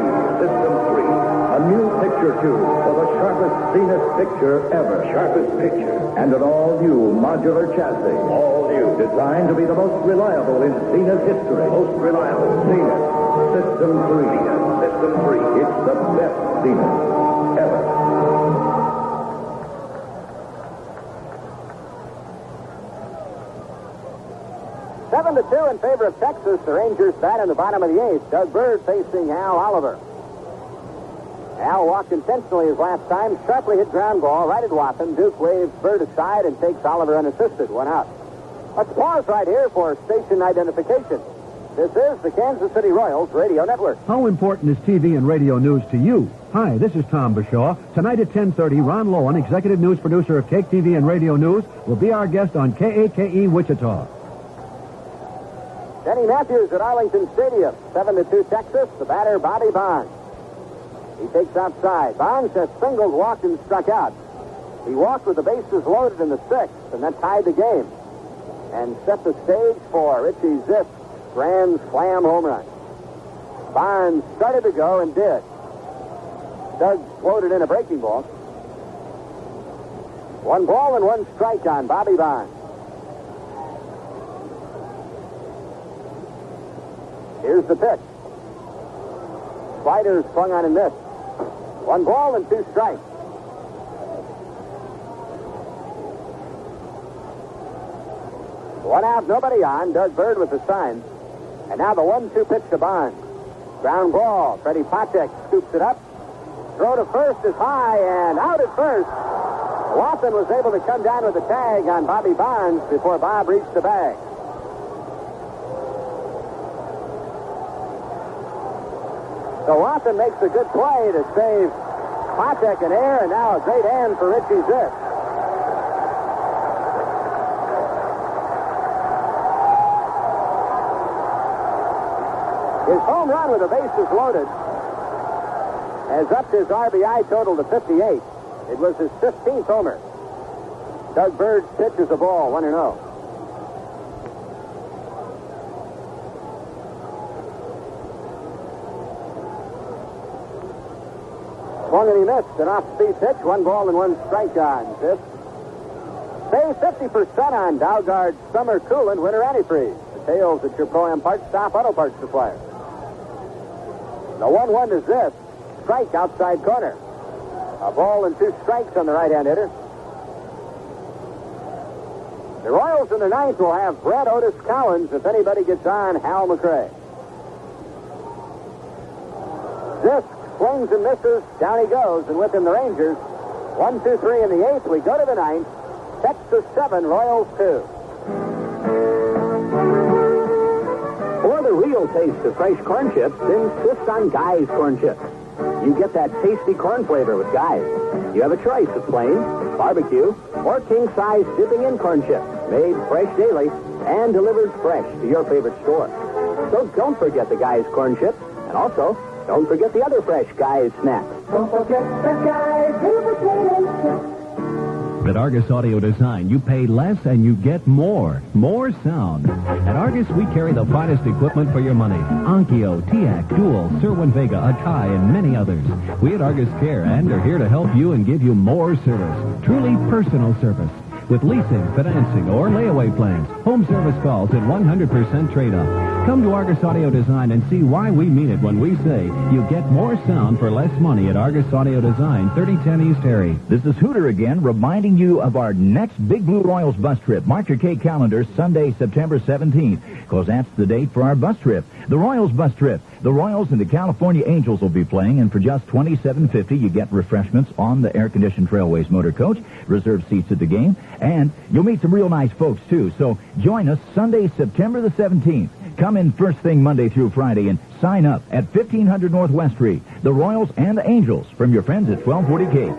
A new picture tube for the sharpest, cleanest picture ever. Sharpest picture. And an all-new modular chassis. All new. Designed to be the most reliable in Zena's history. Most reliable. Zena. System 3. System 3. It's the best Zena ever. 7-2 in favor of Texas. The Rangers bat in the bottom of the eighth. Doug Bird facing Al Oliver. Al walked intentionally his last time, sharply hit ground ball right at Watson. Duke waves Bird aside and takes Oliver unassisted. One out. Let's pause right here for station identification. This is the Kansas City Royals Radio Network. How important is TV and radio news to you? Hi, this is Tom Bashaw. Tonight at 10:30, Ron Lowen, executive news producer of Cake TV and Radio News, will be our guest on KAKE Wichita. Denny Matthews at Arlington Stadium. 7-2 Texas. The batter, Bobby Bonds. He takes outside. Bonds has singled, walked, and struck out. He walked with the bases loaded in the sixth, and that tied the game. And set the stage for Richie Ziff's grand slam home run. Bonds started to go and did. Doug floated in a breaking ball. 1 ball and 1 strike on Bobby Bonds. Here's the pitch. Slider swung on and missed. 1 ball and 2 strikes. One out, nobody on. Doug Bird with the sign. And now the 1-2 pitch to Bonds. Ground ball. Freddie Patek scoops it up. Throw to first is high and out at first. Watson was able to come down with a tag on Bobby Bonds before Bob reached the bag. So Watson makes a good play to save Patek in air, and now a great hand for Richie Ziff. His home run with the bases loaded has upped his RBI total to 58. It was his 15th homer. Doug Bird's pitch is a ball, 1-0. Swung and he missed. An off-speed pitch. 1 ball and 1 strike on Ziff. Save 50% on Dalgard Summer Coolant Winter Antifreeze. Details at your Pro-Am Parts Stop Auto Parts supplier. The 1-1 to Ziff. Strike outside corner. A ball and 2 strikes on the right-hand hitter. The Royals in the ninth will have Brett Otis Collins if anybody gets on Hal McRae. Ziff swings and misses. Down he goes, and with him the Rangers. 1, 2, 3 in the eighth. We go to the ninth. Texas 7, Royals 2. For the real taste of fresh corn chips, insist on Guy's corn chips. You get that tasty corn flavor with Guy's. You have a choice of plain, barbecue, or king-size dipping-in corn chips, made fresh daily and delivered fresh to your favorite store. So don't forget the Guy's corn chips, and also don't forget the other fresh Guy's snacks. Don't forget the Guy's potato chips. At Argus Audio Design, you pay less and you get more. More sound. At Argus, we carry the finest equipment for your money. Onkyo, TIAC, Dual, Sirwin-Vega, Akai, and many others. We at Argus care and are here to help you and give you more service. Truly personal service. With leasing, financing, or layaway plans, home service calls at 100% trade-up. Come to Argus Audio Design and see why we mean it when we say you get more sound for less money at Argus Audio Design, 3010 East Harry. This is Hooter again, reminding you of our next Big Blue Royals bus trip. Mark your K calendar, Sunday, September 17th, because that's the date for our bus trip. The Royals bus trip. The Royals and the California Angels will be playing, and for just $27.50, you get refreshments on the air-conditioned Trailways motor coach, reserved seats at the game, and you'll meet some real nice folks, too. So join us Sunday, September the 17th. Come in first thing Monday through Friday and sign up at 1500 Northwest Street. The Royals and the Angels from your friends at 1240 K.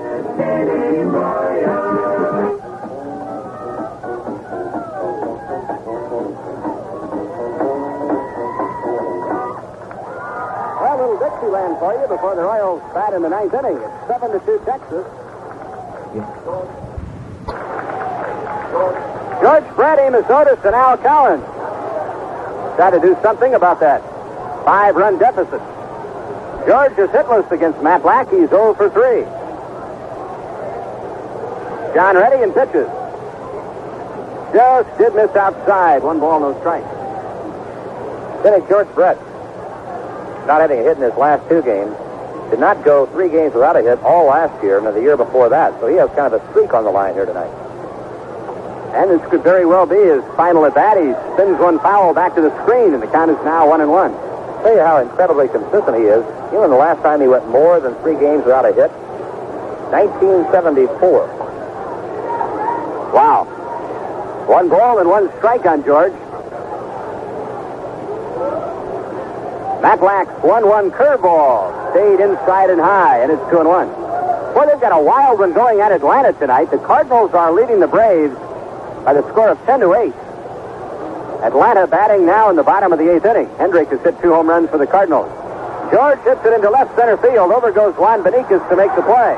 Well, a little Dixieland for you before the Royals bat in the ninth inning. It's 7-2 Texas. George Brett, Amos Otis, and Al Collins try to do something about that 5-run deficit. George is hitless against Matt Black. He's 0 for 3. John ready and pitches. Just did miss outside. 1 ball, no strike. Then George Brett, not having a hit in his last 2 games, did not go 3 games without a hit all last year and the year before that. So he has kind of a streak on the line here tonight. And this could very well be his final at bat. He spins one foul back to the screen, and the count is now 1-1. Tell you how incredibly consistent he is. Even the last time he went more than 3 games without a hit, 1974. Wow. 1 ball and 1 strike on George. Matt Black's 1-1 curveball stayed inside and high, and it's 2-1. Boy, they've got a wild one going at Atlanta tonight. The Cardinals are leading the Braves by the score of 10-8. Atlanta batting now in the bottom of the 8th inning. Hendrick has hit 2 home runs for the Cardinals. George hits it into left center field. Over goes Juan Beniquez to make the play.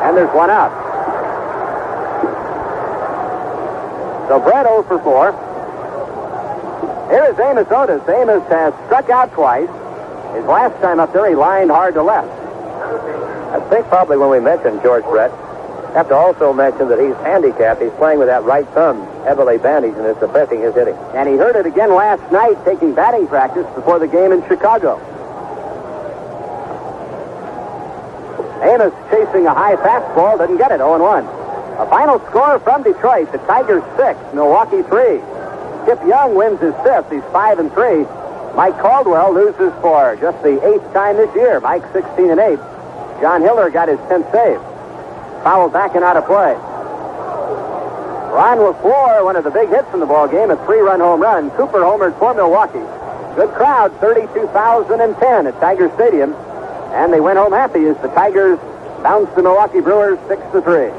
And there's 1 out. So Brett 0 for 4. Here is Amos Otis. Amos has struck out twice. His last time up there, he lined hard to left. I think probably when we mentioned George Brett, have to also mention that he's handicapped. He's playing with that right thumb heavily bandaged, and it's affecting his hitting. And he hurt it again last night taking batting practice before the game in Chicago. Amos chasing a high fastball, doesn't get it, 0-1. A final score from Detroit, the Tigers 6, Milwaukee 3. Skip Young wins his 5th, he's 5-3. Mike Caldwell loses for just the 8th time this year. Mike 16-8. John Hiller got his 10th save. Fouled back and out of play. Ron LaFleur, one of the big hits in the ball game, a 3-run home run. Cooper homered for Milwaukee. Good crowd, 32,010 at Tiger Stadium. And they went home happy as the Tigers bounced the Milwaukee Brewers 6-3.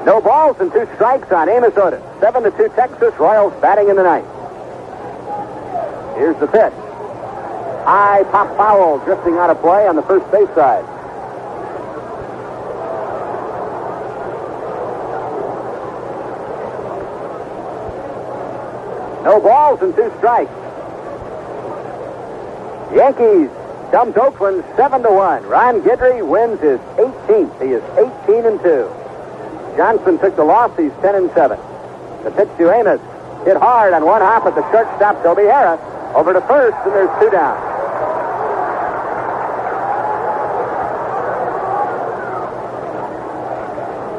No balls and 2 strikes on Amos Otis. 7-2 Texas. Royals batting in the 9th. Here's the pitch. High pop foul drifting out of play on the first base side. No balls and 2 strikes. Yankees dumped Oakland 7-1. Ron Guidry wins his 18th. He is 18-2. Johnson took the loss. He's 10-7. The pitch to Amos. Hit hard on 1 hop at the shortstop, Toby Harris. Over to first, and there's 2 down.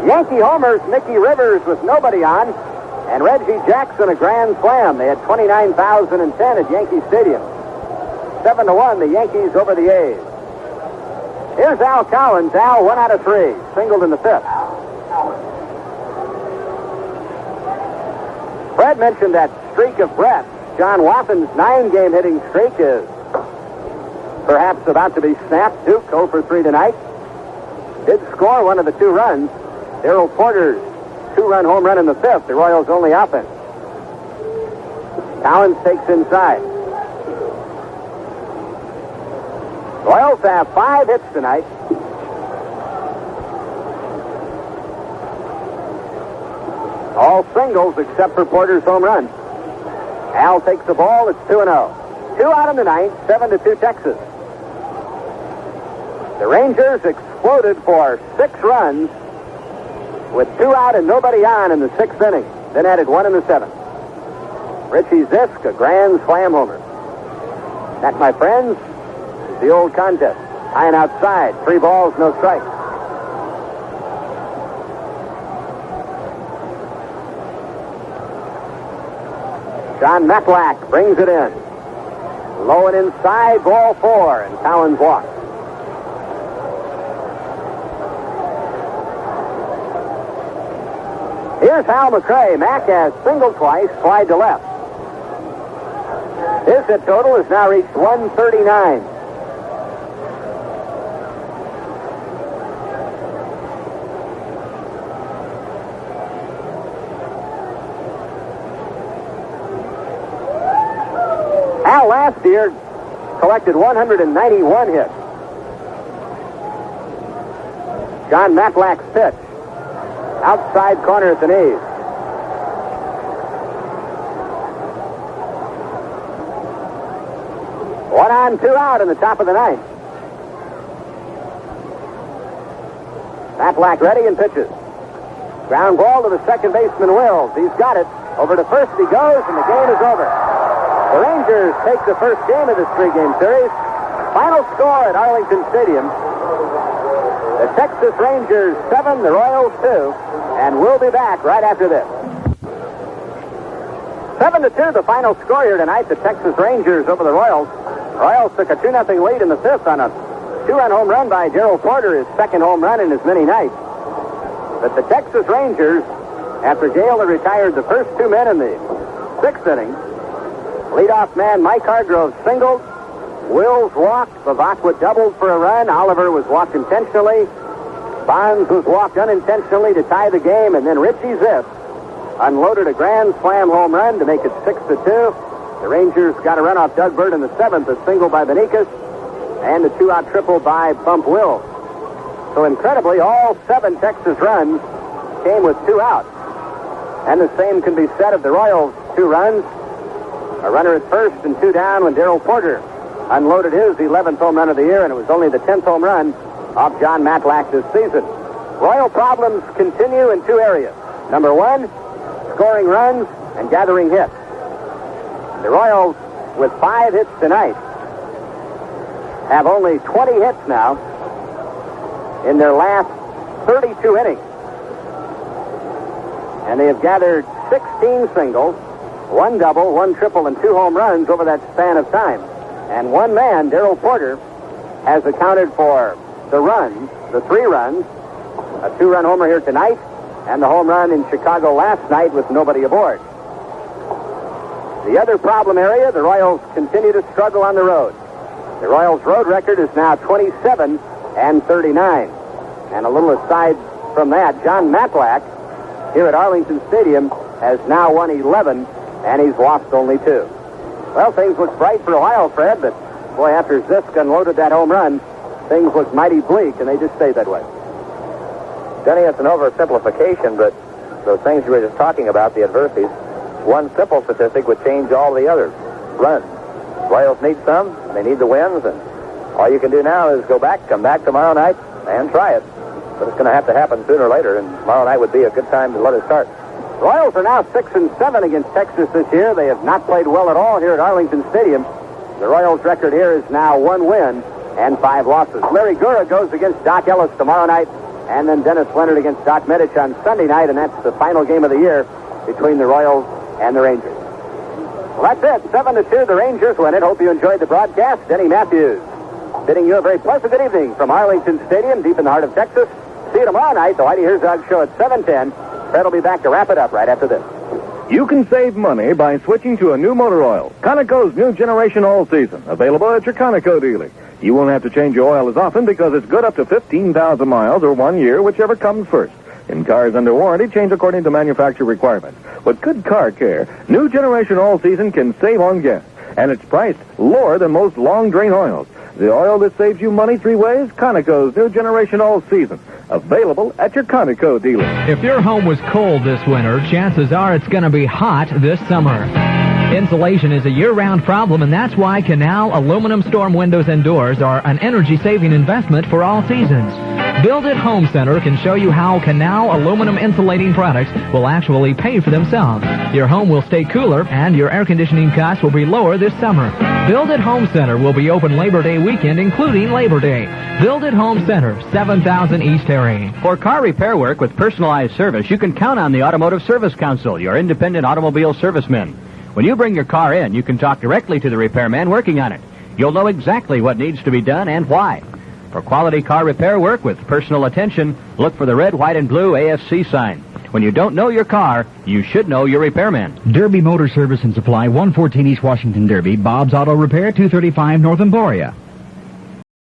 Yankee homers, Mickey Rivers with nobody on, and Reggie Jackson a grand slam. They had 29,010 at Yankee Stadium. 7-1, the Yankees over the A's. Here's Al Collins. Al, 1 out of 3. Singled in the 5th. Fred mentioned that streak of Brett. John Wathan's 9-game hitting streak is perhaps about to be snapped. Duke 0 for 3 tonight. Did score one of the 2 runs. Darrell Porter's 2-run home run in the 5th, the Royals' only offense. Collins takes inside. Royals have 5 hits tonight. All singles except for Porter's home run. Al takes the ball. It's 2-0. 2 out in the 9th, 7-2 Texas. The Rangers exploded for 6 runs with 2 out and nobody on in the 6th inning. Then added 1 in the 7th. Richie Zisk, a grand slam homer. That, my friends, is the old contest. High and outside. 3 balls, no strikes. John Matlack brings it in. Low and inside, ball 4, and Collins walks. Here's Hal McRae. Mack has singled twice, slide to left. His hit total has now reached 139. Hal last year collected 191 hits. John Matlack's pitch. Outside corner at the knees. 1 on, 2 out in the top of the ninth. Matlack ready and pitches. Ground ball to the second baseman, Wills. He's got it. Over to first he goes, and the game is over. The Rangers take the first game of this 3-game series. Final score at Arlington Stadium. The Texas Rangers 7, the Royals 2, and we'll be back right after this. 7-2, the final score here tonight. The Texas Rangers over the Royals. Royals took a 2-0 lead in the fifth on a 2-run home run by Gerald Porter, his second home run in as many nights. But the Texas Rangers, after Gale had retired the first 2 men in the 6th inning, leadoff man Mike Hargrove singled, Wills walked, Bavacqua doubled for a run, Oliver was walked intentionally, Bonds was walked unintentionally to tie the game, and then Richie Ziff unloaded a grand slam home run to make it 6-2. The Rangers got a run off Doug Bird in the 7th, a single by Benikas, and a 2-out triple by Bump Wills. So incredibly, all 7 Texas runs came with 2 outs. And the same can be said of the Royals' 2 runs. A runner at first and 2 down when Darrell Porter unloaded his 11th home run of the year, and it was only the 10th home run of John Matlack this season. Royal problems continue in 2 areas. Number 1, scoring runs and gathering hits. The Royals, with 5 hits tonight, have only 20 hits now in their last 32 innings. And they have gathered 16 singles, 1 double, 1 triple, and 2 home runs over that span of time. And one man, Darrell Porter, has accounted for the runs, the 3 runs, a 2-run homer here tonight, and the home run in Chicago last night with nobody aboard. The other problem area, the Royals continue to struggle on the road. The Royals' road record is now 27-39. And a little aside from that, John Matlack here at Arlington Stadium has now won 11, and he's lost only 2. Well, things look bright for a while, Fred, but boy, after Zisk unloaded that home run, things look mighty bleak, and they just stayed that way. Denny, it's an oversimplification, but those things you were just talking about, the adversities, one simple statistic would change all the others. Runs. Royals need some, they need the wins, and all you can do now is come back tomorrow night and try it. But it's going to have to happen sooner or later, and tomorrow night would be a good time to let it start. Royals are now 6-7 against Texas this year. They have not played well at all here at Arlington Stadium. The Royals' record here is now 1 win and 5 losses. Larry Gura goes against Doc Ellis tomorrow night, and then Dennis Leonard against Doc Medich on Sunday night, and that's the final game of the year between the Royals and the Rangers. Well, that's it. 7-2, the Rangers win it. Hope you enjoyed the broadcast. Denny Matthews bidding you a very pleasant good evening from Arlington Stadium, deep in the heart of Texas. See you tomorrow night, the Whitey Herzog Show at 7:10. Fred will be back to wrap it up right after this. You can save money by switching to a new motor oil. Conoco's new generation all season. Available at your Conoco dealer. You won't have to change your oil as often because it's good up to 15,000 miles or 1 year, whichever comes first. In cars under warranty, change according to manufacturer requirements. With good car care, new generation all season can save on gas. And it's priced lower than most long drain oils. The oil that saves you money 3 ways, Conoco's new generation all season. Available at your Conoco dealer. If your home was cold this winter, chances are it's going to be hot this summer. Insulation is a year-round problem, and that's why Canal aluminum storm windows and doors are an energy-saving investment for all seasons. Build It Home Center can show you how Canal aluminum insulating products will actually pay for themselves. Your home will stay cooler, and your air conditioning costs will be lower this summer. Build It Home Center will be open Labor Day weekend, including Labor Day. Build It Home Center, 7000 East Harry. For car repair work with personalized service, you can count on the Automotive Service Council, your independent automobile servicemen. When you bring your car in, you can talk directly to the repairman working on it. You'll know exactly what needs to be done and why. For quality car repair work with personal attention, look for the red, white, and blue AFC sign. When you don't know your car, you should know your repairman. Derby Motor Service and Supply, 114 East Washington Derby. Bob's Auto Repair, 235 North Emporia.